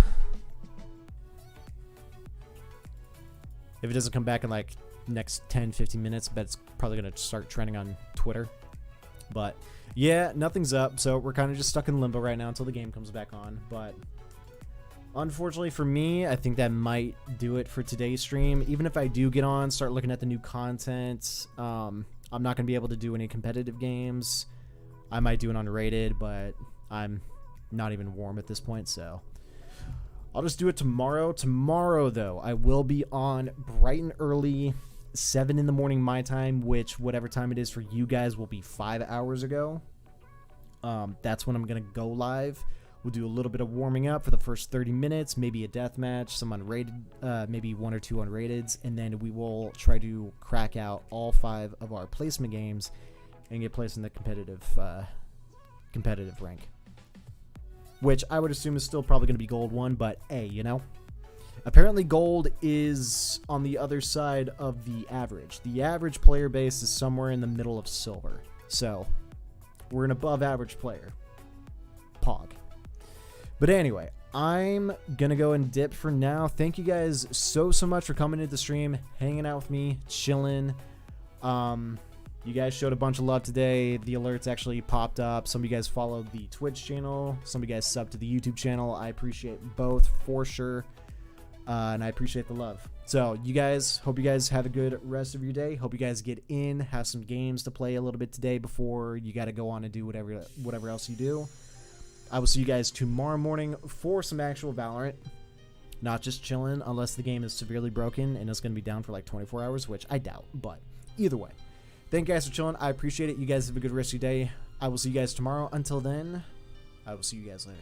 If it doesn't come back in like next 10-15 minutes, I bet it's probably going to start trending on Twitter. But yeah, nothing's up, so we're kind of just stuck in limbo right now until the game comes back on. But unfortunately for me, I think that might do it for today's stream. Even if I do get on, start looking at the new content, I'm not going to be able to do any competitive games. I might do an unrated, but I'm not even warm at this point, so I'll just do it tomorrow. Tomorrow, though, I will be on bright and early, 7 in the morning my time, which whatever time it is for you guys will be 5 hours ago. That's when I'm going to go live. We'll do a little bit of warming up for the first 30 minutes, maybe a death match, some unrated, maybe 1 or 2 unrateds, and then we will try to crack out all 5 of our placement games and get placed in the competitive rank, which I would assume is still probably going to be gold 1, but hey, you know, Apparently gold is on the other side of the average. The average player base is somewhere in the middle of silver. So we're an above average player. Pog. But anyway, I'm gonna go and dip for now. Thank you guys so much for coming into the stream, hanging out with me, chilling. You guys showed a bunch of love today. The alerts actually popped up. Some of you guys followed the Twitch channel. Some of you guys subbed to the YouTube channel. I appreciate both for sure. And I appreciate the love. So you guys, hope you guys have a good rest of your day. Hope you guys get in, have some games to play a little bit today before you got to go on and do whatever else you do. I will see you guys tomorrow morning for some actual Valorant. Not just chilling unless the game is severely broken and it's going to be down for like 24 hours, which I doubt. But either way, thank you guys for chilling. I appreciate it. You guys have a good rest of your day. I will see you guys tomorrow. Until then, I will see you guys later.